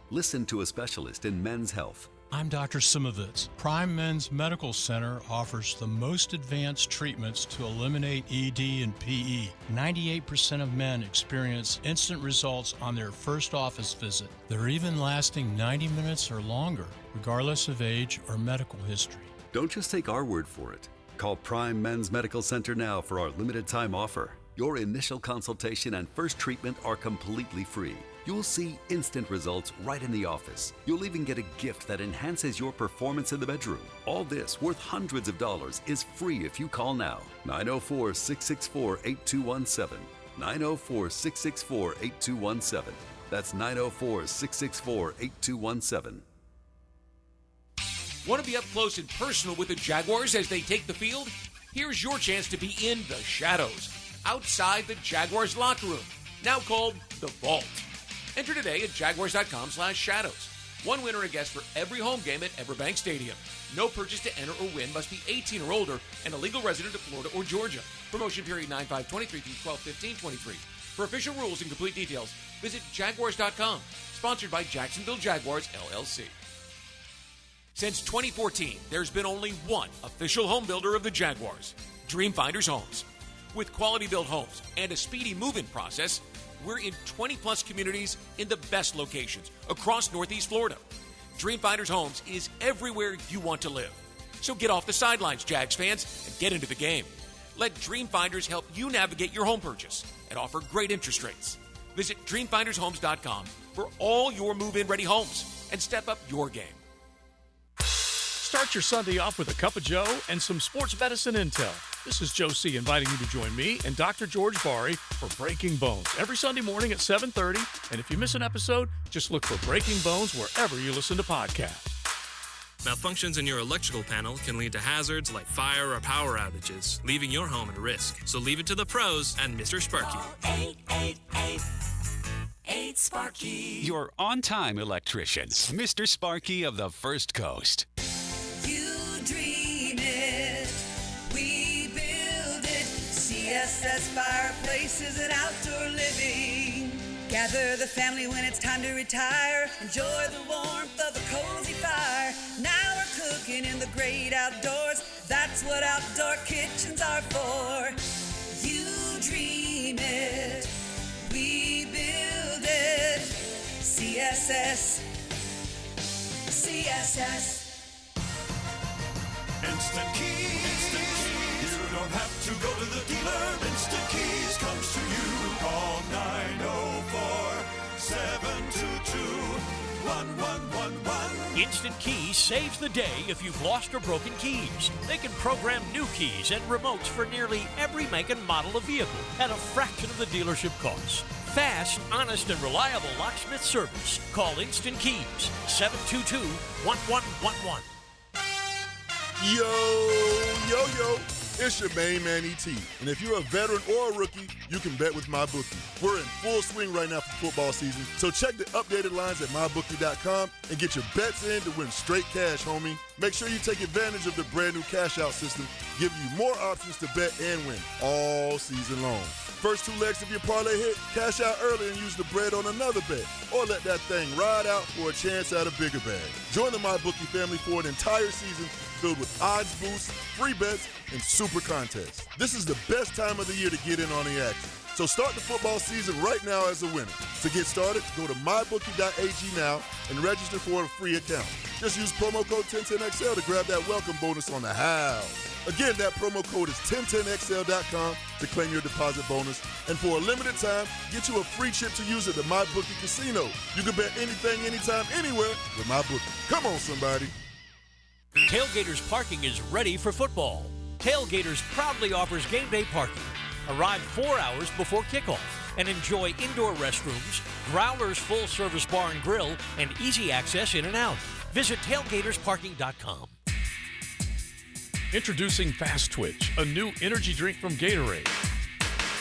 Listen to a specialist in men's health. I'm Dr. Simovitz. Prime Men's Medical Center offers the most advanced treatments to eliminate ED and PE. 98% of men experience instant results on their first office visit. They're even lasting 90 minutes or longer, regardless of age or medical history. Don't just take our word for it. Call Prime Men's Medical Center now for our limited time offer. Your initial consultation and first treatment are completely free. You'll see instant results right in the office. You'll even get a gift that enhances your performance in the bedroom. All this, worth hundreds of dollars, is free if you call now. 904-664-8217. 904-664-8217. That's 904-664-8217. Want to be up close and personal with the Jaguars as they take the field? Here's your chance to be in the shadows, outside the Jaguars locker room, now called the Vault. Enter today at jaguars.com/shadows. One winner a guest for every home game at Everbank Stadium. No purchase to enter or win, must be 18 or older and a legal resident of Florida or Georgia. Promotion period 9/5/23 through 12/15/23. For official rules and complete details, visit jaguars.com. Sponsored by Jacksonville Jaguars, LLC. Since 2014, there's been only one official home builder of the Jaguars, Dreamfinders Homes. With quality-built homes and a speedy move-in process, we're in 20-plus communities in the best locations across Northeast Florida. Dreamfinders Homes is everywhere you want to live. So get off the sidelines, Jags fans, and get into the game. Let Dreamfinders help you navigate your home purchase and offer great interest rates. Visit DreamfindersHomes.com for all your move-in ready homes and step up your game. Start your Sunday off with a cup of Joe and some sports medicine intel. This is Joe C. inviting you to join me and Dr. George Bari for Breaking Bones every Sunday morning at 7:30. And if you miss an episode, just look for Breaking Bones wherever you listen to podcasts. Malfunctions in your electrical panel can lead to hazards like fire or power outages, leaving your home at risk. So leave it to the pros and Mr. Sparky. 888-8-SPARKY. Your on-time electrician, Mr. Sparky of the First Coast. CSS Fireplaces and Outdoor Living. Gather the family when it's time to retire. Enjoy the warmth of a cozy fire. Now we're cooking in the great outdoors. That's what outdoor kitchens are for. You dream it, we build it. CSS. Instant Keys. You don't have to go to the dealer. Instant Keys comes to you. Call 904-722-1111. Instant Keys saves the day if you've lost or broken keys. They can program new keys and remotes for nearly every make and model of vehicle at a fraction of the dealership cost. Fast, honest, and reliable locksmith service. Call Instant Keys, 722-1111. Yo, it's your main man ET. And if you're a veteran or a rookie, you can bet with MyBookie. We're in full swing right now for football season, so check the updated lines at MyBookie.com and get your bets in to win straight cash, homie. Make sure you take advantage of the brand new cash out system, giving you more options to bet and win all season long. First two legs of your parlay hit, cash out early and use the bread on another bet. Or let that thing ride out for a chance at a bigger bag. Join the MyBookie family for an entire season filled with odds boosts, free bets, and super contests. This is the best time of the year to get in on the action. So start the football season right now as a winner. To get started, go to mybookie.ag now and register for a free account. Just use promo code 1010XL to grab that welcome bonus on the house. Again, that promo code is 1010XL.com to claim your deposit bonus. And for a limited time, get you a free chip to use at the MyBookie Casino. You can bet anything, anytime, anywhere with MyBookie. Come on, somebody. Tailgaters Parking is ready for football. Tailgaters proudly offers game day parking. Arrive 4 hours before kickoff and enjoy indoor restrooms, Growler's full-service bar and grill, and easy access in and out. Visit tailgatorsparking.com. Introducing Fast Twitch, a new energy drink from Gatorade.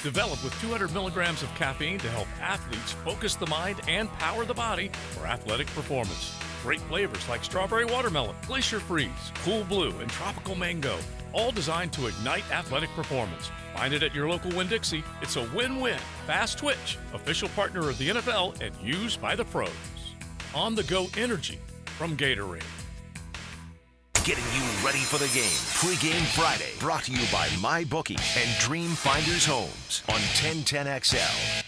Developed with 200 milligrams of caffeine to help athletes focus the mind and power the body for athletic performance. Great flavors like strawberry watermelon, glacier freeze, cool blue, and tropical mango, all designed to ignite athletic performance. Find it at your local Winn-Dixie. It's a win-win. Fast Twitch, official partner of the NFL and used by the pros. On-the-go energy from Gatorade. Getting you ready for the game. Pre-Game Friday, brought to you by MyBookie and Dream Finders Homes on 1010XL.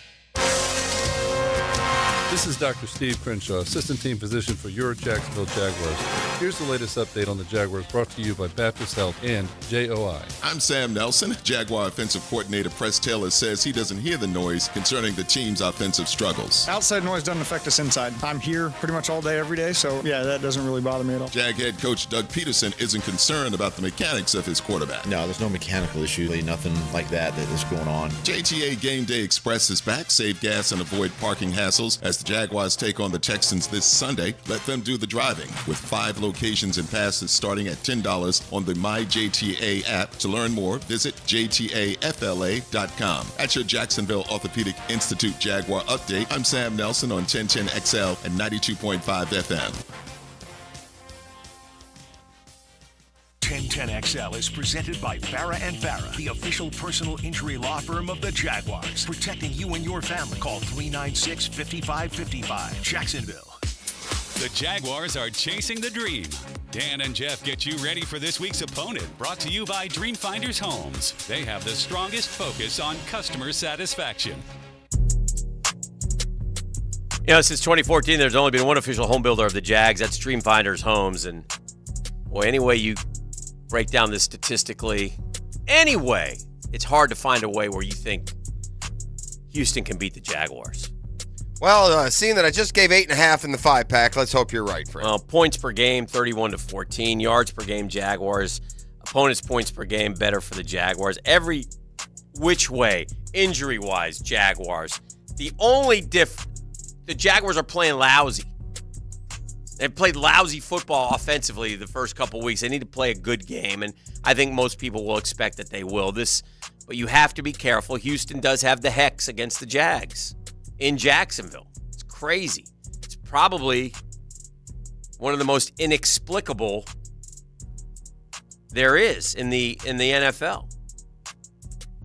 This is Dr. Steve Crenshaw, Assistant Team Physician for your Jacksonville Jaguars. Here's the latest update on the Jaguars, brought to you by Baptist Health and JOI. I'm Sam Nelson. Jaguar offensive coordinator Press Taylor says he doesn't hear the noise concerning the team's offensive struggles. Outside noise doesn't affect us inside. I'm here pretty much all day, every day, so yeah, that doesn't really bother me at all. Jag head coach Doug Peterson isn't concerned about the mechanics of his quarterback. No, there's no mechanical issue, nothing like that is going on. JTA Game Day Express is back. Save gas and avoid parking hassles as the Jaguars take on the Texans this Sunday. Let them do the driving with 5 locations and passes starting at $10 on the MyJTA app. To learn more, visit jtafla.com. At your Jacksonville Orthopedic Institute Jaguar update, I'm Sam Nelson on 1010XL and 92.5 FM. 1010XL is presented by Farah and Farah, the official personal injury law firm of the Jaguars, protecting you and your family. Call 396-5555. Jacksonville. The Jaguars are chasing the dream. Dan and Jeff get you ready for this week's opponent, brought to you by Dream Finders Homes. They have the strongest focus on customer satisfaction. You know, since 2014, there's only been one official home builder of the Jags. That's Dream Finders Homes. And, boy, any way you break down this statistically, anyway, it's hard to find a way where you think Houston can beat the Jaguars. Well, seeing that I just gave 8.5 in the 5-pack, let's hope you're right, Fred. Points per game, 31-14. Yards per game, Jaguars. Opponents' points per game, better for the Jaguars. Every which way, injury-wise, Jaguars. The only the Jaguars are playing lousy. They've played lousy football offensively the first couple weeks. They need to play a good game, and I think most people will expect that they will. But you have to be careful. Houston does have the hex against the Jags in Jacksonville. It's crazy. It's probably one of the most inexplicable there is in the NFL.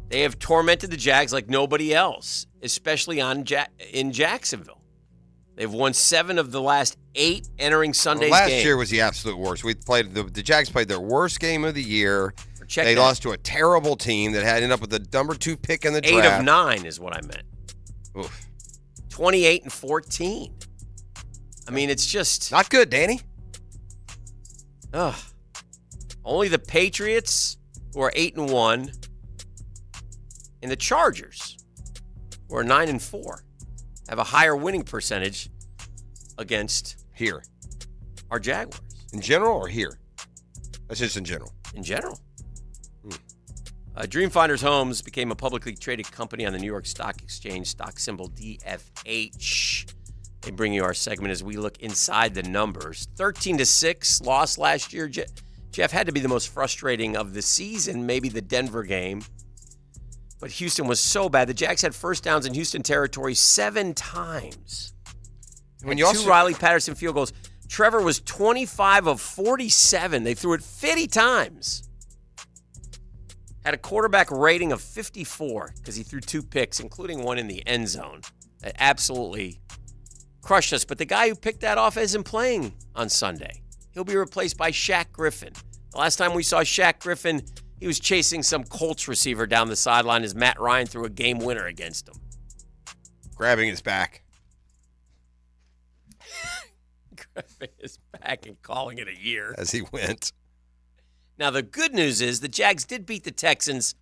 They have tormented the Jags like nobody else, especially in Jacksonville. They've won 7 of the last 8 entering Sunday's game. Last year was the absolute worst. We played the Jags played their worst game of the year. They lost to a terrible team that had ended up with the number 2 pick in the draft. 8 of 9 is what I meant. Oof. 28-14. I mean, it's just not good, Danny. Ugh. Only the Patriots, who are 8-1, and the Chargers, who are 9-4, have a higher winning percentage against our Jaguars. In general or here? That's just in general. In general. Dream Finders Homes became a publicly traded company on the New York Stock Exchange, stock symbol DFH. They bring you our segment as we look inside the numbers. 13-6 loss last year. Jeff, had to be the most frustrating of the season, maybe the Denver game. But Houston was so bad. The Jags had first downs in Houston territory 7 times. When you 2 Riley Patterson field goals. Trevor was 25 of 47. They threw it 50 times. Had a quarterback rating of 54 because he threw 2 picks, including one in the end zone. That absolutely crushed us. But the guy who picked that off isn't playing on Sunday. He'll be replaced by Shaq Griffin. The last time we saw Shaq Griffin, he was chasing some Colts receiver down the sideline as Matt Ryan threw a game winner against him. Grabbing his back. Grabbing his back and calling it a year. As he went. Now, the good news is the Jags did beat the Texans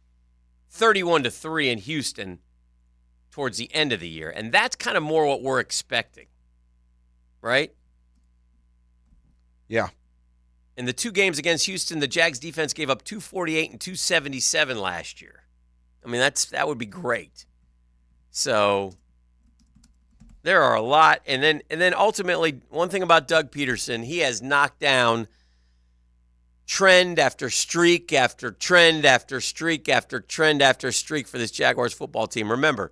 31-3 in Houston towards the end of the year, and that's kind of more what we're expecting, right? Yeah. In the 2 games against Houston, the Jags defense gave up 248 and 277 last year. I mean, that would be great. So there are a lot. And then ultimately, one thing about Doug Peterson, he has knocked down trend after streak after trend after streak after trend after streak for this Jaguars football team. Remember,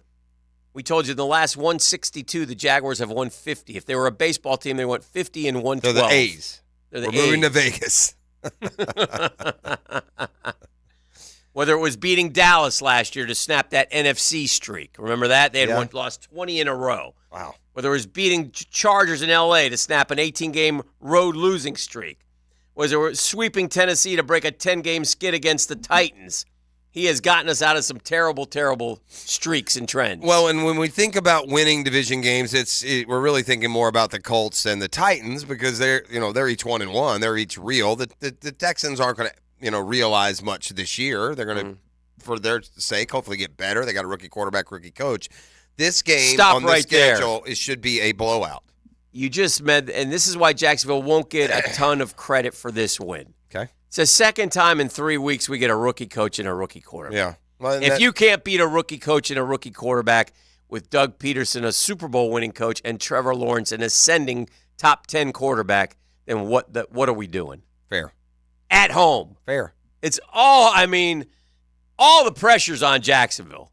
we told you in the last 162, the Jaguars have won 50. If they were a baseball team, they went 50 and 112. They're the A's. We're moving to Vegas. Whether it was beating Dallas last year to snap that NFC streak. Remember that? They had lost 20 in a row. Wow. Whether it was beating Chargers in L.A. to snap an 18-game road losing streak. Whether it was sweeping Tennessee to break a 10-game skid against the Titans. He has gotten us out of some terrible, terrible streaks and trends. Well, and when we think about winning division games, we're really thinking more about the Colts than the Titans because they're each 1-1. They're each real. The Texans aren't going to realize much this year. They're going to, for their sake, hopefully get better. They got a rookie quarterback, rookie coach. This game on the schedule, it should be a blowout. You just met, and this is why Jacksonville won't get a ton of credit for this win. Okay. It's the second time in 3 weeks we get a rookie coach and a rookie quarterback. Yeah. Well, if you can't beat a rookie coach and a rookie quarterback with Doug Peterson, a Super Bowl winning coach, and Trevor Lawrence, an ascending top 10 quarterback, then what are we doing? Fair. At home. Fair. It's all the pressure's on Jacksonville.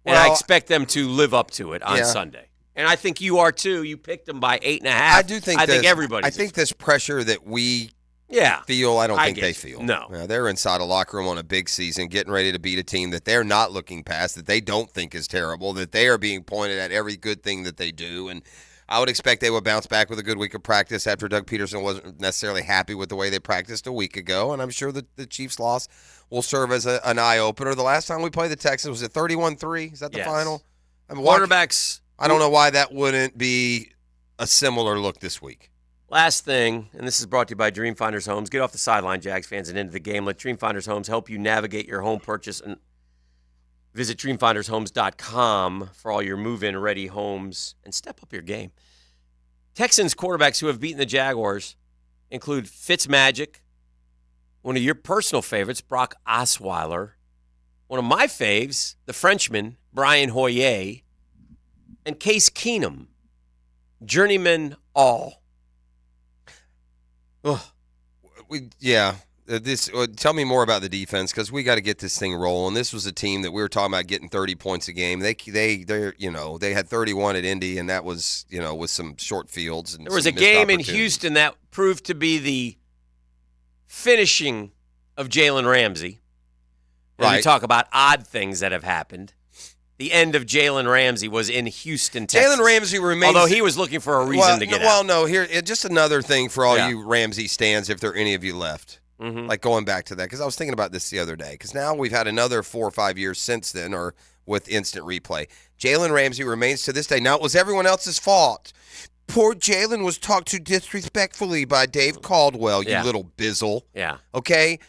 And I expect them to live up to it on Sunday. And I think you are too. You picked them by 8.5. I do think I think everybody. I think this pressure that we feel, I don't think they feel. No. They're inside a locker room on a big season, getting ready to beat a team that they're not looking past, that they don't think is terrible, that they are being pointed at every good thing that they do. And I would expect they would bounce back with a good week of practice after Doug Peterson wasn't necessarily happy with the way they practiced a week ago. And I'm sure that the Chiefs' loss will serve as an eye-opener. The last time we played the Texans, was it 31-3? Is that the final? I mean, quarterbacks. I don't know why that wouldn't be a similar look this week. Last thing, and this is brought to you by Dream Finders Homes. Get off the sideline, Jags fans, and into the game. Let Dream Finders Homes help you navigate your home purchase. And visit DreamFindersHomes.com for all your move-in ready homes and step up your game. Texans quarterbacks who have beaten the Jaguars include Fitzmagic, one of your personal favorites, Brock Osweiler, one of my faves, the Frenchman, Brian Hoyer, and Case Keenum, journeyman all. Ugh. Tell me more about the defense because we got to get this thing rolling. This was a team that we were talking about getting 30 points a game. They had 31 at Indy, and that was with some short fields. And there was a game in Houston that proved to be the finishing of Jalen Ramsey. Right. We talk about odd things that have happened. The end of Jalen Ramsey was in Houston, Texas. Jalen Ramsey remains... Although he was looking for a reason to get out. Well, no, here, just another thing for all you Ramsey stands, if there are any of you left. Mm-hmm. Like going back to that, because I was thinking about this the other day, because now we've had another 4 or 5 years since then, or with instant replay. Jalen Ramsey remains to this day. Now, it was everyone else's fault. Poor Jalen was talked to disrespectfully by Dave Caldwell, you little bizzle. Yeah. Okay?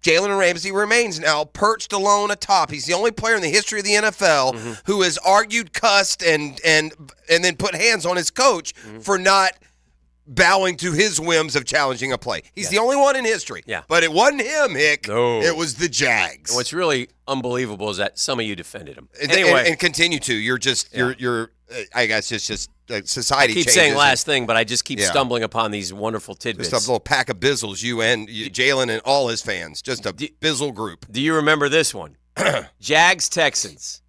Jalen Ramsey remains now perched alone atop. He's the only player in the history of the NFL who has argued, cussed, and then put hands on his coach for not bowing to his whims of challenging a play. He's the only one in history. Yeah. But it wasn't him, Hick. No. It was the Jags. And what's really unbelievable is that some of you defended him. Anyway. And continue to. You're just, you're I guess it's just society I keep changes. saying last thing, but I just keep stumbling upon these wonderful tidbits. Just a little pack of bizzles, you and Jalen and all his fans. Just a bizzle group. Do you remember this one? Jags-Texans,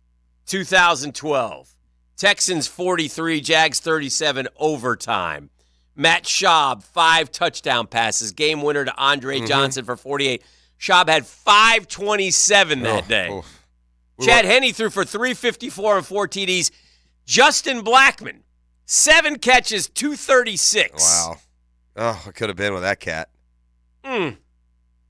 2012. Texans 43, Jags 37, overtime. Matt Schaub, 5 touchdown passes. Game winner to Andre Johnson for 48. Schaub had 527 that day. Chad Henne threw for 354 and 4 TDs. Justin Blackmon, 7 catches, 236. Wow. Oh, I could have been with that cat.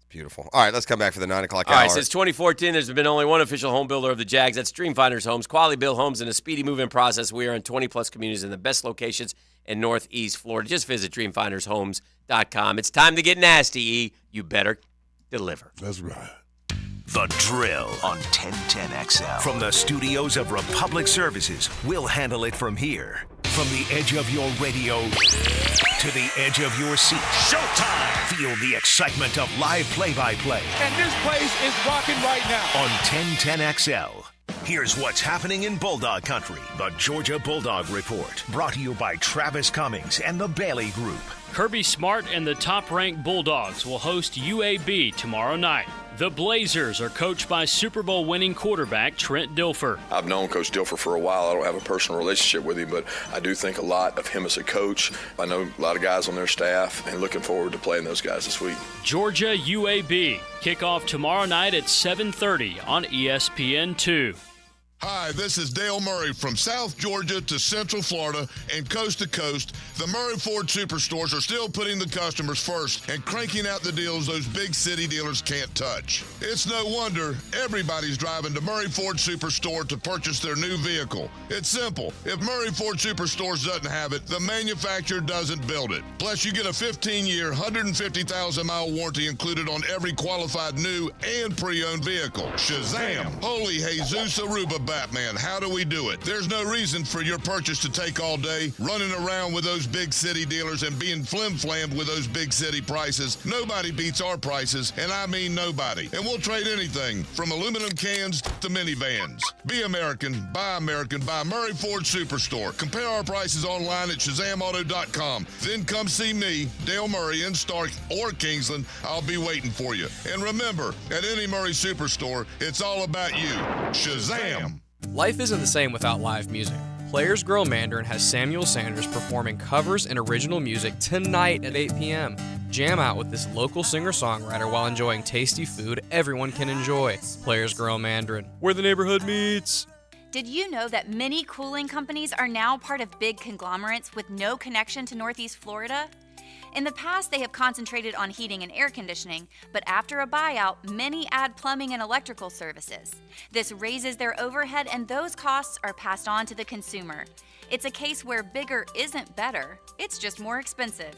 Beautiful. All right, let's come back for the 9 o'clock hour. All right, since 2014, there's been only one official home builder of the Jags. That's Dream Finders Homes. Quality build homes in a speedy move-in process. We are in 20-plus communities in the best locations in Northeast Florida. Just visit DreamFindersHomes.com. It's time to get nasty, E. You better deliver. That's right. The Drill on 1010XL. From the studios of Republic Services, we'll handle it from here. From the edge of your radio to the edge of your seat. Showtime! Feel the excitement of live play-by-play. And this place is rocking right now. On 1010XL. Here's what's happening in Bulldog Country. The Georgia Bulldog Report. Brought to you by Travis Cummings and the Bailey Group. Kirby Smart and the top-ranked Bulldogs will host UAB tomorrow night. The Blazers are coached by Super Bowl winning quarterback Trent Dilfer. I've known Coach Dilfer for a while. I don't have a personal relationship with him, but I do think a lot of him as a coach. I know a lot of guys on their staff and looking forward to playing those guys this week. Georgia UAB. Kickoff tomorrow night at 7:30 on ESPN2. Hi, this is Dale Murray from South Georgia to Central Florida and coast to coast. The Murray Ford Superstores are still putting the customers first and cranking out the deals those big city dealers can't touch. It's no wonder everybody's driving to Murray Ford Superstore to purchase their new vehicle. It's simple. If Murray Ford Superstores doesn't have it, the manufacturer doesn't build it. Plus, you get a 15-year, 150,000-mile warranty included on every qualified new and pre-owned vehicle. Shazam! Holy Jesus Aruba Batman, how do we do it? There's no reason for your purchase to take all day, running around with those big city dealers and being flim-flammed with those big city prices. Nobody beats our prices, and I mean nobody. And we'll trade anything from aluminum cans to minivans. Be American, buy Murray Ford Superstore. Compare our prices online at ShazamAuto.com. Then come see me, Dale Murray, in Stark or Kingsland. I'll be waiting for you. And remember, at any Murray Superstore, it's all about you. Shazam! Life isn't the same without live music. Players Grill Mandarin has Samuel Sanders performing covers and original music tonight at 8 p.m. Jam out with this local singer-songwriter while enjoying tasty food everyone can enjoy. Players Grill Mandarin, where the neighborhood meets. Did you know that many cooling companies are now part of big conglomerates with no connection to Northeast Florida? In the past, they have concentrated on heating and air conditioning, but after a buyout, many add plumbing and electrical services. This raises their overhead, and those costs are passed on to the consumer. It's a case where bigger isn't better, it's just more expensive.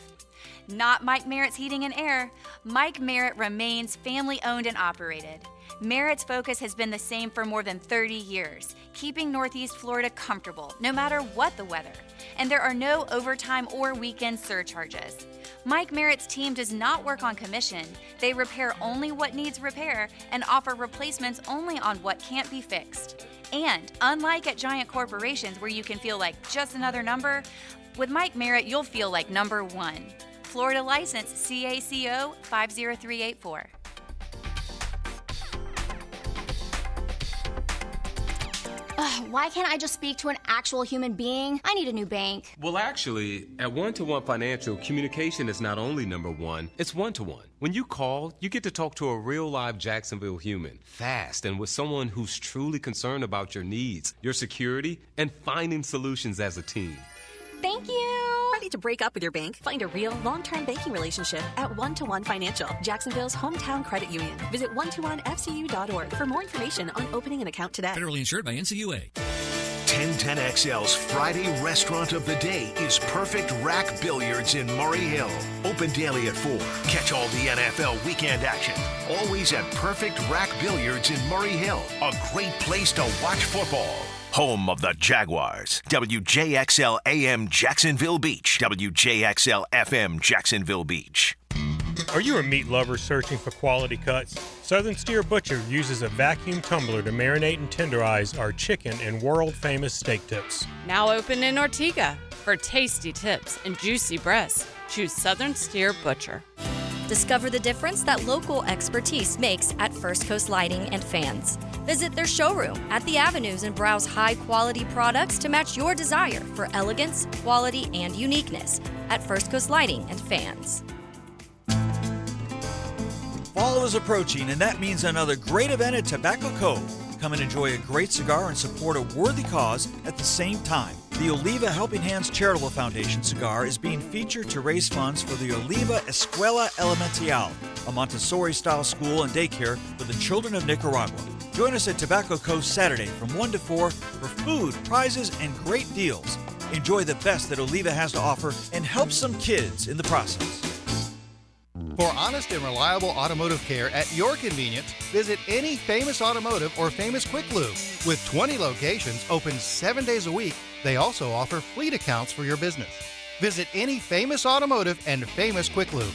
Not Mike Merritt's Heating and Air. Mike Merritt remains family-owned and operated. Merritt's focus has been the same for more than 30 years, keeping Northeast Florida comfortable, no matter what the weather. And there are no overtime or weekend surcharges. Mike Merritt's team does not work on commission. They repair only what needs repair and offer replacements only on what can't be fixed. And unlike at giant corporations where you can feel like just another number, with Mike Merritt, you'll feel like number one. Florida license CACO 50384. Why can't I just speak to an actual human being? I need a new bank. Well, actually, at One-to-One Financial, communication is not only number one, it's one-to-one. When you call, you get to talk to a real live Jacksonville human, fast and with someone who's truly concerned about your needs, your security, and finding solutions as a team. Thank you. Ready to break up with your bank? Find a real long-term banking relationship at One-to-One Financial, Jacksonville's hometown credit union. Visit one-to-one-fcu.org for more information on opening an account today. Federally insured by NCUA. 1010XL's Friday Restaurant of the Day is Perfect Rack Billiards in Murray Hill. Open daily at 4. Catch all the NFL weekend action. Always at Perfect Rack Billiards in Murray Hill. A great place to watch football. Home of the Jaguars. WJXL AM Jacksonville Beach. WJXL FM Jacksonville Beach. Are you a meat lover searching for quality cuts? Southern Steer Butcher uses a vacuum tumbler to marinate and tenderize our chicken and world-famous steak tips. Now open in Ortega. For tasty tips and juicy breasts, choose Southern Steer Butcher. Discover the difference that local expertise makes at First Coast Lighting and Fans. Visit their showroom at the Avenues and browse high-quality products to match your desire for elegance, quality, and uniqueness at First Coast Lighting and Fans. Fall is approaching, and that means another great event at Tobacco Cove. Come and enjoy a great cigar and support a worthy cause at the same time. The Oliva Helping Hands Charitable Foundation cigar is being featured to raise funds for the Oliva Escuela Elemental, a Montessori-style school and daycare for the children of Nicaragua. Join us at Tobacco Cove Saturday from 1 to 4 for food, prizes, and great deals. Enjoy the best that Oliva has to offer and help some kids in the process. For honest and reliable automotive care at your convenience, visit any Famous Automotive or Famous Quick Lube. With 20 locations open 7 days a week, they also offer fleet accounts for your business. Visit any Famous Automotive and Famous Quick Lube.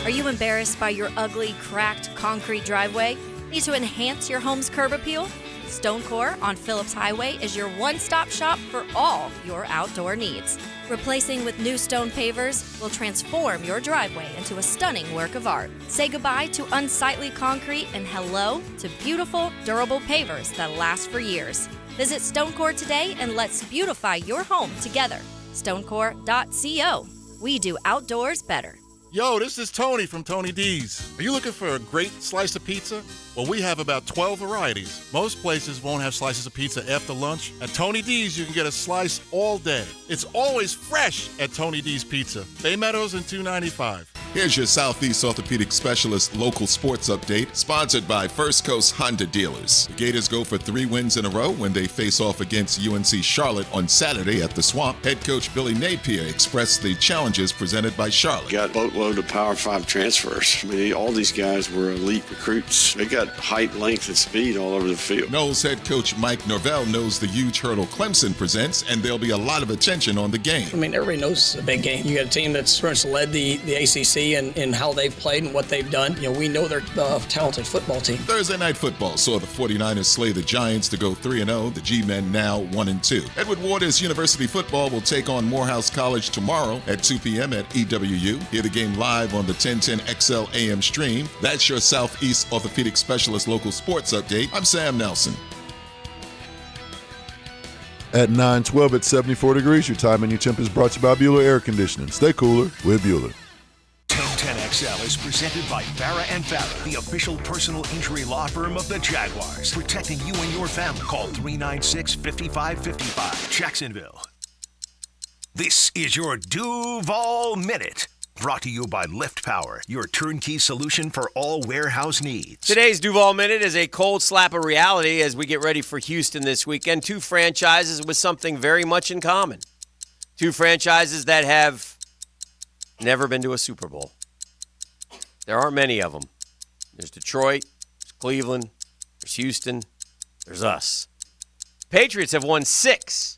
Are you embarrassed by your ugly, cracked concrete driveway? Need to enhance your home's curb appeal? Stonecore on Phillips Highway is your one-stop shop for all your outdoor needs. Replacing with new stone pavers will transform your driveway into a stunning work of art. Say goodbye to unsightly concrete and hello to beautiful, durable pavers that last for years. Visit Stonecore today and let's beautify your home together. Stonecore.co. We do outdoors better. Yo, this is Tony from Tony D's. Are you looking for a great slice of pizza? Well, we have about 12 varieties. Most places won't have slices of pizza after lunch. At Tony D's, you can get a slice all day. It's always fresh at Tony D's Pizza. Bay Meadows and 295. Here's your Southeast Orthopedic Specialist local sports update, sponsored by First Coast Honda Dealers. The Gators go for 3 wins in a row when they face off against UNC Charlotte on Saturday at the Swamp. Head coach Billy Napier expressed the challenges presented by Charlotte. Got a boatload of Power 5 transfers. I mean, all these guys were elite recruits. They got height, length, and speed all over the field. Knowles head coach Mike Norvell knows the huge hurdle Clemson presents, and there'll be a lot of attention on the game. I mean, everybody knows it's a big game. You got a team that's pretty much led the ACC and how they've played and what they've done. You know, we know they're a talented football team. Thursday Night Football saw the 49ers slay the Giants to go 3-0. The G-Men now 1-2. Edward Waters University football will take on Morehouse College tomorrow at 2 p.m. at EWU. Hear the game live on the 1010 XL AM stream. That's your Southeast Orthopedic Specialist local sports update. I'm Sam Nelson. At 9:12 at 74 degrees, your time and your temp is brought to you by Bueller Air Conditioning. Stay cooler with Bueller. 1010XL is presented by Farah and Farah, the official personal injury law firm of the Jaguars, protecting you and your family. Call 396-5555, Jacksonville. This is your Duval Minute, brought to you by Lift Power, your turnkey solution for all warehouse needs. Today's Duval Minute is a cold slap of reality as we get ready for Houston this weekend. 2 franchises with something very much in common. 2 franchises that have never been to a Super Bowl. There aren't many of them. There's Detroit, there's Cleveland, there's Houston, there's us. Patriots have won 6.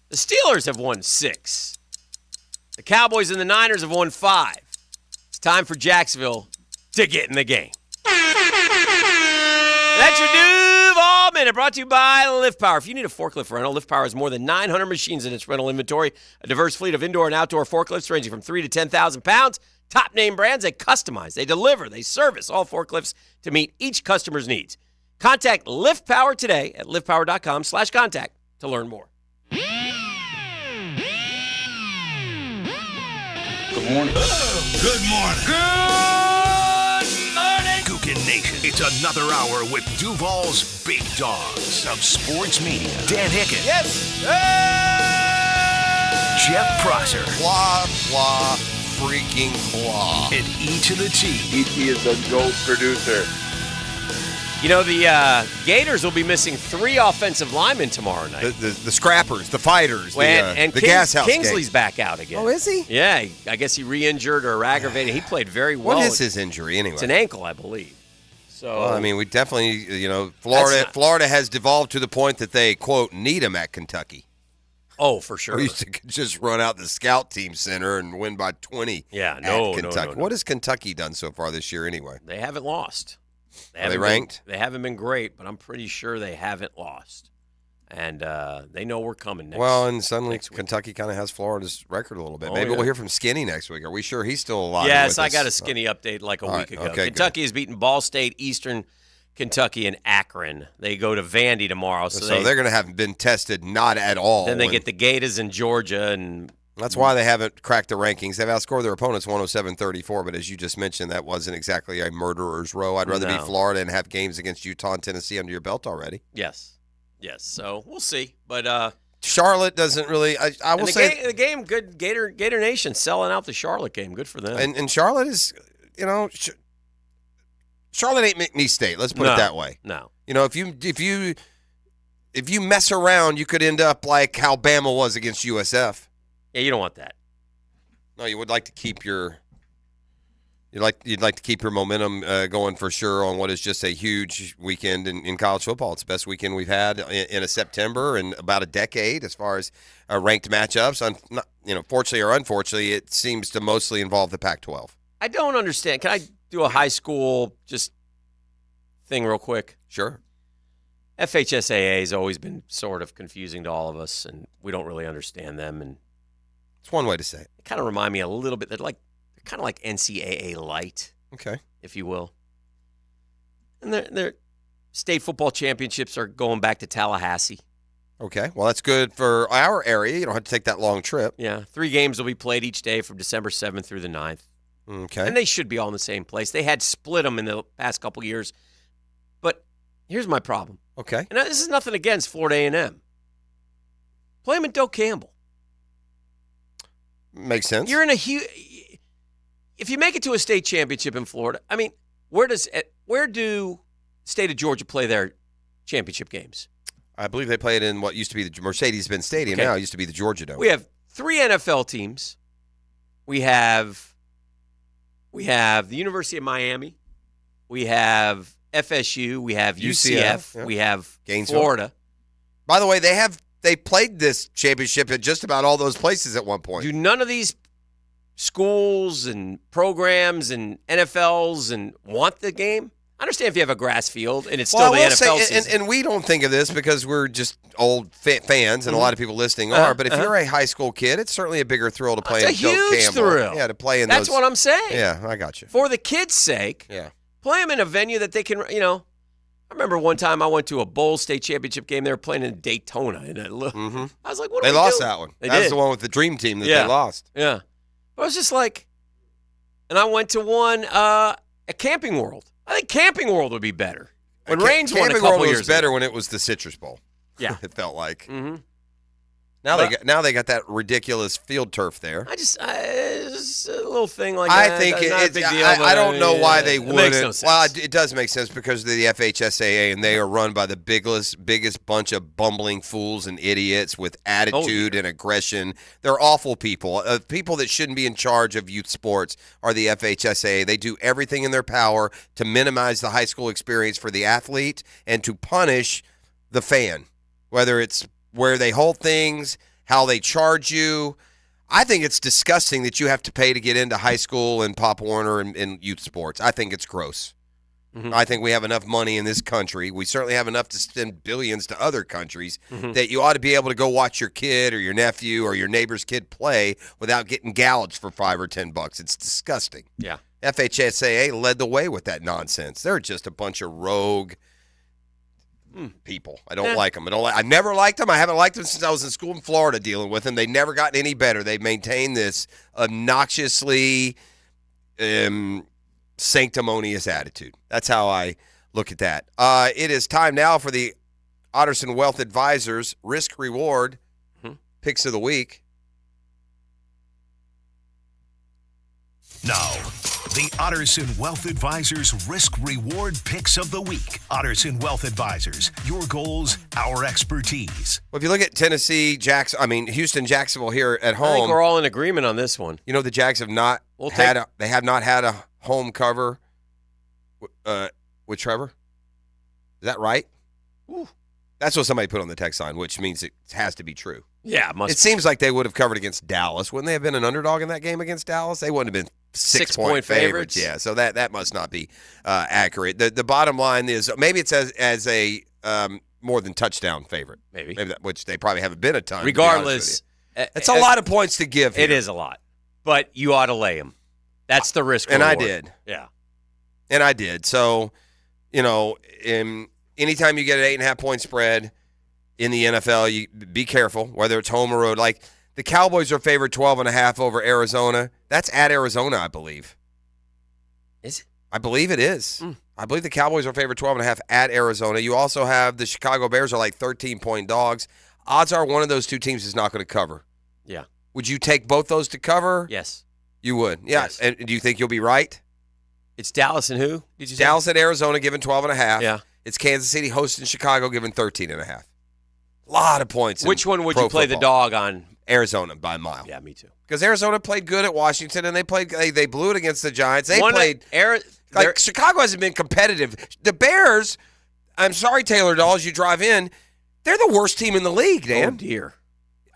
The Steelers have won 6. The Cowboys and the Niners have won 5. It's time for Jacksonville to get in the game. That's your Duval Minute, brought to you by Lift Power. If you need a forklift rental, Lift Power has more than 900 machines in its rental inventory, a diverse fleet of indoor and outdoor forklifts ranging from 3 to 10,000 pounds. Top name brands, they customize, they deliver, they service all forklifts to meet each customer's needs. Contact Lift Power today at liftpower.com/contact to learn more. Good morning. Good morning. Good morning. Gookin Nation. It's another hour with Duval's Big Dogs of Sports Media. Dan Hicken. Yes. Jeff Prosser. Blah, blah, freaking blah. And E to the T. E.T. is a GOAT producer. You know, the Gators will be missing 3 offensive linemen tomorrow night. The scrappers, the fighters, the Kings, gas house Kingsley's gang. back out again. Oh, is he? Yeah, I guess he re-injured or aggravated. He played very well. What is his injury anyway? It's an ankle, I believe. So, well, I mean, we definitely, Florida has devolved to the point that they, quote, need him at Kentucky. Oh, for sure. We used to just run out the scout team center and win by 20 at Kentucky. No. What has Kentucky done so far this year anyway? They haven't lost. Are they ranked? They haven't been great, but I'm pretty sure they haven't lost. And they know we're coming next. Well, and suddenly Kentucky kind of has Florida's record a little bit. Maybe we'll hear from Skinny next week. Are we sure he's still alive? Yes, I got a Skinny update like a week ago. Okay, Kentucky has beaten Ball State, Eastern Kentucky, and Akron. They go to Vandy tomorrow. So they're going to have been tested not at all. Then they get the Gators in Georgia. And that's why they haven't cracked the rankings. They've outscored their opponents 107-34, but as you just mentioned, that wasn't exactly a murderer's row. I'd rather be Florida and have games against Utah and Tennessee under your belt already. Yes. So we'll see. But Charlotte doesn't really. I will say the game good. Gator Nation selling out the Charlotte game. Good for them. And Charlotte is, Charlotte ain't McNeese State. Let's put it that way. No. If you mess around, you could end up like how Bama was against USF. Yeah, you don't want that. No, you would like to keep your You'd like to keep your momentum going for sure on what is just a huge weekend in college football. It's the best weekend we've had in a September in about a decade as far as ranked matchups. Fortunately or unfortunately, it seems to mostly involve the Pac-12. I don't understand. Can I do a high school just thing real quick? Sure. FHSAA has always been sort of confusing to all of us, and we don't really understand them. And it's one way to say it. They kind of remind me a little bit. They're kind of like NCAA light, okay, if you will. And their state football championships are going back to Tallahassee. Okay, well, that's good for our area. You don't have to take that long trip. Yeah, 3 games will be played each day from December 7th through the 9th. Okay. And they should be all in the same place. They had split them in the past couple years. But here's my problem. Okay. And this is nothing against Florida A&M. Play them in Doak Campbell. Makes sense. You're in a huge... If you make it to a state championship in Florida, I mean, where do state of Georgia play their championship games? I believe they played in what used to be the Mercedes-Benz Stadium. Okay. Now it used to be the Georgia Dome. We have 3 NFL teams. We have the University of Miami. We have FSU. We have UCF. Yeah. We have Gainesville. Florida. By the way, they played this championship at just about all those places at one point. Do none of these schools and programs and NFLs and want the game? I understand if you have a grass field and it's still the NFL season. And we don't think of this because we're just old fans, and a lot of people listening are. But if you're a high school kid, it's certainly a bigger thrill to play in It's a Doak huge Campbell. thrill. Yeah, to play in That's those. what I'm saying. Yeah, I got you. For the kids' sake, Yeah. play them in a venue that they can, I remember one time I went to a bowl state championship game. They were playing in Daytona. And I was like, what are They we lost doing? that one. They That was did. the one with the dream team that they lost. Yeah. But I was just like, and I went to one at Camping World. I think Camping World would be better. When Reigns won a Camping couple World years was better ago. when it was the Citrus Bowl. Yeah. It felt like. Mm-hmm. Now they got that ridiculous field turf there. It's a little thing like I that. think Not a it's. big deal, I don't know why they it wouldn't. makes no sense. Well, it does make sense because of the FHSAA, and they are run by the biggest bunch of bumbling fools and idiots with attitude and aggression. They're awful people. People that shouldn't be in charge of youth sports are the FHSAA. They do everything in their power to minimize the high school experience for the athlete and to punish the fan, whether it's where they hold things, how they charge you. I think it's disgusting that you have to pay to get into high school and Pop Warner and youth sports. I think it's gross. Mm-hmm. I think we have enough money in this country. We certainly have enough to spend billions to other countries Mm-hmm. that you ought to be able to go watch your kid or your nephew or your neighbor's kid play without getting gouged for $5 or $10. It's disgusting. Yeah. FHSAA led the way with that nonsense. They're just a bunch of rogue people. I don't like them. I never liked them. I haven't liked them since I was in school in Florida dealing with them. They've never gotten any better. They've maintained this obnoxiously sanctimonious attitude. That's how I look at that. It is time now for the Otterson Wealth Advisors Risk Reward Picks of the Week. Now, the Otterson Wealth Advisors Risk Reward Picks of the Week. Otterson Wealth Advisors, your goals, our expertise. Well, if you look at Tennessee, Houston, Jacksonville here at home. I think we're all in agreement on this one. You know, the Jags have not they have not had a home cover with Trevor. Is that right? Ooh. That's what somebody put on the text line, which means it has to be true. Yeah, it seems like they would have covered against Dallas. Wouldn't they have been an underdog in that game against Dallas? They wouldn't have been 6-point favorites. Yeah, so that must not be accurate. The bottom line is maybe it's as a more than touchdown favorite. Maybe that, which they probably haven't been a ton. Regardless, it's a lot of points to give. It is a lot, but you ought to lay them. That's the risk. And reward. I did. Yeah, and I did. So, anytime you get an 8.5-point spread in the NFL, you be careful, whether it's home or road. Like the Cowboys are favored 12.5 over Arizona. That's at Arizona, I believe. Is it? I believe it is. I believe the Cowboys are favored 12.5 at Arizona. You also have the Chicago Bears are like 13-point dogs. Odds are one of those two teams is not going to cover. Yeah. Would you take both those to cover? Yes. You would. Yeah. Yes. And do you think you'll be right? It's Dallas and who? Did you say? Dallas at Arizona given 12.5. Yeah. It's Kansas City hosting Chicago given 13.5. A lot of points. Which one would you play the dog on? Arizona by a mile. Yeah, me too. Because Arizona played good at Washington, and they blew it against the Giants. Chicago hasn't been competitive. The Bears, I'm sorry, Taylor Dawes, you drive in, they're the worst team in the league, Dan. Oh, dear.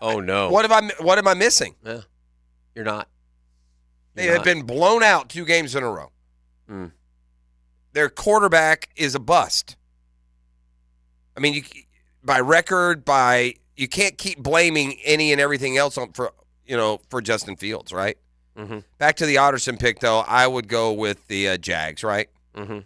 Oh, no. What am I missing? Yeah, you're not. They have been blown out 2 games in a row. Their quarterback is a bust. I mean, by record, you can't keep blaming any and everything else for Justin Fields, right? Mm-hmm. Back to the Otterson pick, though, I would go with the Jags, right? Mm-hmm.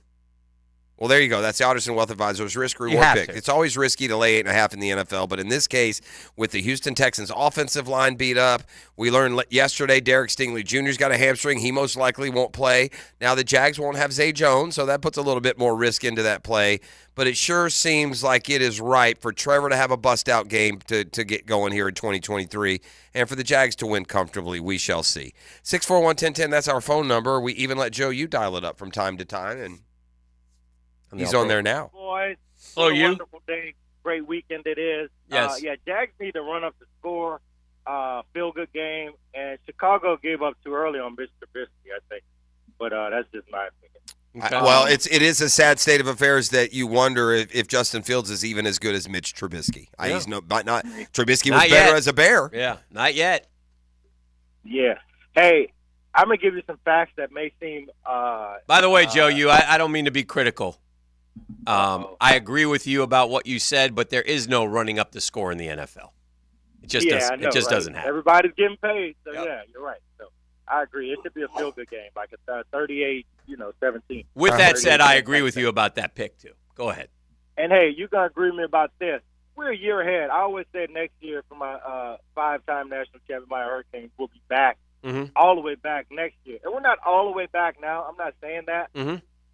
Well, there you go. That's the Otterson Wealth Advisors risk-reward pick. It's always risky to lay 8.5 in the NFL, but in this case, with the Houston Texans offensive line beat up, we learned yesterday Derek Stingley Jr.'s got a hamstring. He most likely won't play. Now the Jags won't have Zay Jones, so that puts a little bit more risk into that play. But it sure seems like it is right for Trevor to have a bust-out game to get going here in 2023, and for the Jags to win comfortably. We shall see. 641-1010, that's our phone number. We even let Joe, you dial it up from time to time, and he's on there now. Boys, oh, you? Wonderful day, great weekend it is. Yes. Jags need to run up the score, feel good game, and Chicago gave up too early on Mr. Trubisky, I think. But that's just my opinion. Well, it is a sad state of affairs that you wonder if Justin Fields is even as good as Mitch Trubisky. Yeah. He's Trubisky was better as a Bear. Yeah, not yet. Yeah. Hey, I'm gonna give you some facts that may seem. By the way, Joe, I don't mean to be critical. I agree with you about what you said, but there is no running up the score in the NFL. It just doesn't happen. Everybody's getting paid, so yeah, you're right. So I agree. It should be a feel-good game, like a 38-17. With that said, I agree with you about that pick too. Go ahead. And hey, you're gonna agree with me about this. We're a year ahead. I always said next year for my 5-time national champion, my Hurricanes will be back, all the way back next year. And we're not all the way back now. I'm not saying that.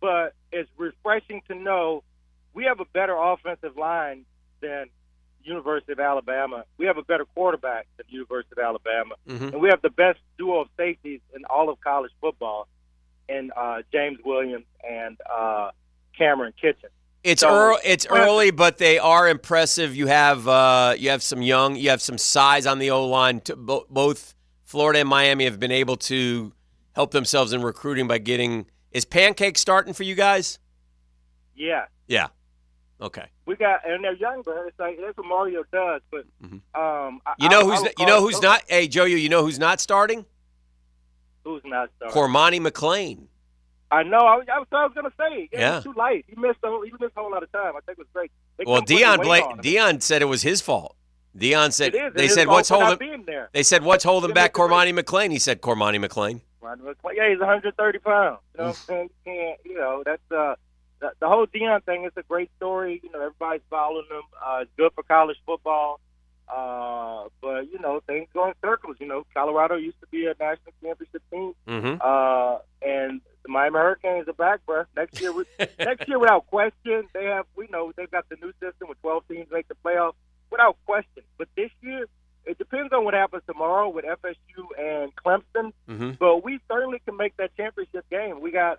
But it's refreshing to know we have a better offensive line than University of Alabama. We have a better quarterback than University of Alabama. And we have the best duo of safeties in all of college football in James Williams and Cameron Kitchen. It's early, but they are impressive. You have some size on the O-line. Both Florida and Miami have been able to help themselves in recruiting by getting – is Pancake starting for you guys? Yeah. Yeah. Okay. We got, and they're younger. It's like that's what Mario does. But who's not? Hey, Joe, you know who's not starting? Who's not starting? Cormani McClain. I know. I was going to say. Yeah. He's too light. He missed a whole lot of time. I think it was great. Dion said it was his fault. Dion said they said what's holding. They said what's holding back Cormani McClain. He said Cormani McClain. Yeah, he's 130 pounds. You know what I'm saying? That's the whole Dion thing is a great story. Everybody's following him. It's good for college football. But things go in circles. Colorado used to be a national championship team. And the Miami Hurricanes are back, bro. Next year, without question, they've got the new system with 12 teams make the playoffs without question. But this year, it depends on what happens tomorrow with FSU and Clemson. But we certainly can make that championship game. We play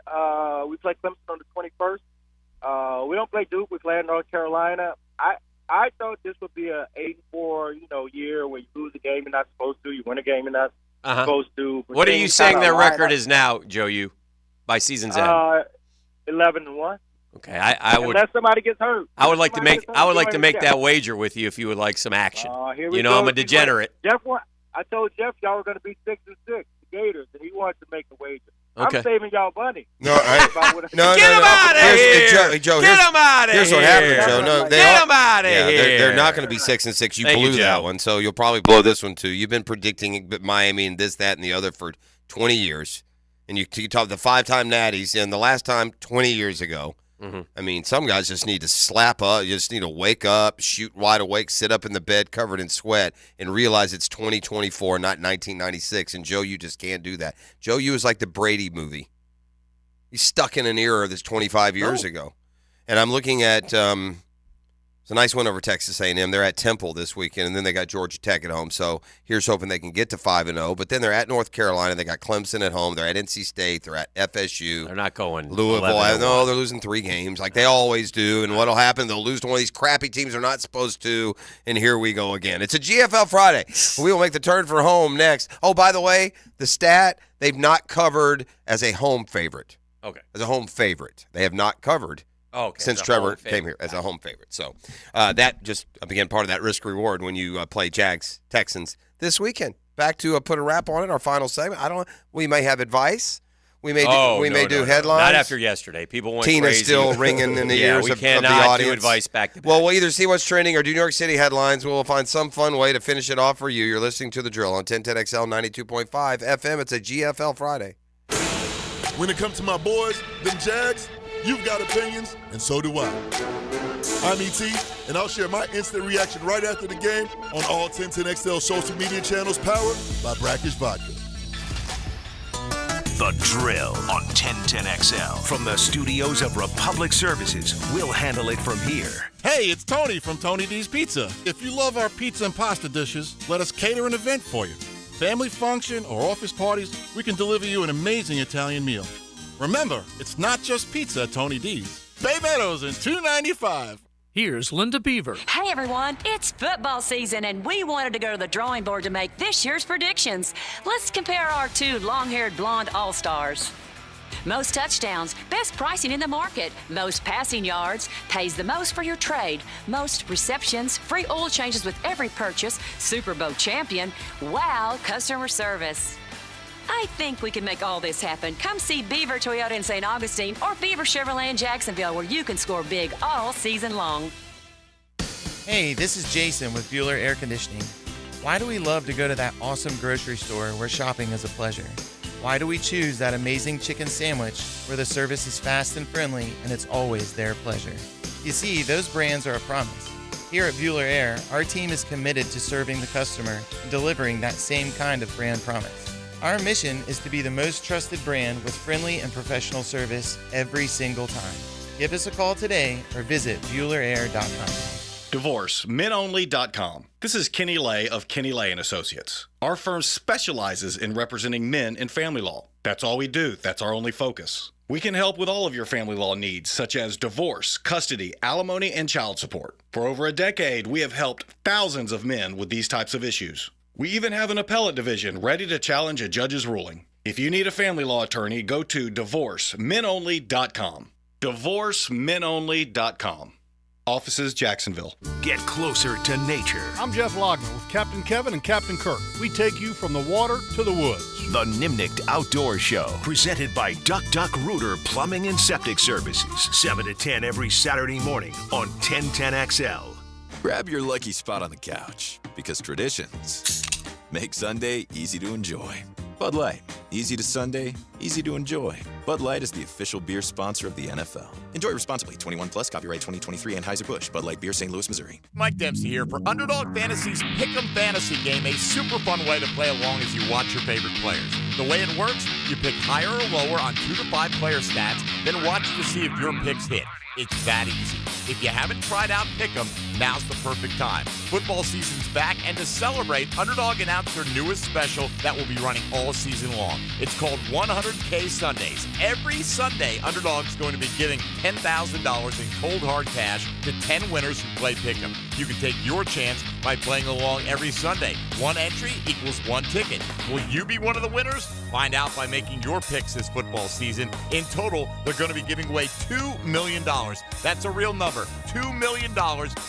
Clemson on the 21st. We don't play Duke. We play North Carolina. I thought this would be a 8-4, year where you lose a game you're not supposed to, you win a game you're not supposed to. What are you saying their record is now, Joe? By season's end? 11-1. Okay, I would. Unless somebody gets hurt. I would like to make that wager with you if you would like some action. I'm a degenerate. I told Jeff y'all were going to be 6-6, the Gators, and he wanted to make the wager. Okay. I'm saving y'all money. No, Get him out of here! Joe, Get him out of here! Here's what happened, Joe. No, Get him out of here! They're not going to be 6-6. You Thank blew you, that Joe. one, so you'll probably blow this one too. You've been predicting Miami and this, that, and the other for 20 years, and you talk the 5-time Natties, and the last time 20 years ago. I mean, some guys just need to slap up. You just need to wake up, shoot wide awake, sit up in the bed covered in sweat, and realize it's 2024, not 1996. And Joe, you just can't do that. Joe, you is like the Brady movie. He's stuck in an era that's 25 years ago. And I'm looking at It's a nice win over Texas A&M. They're at Temple this weekend, and then they got Georgia Tech at home. So here's hoping they can get to 5-0. But then they're at North Carolina. They got Clemson at home. They're at NC State. They're at FSU. They're not going Louisville. No, they're losing 3 games like they always do. And what'll happen? They'll lose to one of these crappy teams they're not supposed to. And here we go again. It's a GFL Friday. We will make the turn for home next. Oh, by the way, the stat, they've not covered as a home favorite. Okay. As a home favorite. They have not covered. Since Trevor came here as a home favorite. So that just, again, part of that risk-reward when you play Jags-Texans this weekend. Back to put a wrap on it, our final segment. We may have advice. We may do headlines. Not after yesterday. People went Tina's crazy. still ringing in the ears of the audience. We cannot do advice back to back. Well, we'll either see what's trending or do New York City headlines. We'll find some fun way to finish it off for you. You're listening to The Drill on 1010XL 92.5 FM. It's a GFL Friday. When it comes to my boys, them Jags, you've got opinions, and so do I. I'm E.T., and I'll share my instant reaction right after the game on all 1010XL social media channels powered by Brackish Vodka. The Drill on 1010XL. From the studios of Republic Services, we'll handle it from here. Hey, it's Tony from Tony D's Pizza. If you love our pizza and pasta dishes, let us cater an event for you. Family function or office parties, we can deliver you an amazing Italian meal. Remember, it's not just pizza at Tony D's. Bay Meadows and $2.95. Here's Linda Beaver. Hey everyone, it's football season and we wanted to go to the drawing board to make this year's predictions. Let's compare our 2 long-haired blonde all-stars. Most touchdowns, best pricing in the market, most passing yards, pays the most for your trade, most receptions, free oil changes with every purchase, Super Bowl champion, wow, customer service. I think we can make all this happen. Come see Beaver Toyota in St. Augustine or Beaver Chevrolet in Jacksonville, where you can score big all season long. Hey, this is Jason with Bueller Air Conditioning. Why do we love to go to that awesome grocery store where shopping is a pleasure? Why do we choose that amazing chicken sandwich where the service is fast and friendly and it's always their pleasure? You see, those brands are a promise. Here at Bueller Air, our team is committed to serving the customer and delivering that same kind of brand promise. Our mission is to be the most trusted brand with friendly and professional service every single time. Give us a call today or visit BuellerAir.com. DivorceMenOnly.com. This is Kenny Lay of Kenny Lay & Associates. Our firm specializes in representing men in family law. That's all we do. That's our only focus. We can help with all of your family law needs, such as divorce, custody, alimony, and child support. For over a decade, we have helped thousands of men with these types of issues. We even have an appellate division ready to challenge a judge's ruling. If you need a family law attorney, go to DivorceMenOnly.com. DivorceMenOnly.com. Offices, Jacksonville. Get closer to nature. I'm Jeff Logner with Captain Kevin and Captain Kirk. We take you from the water to the woods. The Nimnicht Outdoor Show, presented by Duck Duck Rooter Plumbing and Septic Services, 7 to 10 every Saturday morning on 1010XL. Grab your lucky spot on the couch, because traditions make Sunday easy to enjoy. Bud Light, easy to Sunday, easy to enjoy. Bud Light is the official beer sponsor of the NFL. Enjoy responsibly. 21 plus, copyright 2023 Anheuser-Busch. Bud Light Beer, St. Louis, Missouri. Mike Dempsey here for Underdog Fantasy's Pick'em Fantasy game, a super fun way to play along as you watch your favorite players. The way it works, you pick higher or lower on 2 to 5 player stats, then watch to see if your picks hit. It's that easy. If you haven't tried out Pick'em, now's the perfect time. Football season's back, and to celebrate, Underdog announced their newest special that will be running all season long. It's called 100K Sundays. Every Sunday, Underdog's going to be giving $10,000 in cold hard cash to 10 winners who play Pick'em. You can take your chance by playing along every Sunday. 1 entry equals 1 ticket. Will you be one of the winners? Find out by making your picks this football season. In total, they're going to be giving away $2 million. That's a real number. $2 million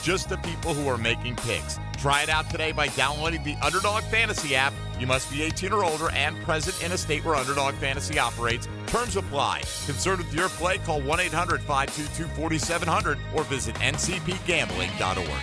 just to people who are making picks. Try it out today by downloading the Underdog Fantasy app. You must be 18 or older and present in a state where Underdog Fantasy operates. Terms apply. Concerned with your play? Call 1-800-522-4700 or visit ncpgambling.org.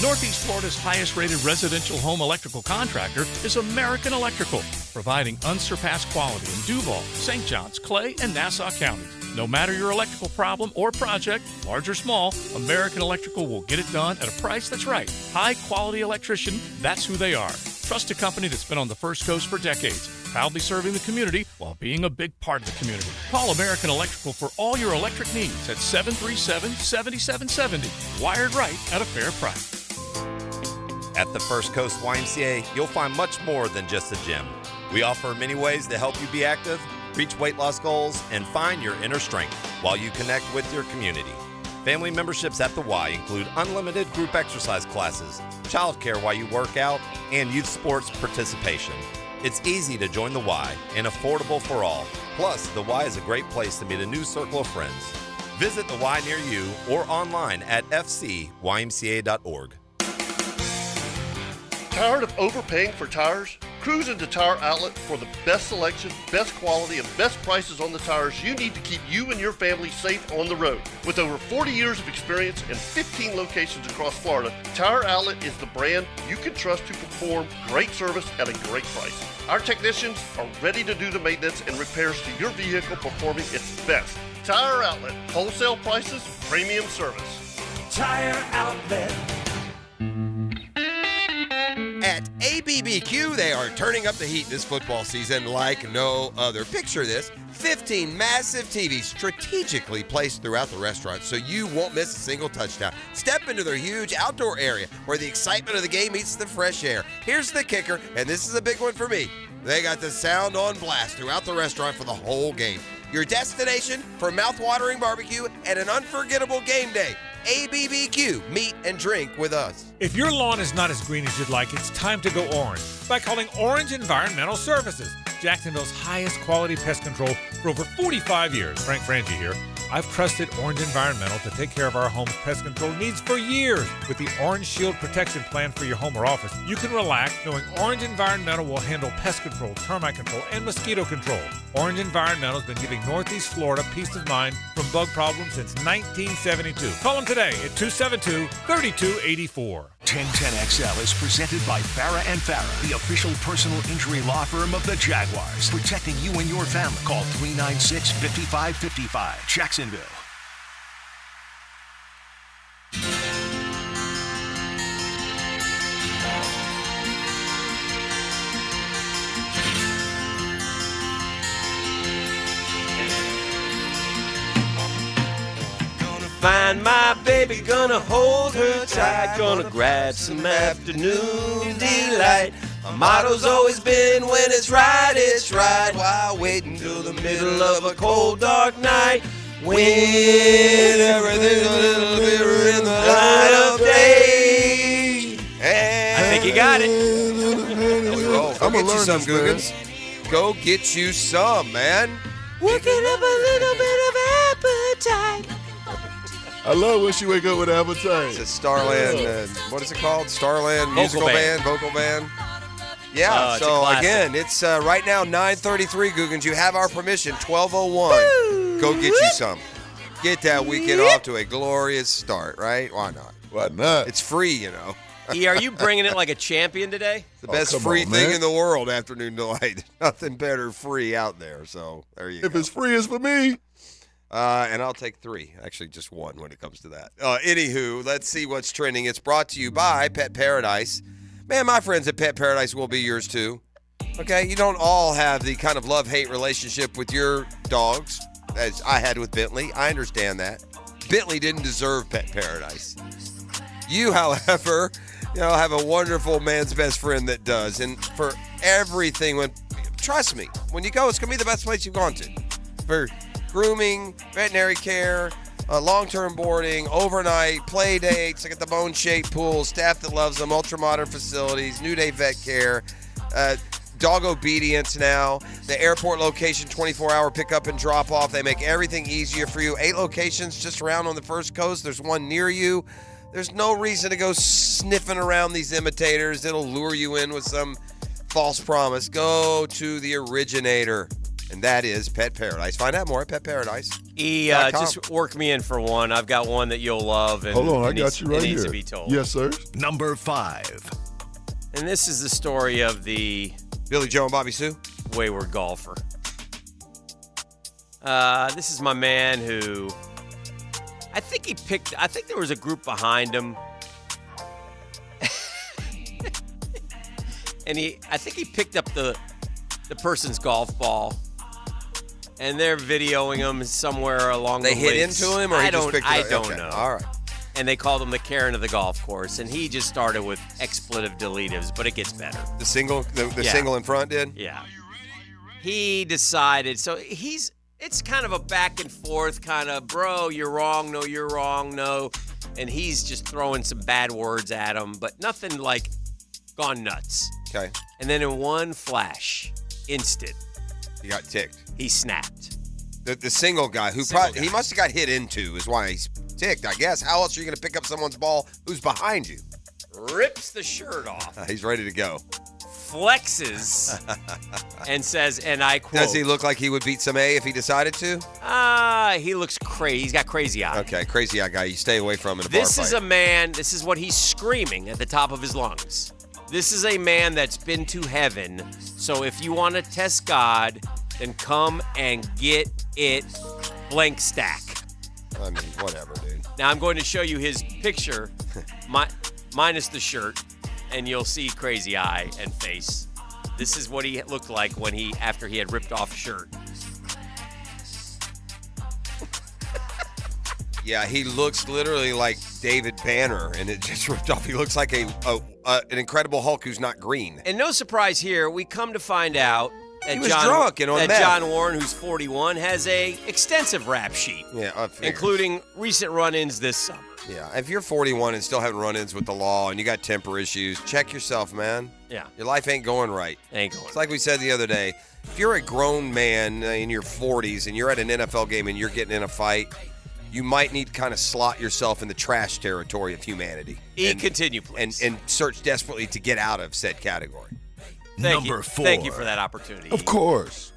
Northeast Florida's highest-rated residential home electrical contractor is American Electrical, providing unsurpassed quality in Duval, St. Johns, Clay, and Nassau counties. No matter your electrical problem or project, large or small, American Electrical will get it done at a price that's right. High-quality electrician, that's who they are. Trust a company that's been on the First Coast for decades. proudly serving the community while being a big part of the community. Call American Electrical for all your electric needs at 737-7770. Wired right at a fair price. At the First Coast YMCA, you'll find much more than just a gym. We offer many ways to help you be active, reach weight loss goals, and find your inner strength while you connect with your community. Family memberships at the Y include unlimited group exercise classes, childcare while you work out, and youth sports participation. It's easy to join the Y and affordable for all. Plus, the Y is a great place to meet a new circle of friends. Visit the Y near you or online at fcymca.org. Tired of overpaying for tires? Cruise into Tire Outlet for the best selection, best quality, and best prices on the tires you need to keep you and your family safe on the road. With over 40 years of experience and 15 locations across Florida, Tire Outlet is the brand you can trust to perform great service at a great price. Our technicians are ready to do the maintenance and repairs to your vehicle performing its best. Tire Outlet, wholesale prices, premium service. Tire Outlet. At ABBQ, they are turning up the heat this football season like no other. Picture this, 15 massive TVs strategically placed throughout the restaurant so you won't miss a single touchdown. Step into their huge outdoor area where the excitement of the game meets the fresh air. Here's the kicker, and this is a big one for me. They got the sound on blast throughout the restaurant for the whole game. Your destination for mouth-watering barbecue and an unforgettable game day. ABBQ, meet and drink with us. If your lawn is not as green as you'd like, it's time to go orange by calling Orange Environmental Services, Jacksonville's highest quality pest control for over 45 years. Frank Frangie here. I've trusted Orange Environmental to take care of our home's pest control needs for years. With the Orange Shield Protection Plan for your home or office, you can relax knowing Orange Environmental will handle pest control, termite control, and mosquito control. Orange Environmental has been giving Northeast Florida peace of mind from bug problems since 1972. Call them today at 272-3284. 1010XL is presented by Farah and Farah, the official personal injury law firm of the Jaguars, protecting you and your family. Call 396-5555. Jacksonville. Find my baby, gonna hold her tight, gonna grab some afternoon delight. My motto's always been, when it's right, while waiting till the middle of a cold, dark night. When everything's a little clearer in the light of day. I think you got it. Go get you some, Googans. Go get you some, man. Working up a little bit of appetite. I love when she wake up with appetite. It's a Starland, what is it called? Starland Musical Band, Vocal Band. Yeah, so again, it's right now 9:33, Googans. You have our permission, 12:01. Go get you some. Get that weekend off to a glorious start, right? Why not? Why not? It's free, you know. E, are you bringing it like a champion today? The best free thing in the world, Afternoon Delight. Nothing better free out there, so there you go. If it's free, it's for me. And I'll take 3. Actually, just 1 when it comes to that. Anywho, let's see what's trending. It's brought to you by Pet Paradise. Man, my friends at Pet Paradise will be yours too. Okay, you don't all have the kind of love-hate relationship with your dogs as I had with Bentley. I understand that. Bentley didn't deserve Pet Paradise. You, however, have a wonderful man's best friend that does. And for everything, trust me, when you go, it's going to be the best place you've gone to. For grooming, veterinary care, long-term boarding, overnight, play dates, like at the Bone Shape Pool, staff that loves them, ultra-modern facilities, New Day Vet Care, dog obedience now, the airport location, 24-hour pickup and drop-off. They make everything easier for you. 8 locations just around on the First Coast. There's one near you. There's no reason to go sniffing around these imitators. It'll lure you in with some false promise. Go to the originator. And that is Pet Paradise. Find out more at Pet Paradise. Just work me in for one. I've got one that you'll love. And hold on, I got you right here. It needs to be told. Yes, sir. Number 5. And this is the story of the Billy Joe and Bobby Sue wayward golfer. This is my man who I think there was a group behind him. And I think he picked up the the person's golf ball, and they're videoing him somewhere along the They hit links. into him, or he just picked it I up? don't Okay, know. all right. And they called him the Karen of the golf course, and he just started with expletive deletives, but it gets better. The single Yeah. single in front did? Yeah. He decided, so it's kind of a back and forth kind of, bro, you're wrong, no, you're wrong, no. And he's just throwing some bad words at him, but nothing like gone nuts. Okay. And then in one flash, instant, He got ticked. he snapped. The single guy who he must have got hit into is why he's ticked, I guess. How else are you going to pick up someone's ball who's behind you? Rips the shirt off, He's ready to go. flexes, and says, and I quote, Does he look like he would beat some A if he decided to? He looks crazy. He's got crazy eyes. Okay, crazy eye guy. You stay away from in a bar This is fight. a man, this is what he's screaming at the top of his lungs. This is a man that's been to heaven. So if you want to test God, then come and get it blank stack. I mean, whatever, dude. Now I'm going to show you his picture, minus the shirt, and you'll see crazy eye and face. This is what he looked like after he had ripped off shirt. Yeah, he looks literally like David Banner, and it just ripped off. He looks like an Incredible Hulk who's not green. And no surprise here, we come to find out that He was drunk and on meth. John Warren, who's 41, has a extensive rap sheet, Yeah, I figured. including recent run-ins this summer. Yeah, if you're 41 and still having run-ins with the law and you got temper issues, check yourself, man. Yeah. Your life ain't going right. Ain't going. It's like we said the other day. If you're a grown man in your 40s and you're at an NFL game and you're getting in a fight, you might need to kind of slot yourself in the trash territory of humanity. Continue, please. And search desperately to get out of said category. Thank you for that opportunity. Of course.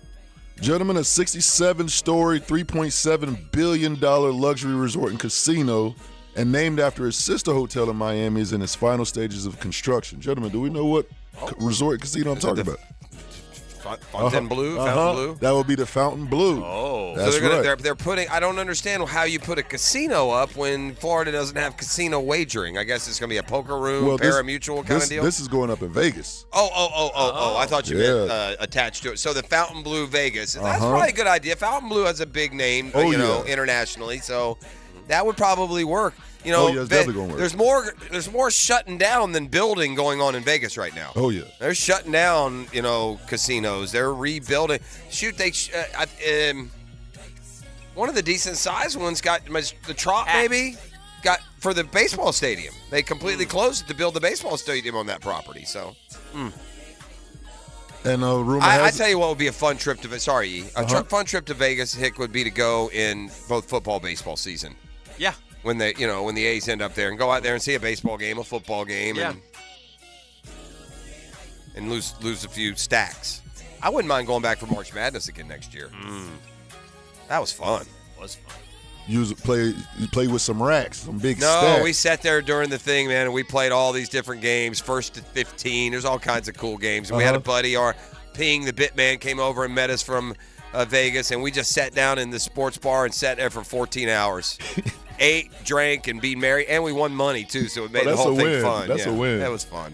Gentlemen, a 67-story, $3.7 billion luxury resort and casino and named after his sister hotel in Miami is in its final stages of construction. Gentlemen, do we know what resort and casino I'm talking about? Fontainebleau? Fontainebleau? That would be the Fontainebleau. Oh. That's so right. they're putting, I don't understand how you put a casino up when Florida doesn't have casino wagering. I guess it's going to be a poker room, pari-mutuel kind of deal. This is going up in Vegas. Oh. I thought you meant attached to it. So the Fontainebleau Vegas. That's probably a good idea. Fontainebleau has a big name, internationally. So that would probably work. You know, it's definitely gonna work. There's more shutting down than building going on in Vegas right now. Oh, yeah. They're shutting down, casinos. They're rebuilding. Shoot, one of the decent sized ones got the Trop maybe got for the baseball stadium. They completely closed it to build the baseball stadium on that property. So, And rumor I has tell you what would be a fun trip to fun trip to Vegas. Hick would be to go in both football, baseball season. Yeah. When when the A's end up there and go out there and see a baseball game, a football game, and lose a few stacks. I wouldn't mind going back for March Madness again next year. That was fun. play with some racks, some big No, stacks. we sat there during the thing, man, and we played all these different games, 1st to 15. There's all kinds of cool games. We had a buddy, our Ping, the bit man, came over and met us from Vegas, and we just sat down in the sports bar and sat there for 14 hours. Ate, drank, and be merry, and we won money, too, so it made the whole thing fun. That's a win. That was fun.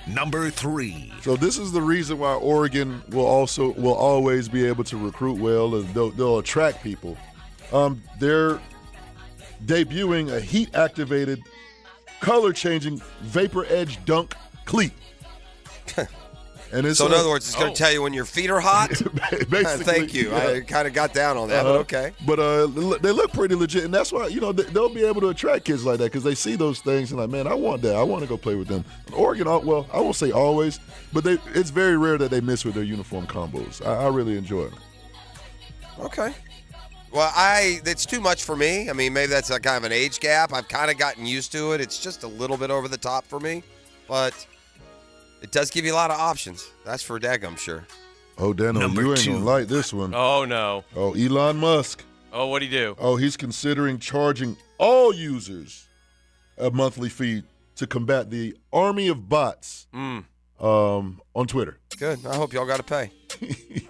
Number 3. So this is the reason why Oregon will always be able to recruit well, and they'll attract people. They're debuting a heat-activated, color-changing Vapor Edge Dunk cleat. And it's so in other words, it's going to tell you when your feet are hot? Basically, thank you. yeah. I kind of got down on that, but okay. But they look pretty legit, and that's why they'll be able to attract kids like that because they see those things and like, man, I want that. I want to go play with them. Oregon, well, I won't say always, but it's very rare that they miss with their uniform combos. I really enjoy them. Okay. Well, it's too much for me. I mean, maybe that's a kind of an age gap. I've kind of gotten used to it. It's just a little bit over the top for me, but it does give you a lot of options. That's for daggum sure. Oh, Dano, you ain't going to like this one. Oh, no. Oh, Elon Musk. Oh, what'd he do? Oh, he's considering charging all users a monthly fee to combat the army of bots on Twitter. Good. I hope y'all got to pay.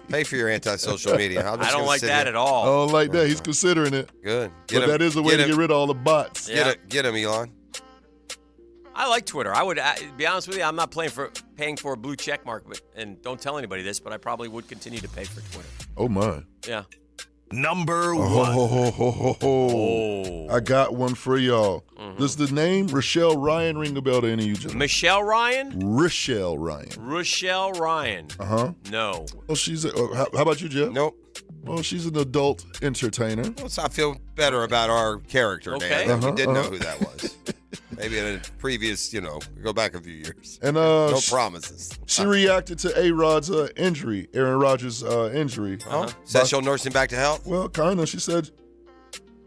Pay for your anti-social media. I don't like that at all. I don't like that. He's considering it. Good. But that is a way to get rid of all the bots. Get him, Elon. I like Twitter. I would be honest with you. I'm not paying for a blue check mark, and don't tell anybody this, but I probably would continue to pay for Twitter. Oh my. Yeah. Number one. I got one for y'all. Does the name Rochelle Ryan ring a bell to any of you gentlemen? Michelle Ryan? Rochelle Ryan. Rochelle Ryan. No. Well, she's how about you, Jeff? Nope. Well, she's an adult entertainer. Well, so I feel better about our character now. We didn't know who that was. Maybe in a previous, go back a few years. And no promises. She reacted to A-Rod's injury, Aaron Rodgers' injury. Said she'll nurse him back to health? Well, kind of. She said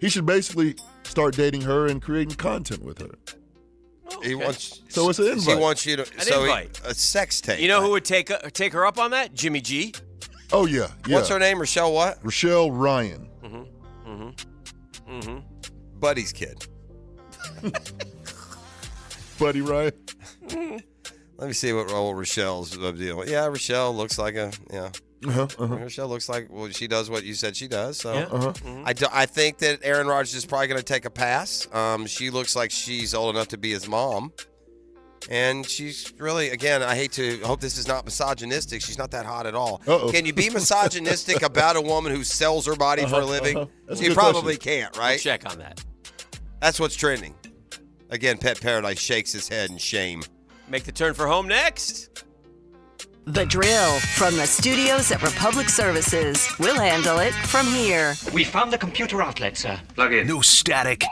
he should basically start dating her and creating content with her. He wants. So it's an invite. He wants you to. Invite. A sex tape. You know who would take her up on that? Jimmy G. Oh yeah. What's her name? Rochelle what? Rochelle Ryan. Buddy's kid. Buddy Ryan. Let me see what old Rochelle's deal with. Yeah, Rochelle looks like Rochelle looks like, she does what you said she does. So I think that Aaron Rodgers is probably going to take a pass. She looks like she's old enough to be his mom. And she's really, again, I hope this is not misogynistic. She's not that hot at all. Can you be misogynistic about a woman who sells her body for a living? You probably can't, right? I'll check on that. That's what's trending. Again, Pet Paradise shakes his head in shame. Make the turn for home next. The Drill from the studios at Republic Services. We'll handle it from here. We found the computer outlet, sir. Plug in. No static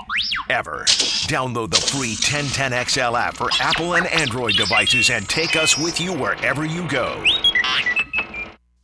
ever. Download the free 1010XL app for Apple and Android devices and take us with you wherever you go.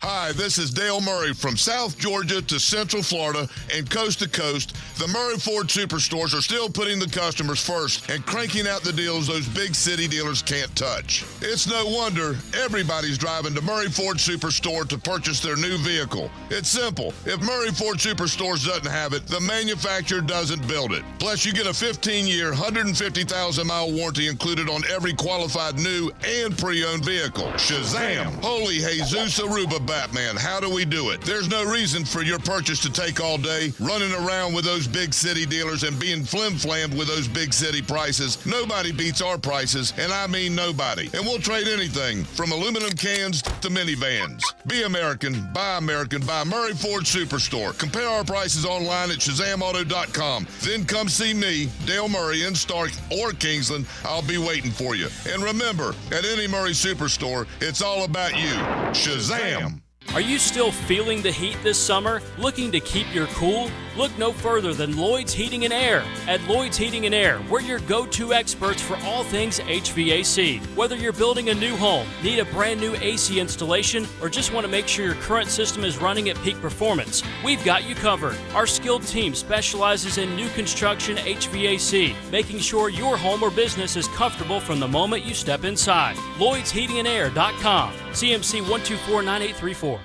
Hi, this is Dale Murray from South Georgia to Central Florida and coast to coast. The Murray Ford Superstores are still putting the customers first and cranking out the deals those big city dealers can't touch. It's no wonder everybody's driving to Murray Ford Superstore to purchase their new vehicle. It's simple. If Murray Ford Superstores doesn't have it, the manufacturer doesn't build it. Plus, you get a 15-year, 150,000-mile warranty included on every qualified new and pre-owned vehicle. Shazam! Holy Jesus Aruba Batman, how do we do it? There's no reason for your purchase to take all day, running around with those big city dealers and being flim-flammed with those big city prices. Nobody beats our prices, and I mean nobody. And we'll trade anything from aluminum cans to minivans. Be American, buy Murray Ford Superstore. Compare our prices online at ShazamAuto.com. Then come see me, Dale Murray, in Stark or Kingsland. I'll be waiting for you. And remember, at any Murray Superstore, it's all about you. Shazam! Are you still feeling the heat this summer? Looking to keep your cool? Look no further than Lloyd's Heating and Air. At Lloyd's Heating and Air, we're your go-to experts for all things HVAC. Whether you're building a new home, need a brand new AC installation, or just want to make sure your current system is running at peak performance, we've got you covered. Our skilled team specializes in new construction HVAC, making sure your home or business is comfortable from the moment you step inside. LloydsHeatingandAir.com. CMC 1249834.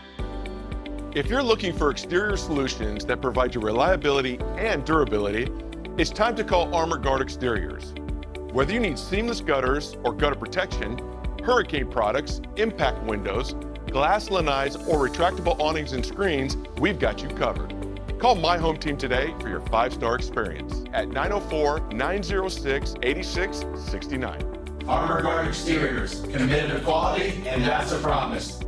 If you're looking for exterior solutions that provide you reliability and durability, it's time to call Armor Guard Exteriors. Whether you need seamless gutters or gutter protection, hurricane products, impact windows, glass lanais, or retractable awnings and screens, we've got you covered. Call My Home Team today for your 5-star experience at 904-906-8669. Armor Guard Exteriors, committed to quality, and that's a promise.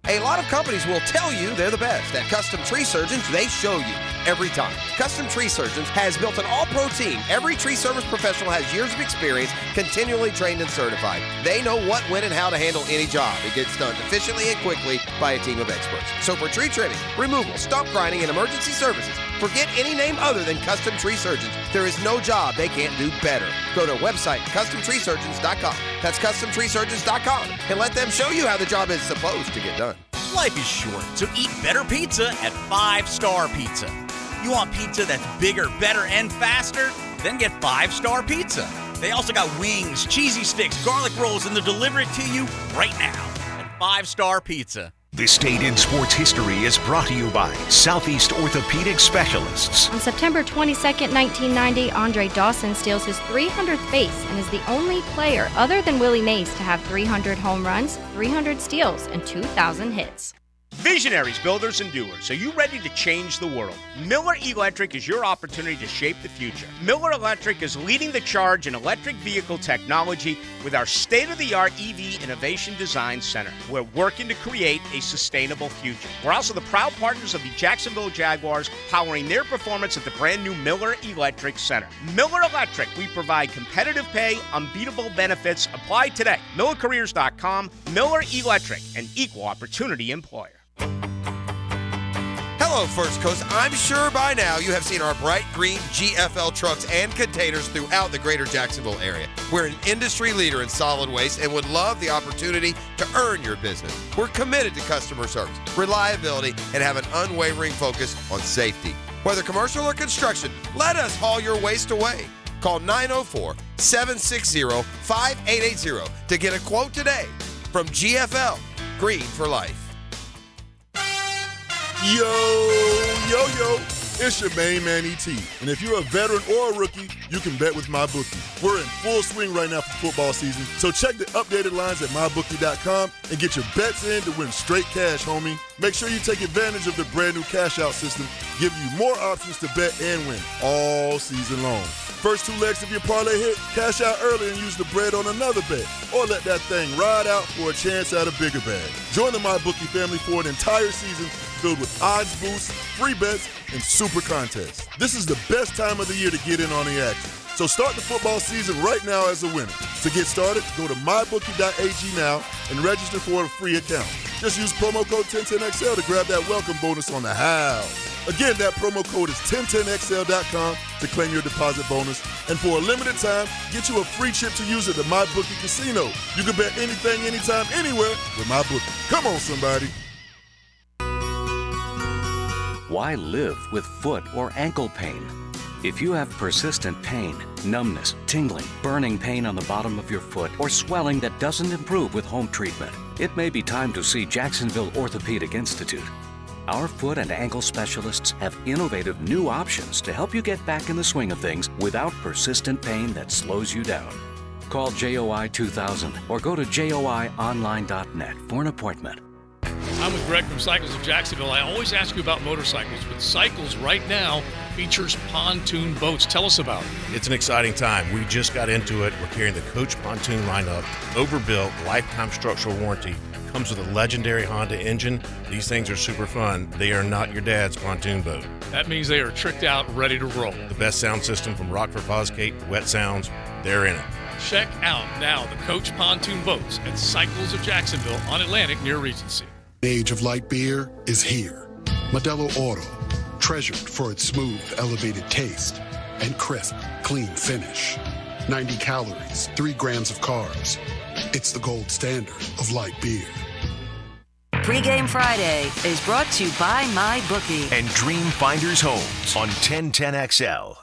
A lot of companies will tell you they're the best. At Custom Tree Surgeons, they show you every time. Custom Tree Surgeons has built an all-pro team. Every tree service professional has years of experience, continually trained and certified. They know what, when, and how to handle any job. It gets done efficiently and quickly by a team of experts. So for tree trimming, removal, stump grinding, and emergency services, forget any name other than Custom Tree Surgeons. There is no job they can't do better. Go to website CustomTreeSurgeons.com. That's CustomTreeSurgeons.com, and let them show you how the job is supposed to get done. Life is short, so eat better pizza at 5-Star Pizza. You want pizza that's bigger, better, and faster? Then get 5-Star Pizza. They also got wings, cheesy sticks, garlic rolls, and they'll deliver it to you right now at 5-Star Pizza. This date in sports history is brought to you by Southeast Orthopedic Specialists. On September 22, 1990, Andre Dawson steals his 300th base and is the only player other than Willie Mays to have 300 home runs, 300 steals, and 2,000 hits. Visionaries, builders, and doers. Are you ready to change the world? Miller Electric is your opportunity to shape the future. Miller Electric is leading the charge in electric vehicle technology with our state-of-the-art EV Innovation Design Center. We're working to create a sustainable future. We're also the proud partners of the Jacksonville Jaguars, powering their performance at the brand new Miller Electric Center. Miller Electric, we provide competitive pay, unbeatable benefits. Apply today. MillerCareers.com. Miller Electric, an equal opportunity employer. Hello, First Coast. I'm sure by now you have seen our bright green GFL trucks and containers throughout the greater Jacksonville area. We're an industry leader in solid waste and would love the opportunity to earn your business. We're committed to customer service, reliability, and have an unwavering focus on safety. Whether commercial or construction, let us haul your waste away. Call 904-760-5880 to get a quote today from GFL, Green for Life. Yo, it's your main man, ET. And if you're a veteran or a rookie, you can bet with MyBookie. We're in full swing right now for football season, so check the updated lines at MyBookie.com and get your bets in to win straight cash, homie. Make sure you take advantage of the brand new cash out system, give you more options to bet and win all season long. First 2 legs of your parlay hit, cash out early and use the bread on another bet. Or let that thing ride out for a chance at a bigger bag. Join the MyBookie family for an entire season filled with odds boosts, free bets, and super contests. This is the best time of the year to get in on the action. So start the football season right now as a winner. To get started, go to mybookie.ag now and register for a free account. Just use promo code 1010XL to grab that welcome bonus on the house. Again, that promo code is 1010XL.com to claim your deposit bonus. And for a limited time, get you a free chip to use at the MyBookie Casino. You can bet anything, anytime, anywhere with MyBookie. Come on, somebody. Why live with foot or ankle pain? If you have persistent pain, numbness, tingling, burning pain on the bottom of your foot, or swelling that doesn't improve with home treatment, it may be time to see Jacksonville Orthopedic Institute. Our foot and ankle specialists have innovative new options to help you get back in the swing of things without persistent pain that slows you down. Call JOI 2000 or go to joionline.net for an appointment. I'm with Greg from Cycles of Jacksonville. I always ask you about motorcycles, but Cycles right now features pontoon boats. Tell us about it. It's an exciting time. We just got into it. We're carrying the Coach Pontoon lineup, overbuilt, lifetime structural warranty. Comes with a legendary Honda engine. These things are super fun. They are not your dad's pontoon boat. That means they are tricked out, ready to roll. The best sound system from Rockford Fosgate, Wet Sounds, they're in it. Check out now the Coach Pontoon boats at Cycles of Jacksonville on Atlantic near Regency. The age of light beer is here. Modelo Oro, treasured for its smooth, elevated taste and crisp, clean finish. 90 calories, 3 grams of carbs. It's the gold standard of light beer. Pre-Game Friday is brought to you by MyBookie and Dream Finders Homes on 1010XL.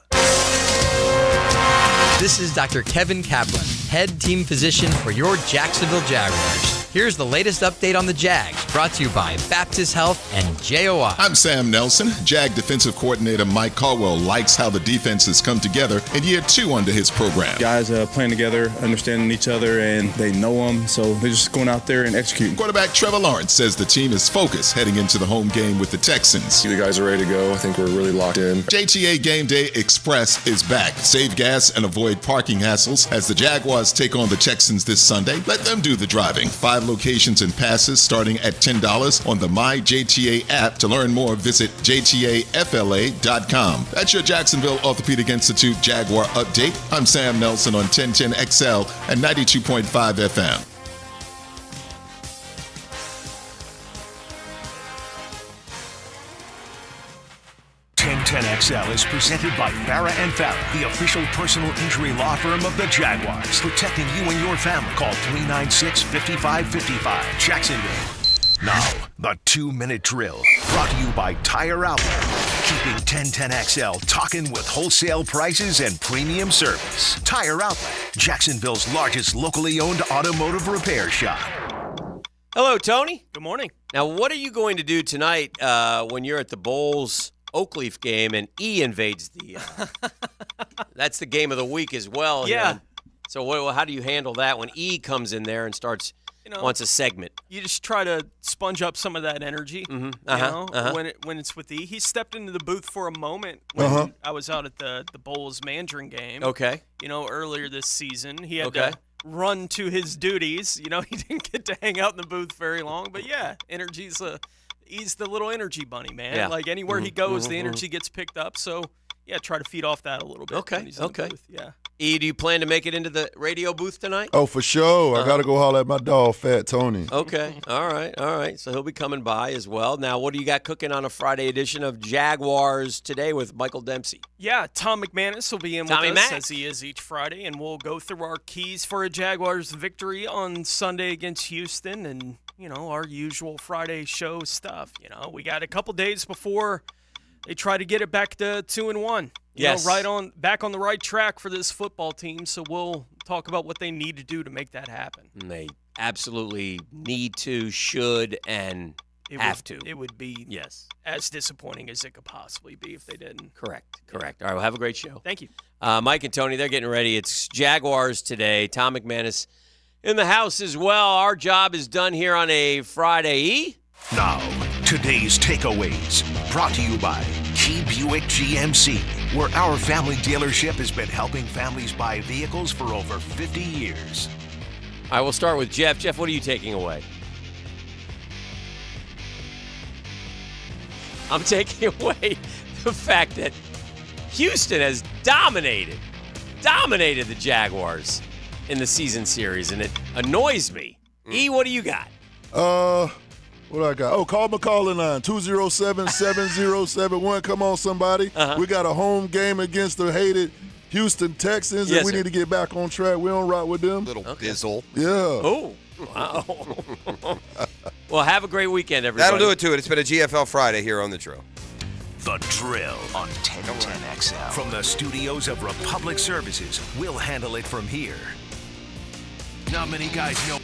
This is Dr. Kevin Kaplan, head team physician for your Jacksonville Jaguars. Here's the latest update on the Jags, brought to you by Baptist Health and JOI. I'm Sam Nelson. Jag defensive coordinator Mike Caldwell likes how the defense has come together in year 2 under his program. Guys playing together, understanding each other, and they know them, so they're just going out there and executing. Quarterback Trevor Lawrence says the team is focused heading into the home game with the Texans. The guys are ready to go. I think we're really locked in. JTA Game Day Express is back. Save gas and avoid parking hassles as the Jaguars take on the Texans this Sunday. Let them do the driving. 5 locations and passes starting at $10 on the MyJTA app. To learn more, visit jtafla.com. That's your Jacksonville Orthopedic Institute Jaguar update. I'm Sam Nelson on 1010XL and 92.5 FM. XL is presented by Farah & Farah, the official personal injury law firm of the Jaguars, protecting you and your family. Call 396-5555, Jacksonville. Now, the 2-minute drill, brought to you by Tire Outlet, keeping 1010XL talking with wholesale prices and premium service. Tire Outlet, Jacksonville's largest locally owned automotive repair shop. Hello, Tony. Good morning. Now, what are you going to do tonight when you're at the Bulls Oakleaf game and E invades the that's the game of the week as well. Yeah. So how do you handle that when E comes in there and starts wants a segment. You just try to sponge up some of that energy. You know, when it's with E. He stepped into the booth for a moment when I was out at the Bulls Mandarin game. Okay. You know, earlier this season, he had to run to his duties. You know, he didn't get to hang out in the booth very long. But yeah, he's the little energy bunny, man. Yeah. Like anywhere he goes, the energy gets picked up. So yeah, try to feed off that a little bit. Okay. when he's in the booth. Yeah. E, do you plan to make it into the radio booth tonight? Oh, for sure. I got to go holler at my dog, Fat Tony. Okay. All right. So he'll be coming by as well. Now, what do you got cooking on a Friday edition of Jaguars Today with Michael Dempsey? Yeah, Tom McManus will be in Tommy with us Mac. as he is each Friday, and we'll go through our keys for a Jaguars victory on Sunday against Houston and, you know, our usual Friday show stuff. You know, we got a couple days before they try to get it back to 2-1. You know, back on the right track for this football team. So we'll talk about what they need to do to make that happen. And they absolutely need to, should, and have to. It would be as disappointing as it could possibly be if they didn't. Correct. All right, well, have a great show. Thank you. Mike and Tony, they're getting ready. It's Jaguars Today. Tom McManus in the house as well. Our job is done here on a Friday. E? Now, today's takeaways, brought to you by Key Buick GMC, where our family dealership has been helping families buy vehicles for over 50 years. All right, we'll start with Jeff. Jeff, what are you taking away? I'm taking away the fact that Houston has dominated the Jaguars in the season series, and it annoys me. E, what do you got? What I got? Oh, call my calling line, 207-7071. Come on, somebody. We got a home game against the hated Houston Texans, and we need to get back on track. We don't rock with them. Little bizzle. Yeah. Oh, wow. Well, have a great weekend, everybody. That'll do it to it. It's been a GFL Friday here on The Drill. The Drill on 1010XL. From the studios of Republic Services, we'll handle it from here. Not many guys know.